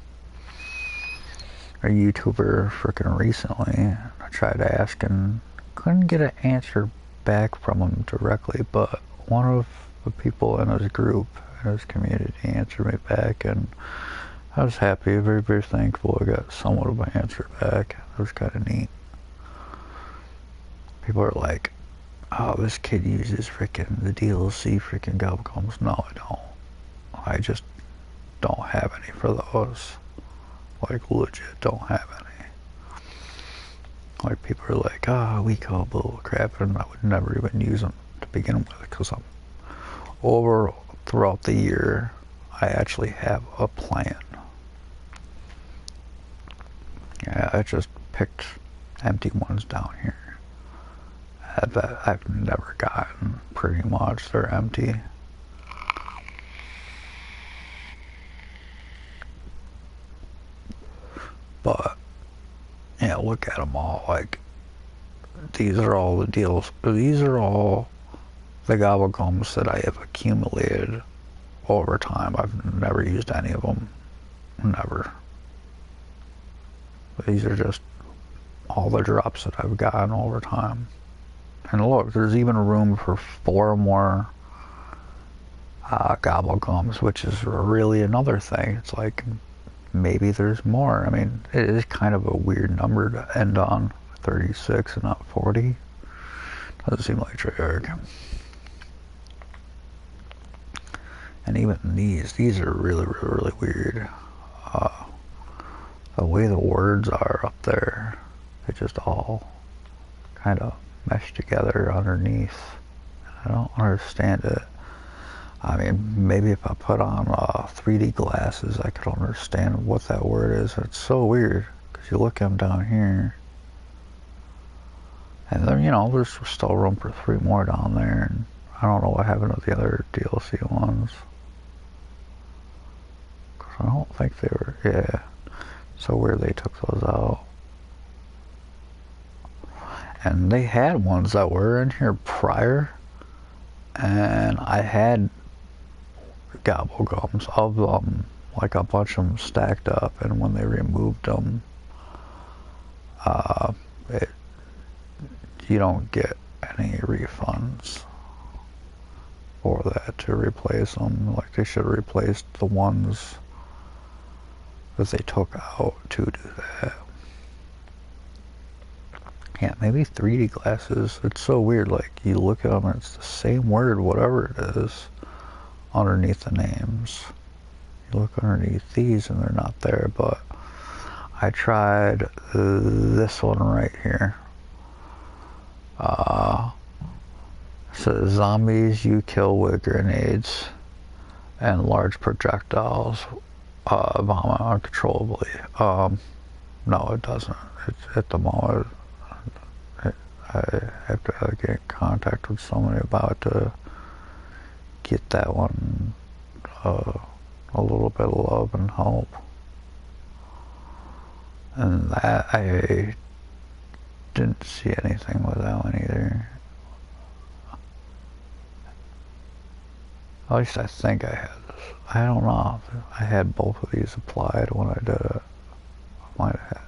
YouTuber freaking recently. I tried to ask and couldn't get an answer back from him directly, but one of the people in his group, in his community, answered me back, and I was happy, very, very thankful I got somewhat of an answer back. It was kind of neat. People are like, oh, this kid uses freaking the DLC freaking gobblegums. No, I don't. I just don't have any for those. Like, legit don't have any. Like, people are like, ah, we call bull crap, and I would never even use them to begin with, because I'm over throughout the year, I actually have a plan. Yeah, I just picked empty ones down here that I've never gotten, pretty much. They're empty. But yeah, look at them all. Like, these are all the deals. These are all the gobblegums that I have accumulated over time. I've never used any of them. Never. These are just all the drops that I've gotten over time. And look, there's even room for 4 more gobblegums, which is really another thing. It's like, maybe there's more. I mean, it is kind of a weird number to end on, 36 and not 40. Doesn't seem like Treyarch. And even these are really, really, really weird. The way the words are up there, they just all kind of mesh together underneath. I don't understand it. I mean, maybe if I put on 3D glasses, I could understand what that word is. It's so weird, because you look at them down here, and then, you know, there's still room for 3 more down there, and I don't know what happened to the other DLC ones. Because I don't think they were, yeah. So weird they took those out. And they had ones that were in here prior, and I had gobblegums of them, like a bunch of them stacked up, and when they removed them, you don't get any refunds for that to replace them. Like, they should have replaced the ones that they took out to do that. Yeah, maybe 3D glasses. It's so weird. Like, you look at them and it's the same word, whatever it is, underneath the names. You look underneath these and they're not there, but I tried this one right here. So zombies you kill with grenades and large projectiles vomit uncontrollably. No, it doesn't. It's at the moment. I have to get in contact with somebody about it to get that one a little bit of love and help. And that, I didn't see anything with that one either. At least I think I had this. I don't know. I had both of these applied when I did it. I might have had.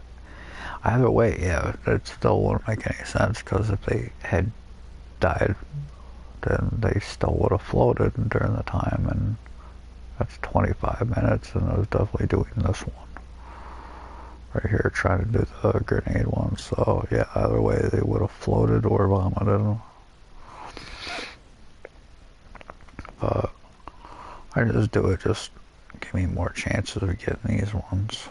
Either way, yeah, it still wouldn't make any sense, because if they had died, then they still would have floated during the time, and that's 25 minutes, and I was definitely doing this one right here, trying to do the grenade one. So yeah, either way they would have floated or vomited. But I just do it, just give me more chances of getting these ones.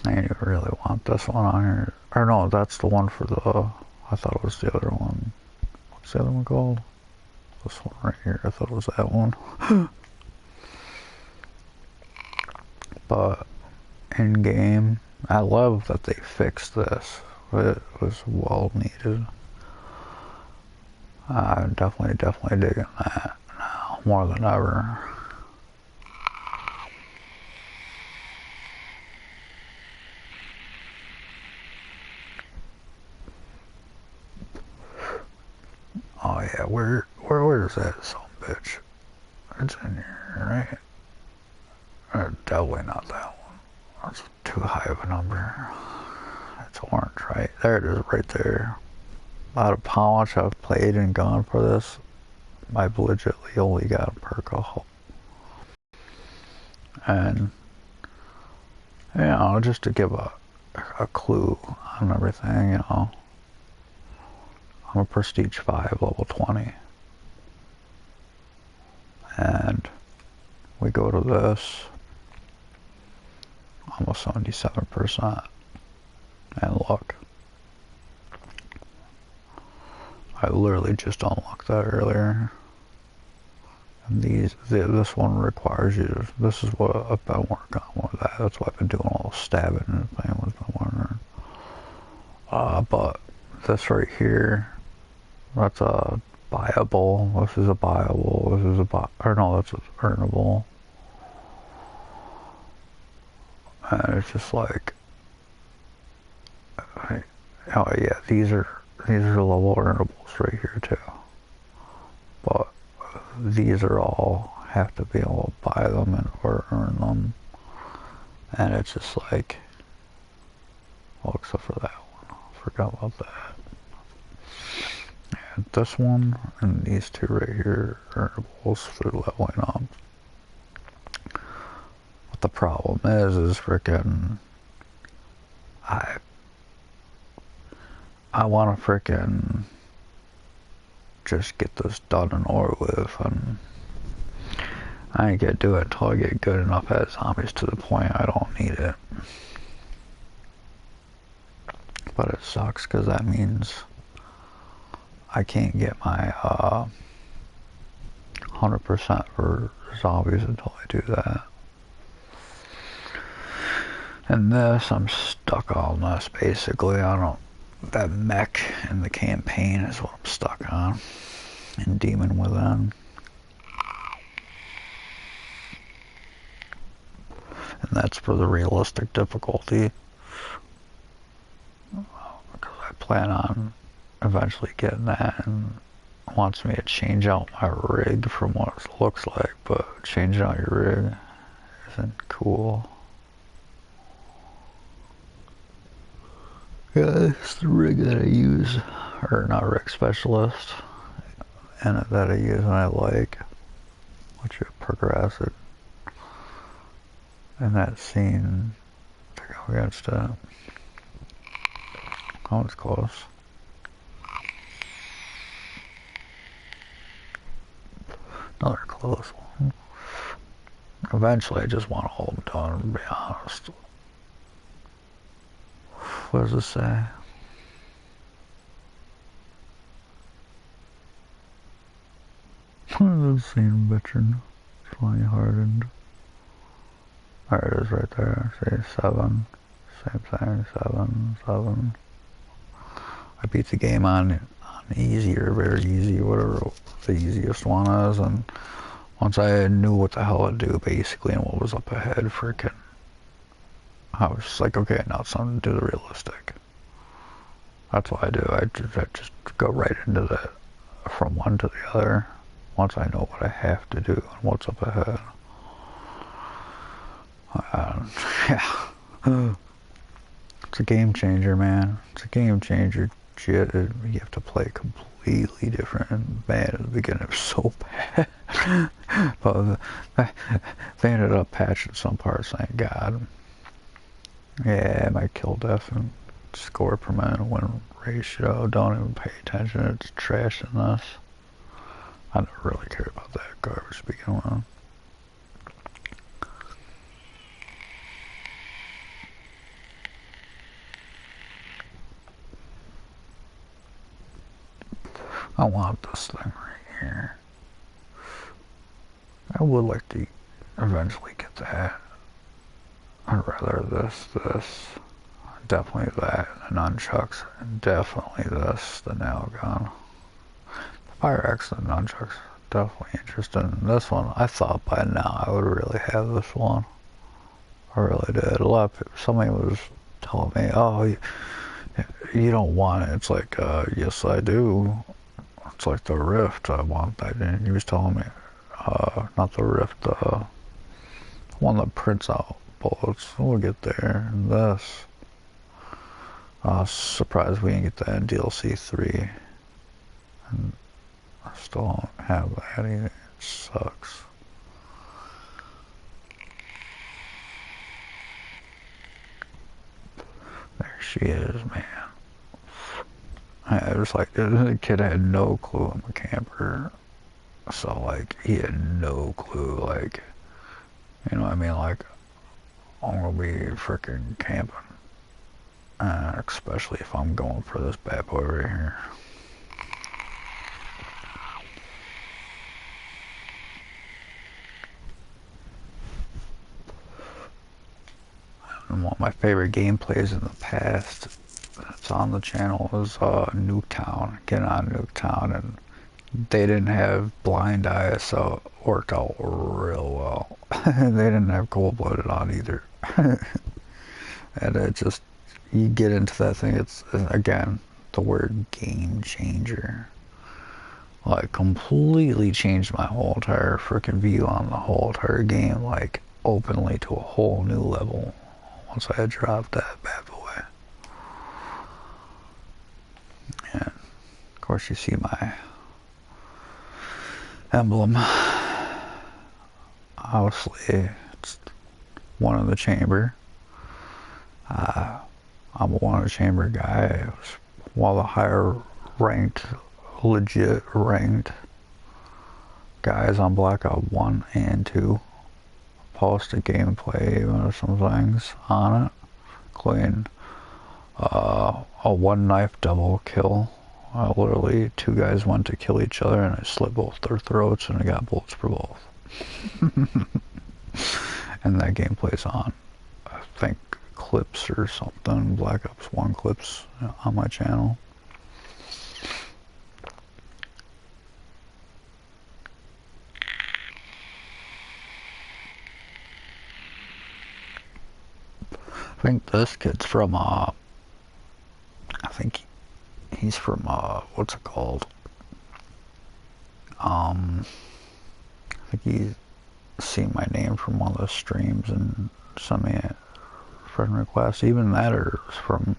I didn't even really want this one on here. Or no, that's the one for the, I thought it was the other one. What's the other one called? This one right here, I thought it was that one. But in game, I love that they fixed this. It was well needed. I'm definitely digging that now more than ever. Oh yeah, where is that son of a bitch? It's in here, right? Definitely not that one. That's too high of a number. It's orange, right? There it is, right there. Out of how much I've played and gone for this, I've legitimately only got a perk of. And, you know, just to give a clue on everything, you know, I'm a Prestige 5, level 20. And we go to this, almost 77%. And look, I literally just unlocked that earlier. And this one requires you to, this is what I've been working on with that. That's why I've been doing all the stabbing and everything with my wondering. But this right here, that's a buyable. This is a buyable. This is a or no, that's a earnable. And it's just like, oh yeah, these are level earnables right here too. But these are all have to be able to buy them and or earn them. And it's just like, well, except for that one, I forgot about that. And this one and these two right here are earnables for leveling up. What the problem is freaking, I want to freaking just get this done and over with, and I ain't gonna do it until I get good enough at zombies to the point I don't need it. But it sucks, because that means I can't get my 100% for zombies until I do that. And this, I'm stuck on this basically. That mech in the campaign is what I'm stuck on. And Demon Within. And that's for the realistic difficulty. Because I plan on eventually getting that, and wants me to change out my rig from what it looks like, but changing out your rig isn't cool. Yeah, it's the rig that I use, or not rig specialist, and that I use and I like, which is progressive. And that scene, to go against it. Oh, it's close. Another close one. Eventually, I just want all of them done, to be honest. What does it say? I've seen bitchin'. 20 hardened. There it is right there. See, 7. Same thing, 7, 7. I beat the game on easy or very easy, whatever the easiest one is, and once I knew what the hell to do basically and what was up ahead, freaking, I was just like, okay, now it's time to do the realistic. That's what I do. I just go right into the from one to the other once I know what I have to do and what's up ahead. Yeah. It's a game changer, man. It's a game changer. Shit, you have to play completely different. And man, at the beginning it was so bad. But they ended up patching some parts, thank God. Yeah, my kill death and score per minute win ratio. Don't even pay attention. It's trash in this. I never really cared about that garbage to begin with. I want this thing right here. I would like to eventually get that. I'd rather this, definitely that, the nunchucks, and definitely this, the nail gun. The fire axe and the nunchucks, definitely interested in this one. I thought by now I would really have this one. I really did. A lot of people, somebody was telling me, oh, you don't want it. It's like, yes I do. It's like the Rift, I want that. And he was telling me, not the Rift, the one that prints out bullets. We'll get there. And this. Surprised we didn't get that in DLC 3. And I still don't have that either. It sucks. There she is, man. It was like, the kid had no clue I'm a camper. So, like, he had no clue, like, you know what I mean? Like, I'm gonna be freaking camping. Especially if I'm going for this bad boy right here. And one of my favorite gameplays in the past that's on the channel is Nuketown. Getting on Nuketown, and they didn't have blind eyes, so it worked out real well. They didn't have cold-blooded on either. And it just, you get into that thing, it's, again, the word game changer. Like, completely changed my whole entire freaking view on the whole entire game, like, openly to a whole new level once I had dropped that bad boy. And, of course, you see my emblem. Obviously, it's one in the chamber. I'm a one in the chamber guy. I was one of the higher ranked, legit ranked guys on Blackout 1 and 2. Posted gameplay, even some things on it, including a one knife double kill. Literally, two guys went to kill each other and I slit both their throats and I got bullets for both. And that gameplay's on, I think, clips or something, Black Ops 1 clips on my channel. I think this kid's from, I think he's from, what's it called? I think he's seen my name from one of the streams and sent me a friend request. Even that is from,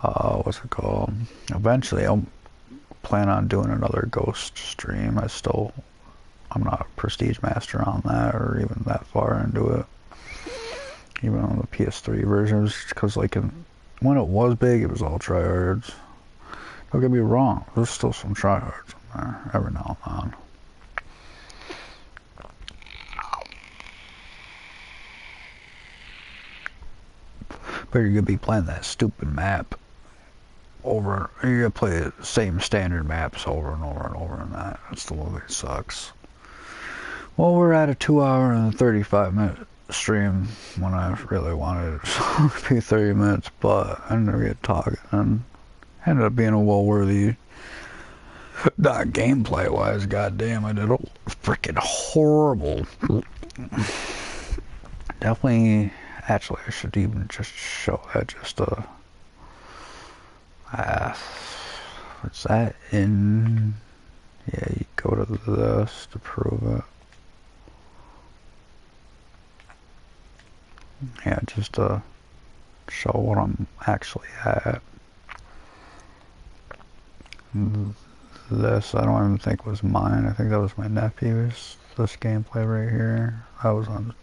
what's it called? Eventually I'll plan on doing another Ghost stream. I'm not a prestige master on that or even that far into it. Even on the PS3 versions, because like when it was big, it was all tryhards. Don't get me wrong, there's still some tryhards in there every now and then. But you're gonna be playing that stupid map over. You gotta play the same standard maps over and over and over, and that's the one that sucks. Well, we're at a 2 hour and 35 minute stream when I really wanted it to be 30 minutes, but I ended up getting talking and ended up being a well-worthy. Not gameplay-wise, goddamn, I did a freaking horrible. Definitely, actually, I should even just show that. Just what's that in? Yeah, you go to this to prove it. Yeah, just to show what I'm actually at. This I don't even think was mine. I think that was my nephew's. This gameplay right here. I was on.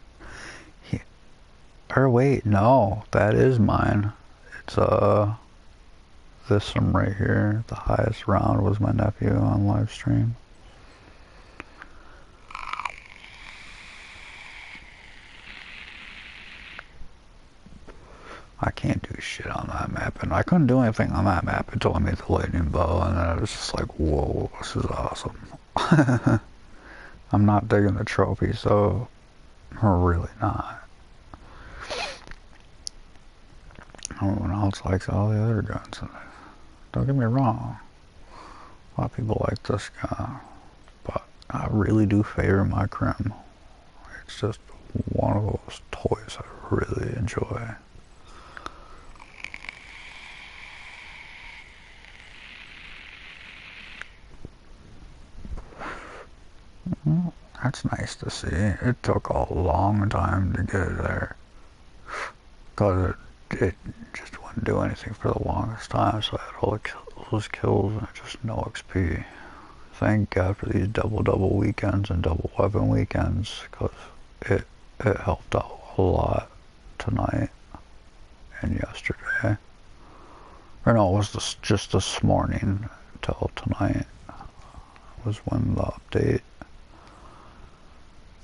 Or wait, no, that is mine. It's this one right here. The highest round was my nephew on live stream. I can't do shit on that map, and I couldn't do anything on that map until I made the lightning bow, and then I was just like, whoa, this is awesome. I'm not digging the trophy, so I'm really not. Everyone else likes all the other guns. Don't get me wrong, a lot of people like this gun, but I really do favor my Crim. It's just one of those toys I really enjoy. Well, that's nice to see. It took a long time to get it there, because it just wouldn't do anything for the longest time, so I had all those kills and just no XP. Thank God for these double weekends and double weapon weekends, because it helped out a lot tonight and yesterday. Or no, it was just this morning until tonight was when the update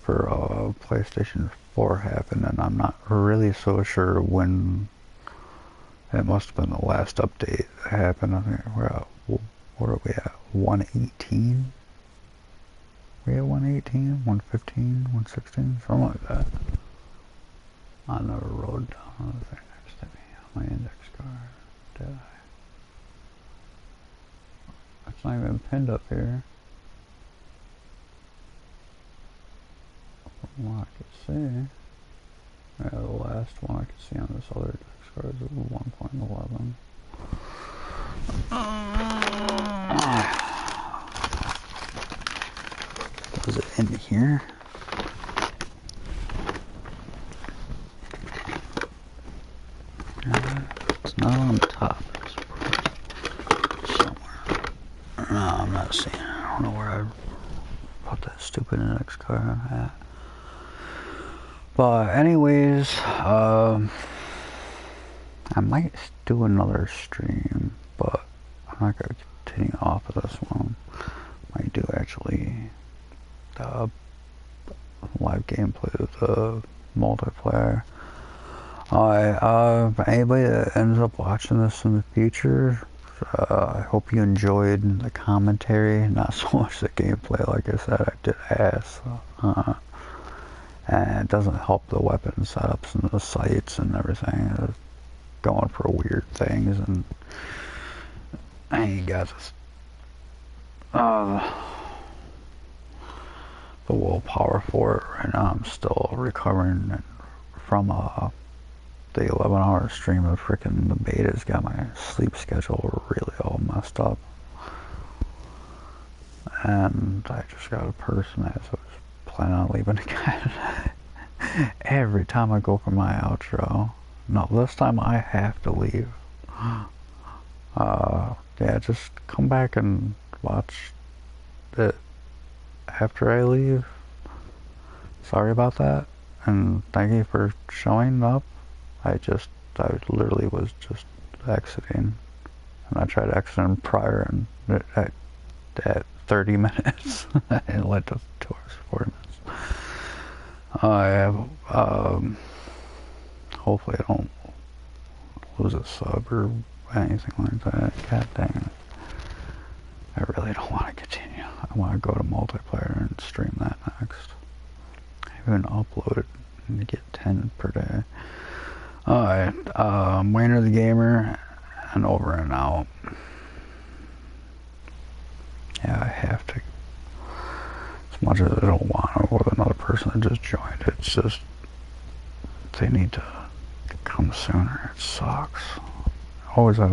for PlayStation 4 happened, and I'm not really so sure when. It must have been the last update that happened. I think we're at, what are we at, 118? We at 118, 115, 116, something like that. I never wrote down the thing next to me on my index card, did I? It's not even pinned up here. From what I can see. Yeah, the last one I could see on this other index card is 1.11. Was it in here? It's not on top. It's somewhere. No, I'm not seeing it. I don't know where I put that stupid index card at. But anyways, I might do another stream, but I'm not going to continue off of this one. Might do actually the live gameplay of the multiplayer. Anybody that ends up watching this in the future, I hope you enjoyed the commentary, not so much the gameplay. Like I said, I did ask. And it doesn't help the weapon setups and the sights and everything. They're going for weird things, and I ain't got this, the willpower for it right now. I'm still recovering from the 11-hour stream of freaking the betas. Got my sleep schedule really all messed up, and I just got a person that was planning on leaving again. Every time I go for my outro. No, this time I have to leave. Yeah, just come back and watch it after I leave. Sorry about that, and thank you for showing up. I literally was just exiting, and I tried exiting prior, and at 30 minutes, it led to 2 hours, 40 minutes. I have, hopefully I don't lose a sub or anything like that. God dang it. I really don't want to continue. I want to go to multiplayer and stream that next. I haven't uploaded to get 10 per day. Alright, Wayner the Gamer, and over and out. Yeah, I have to. As much as I don't want to with another person that just joined, it's just, they need to come sooner. It sucks. Always have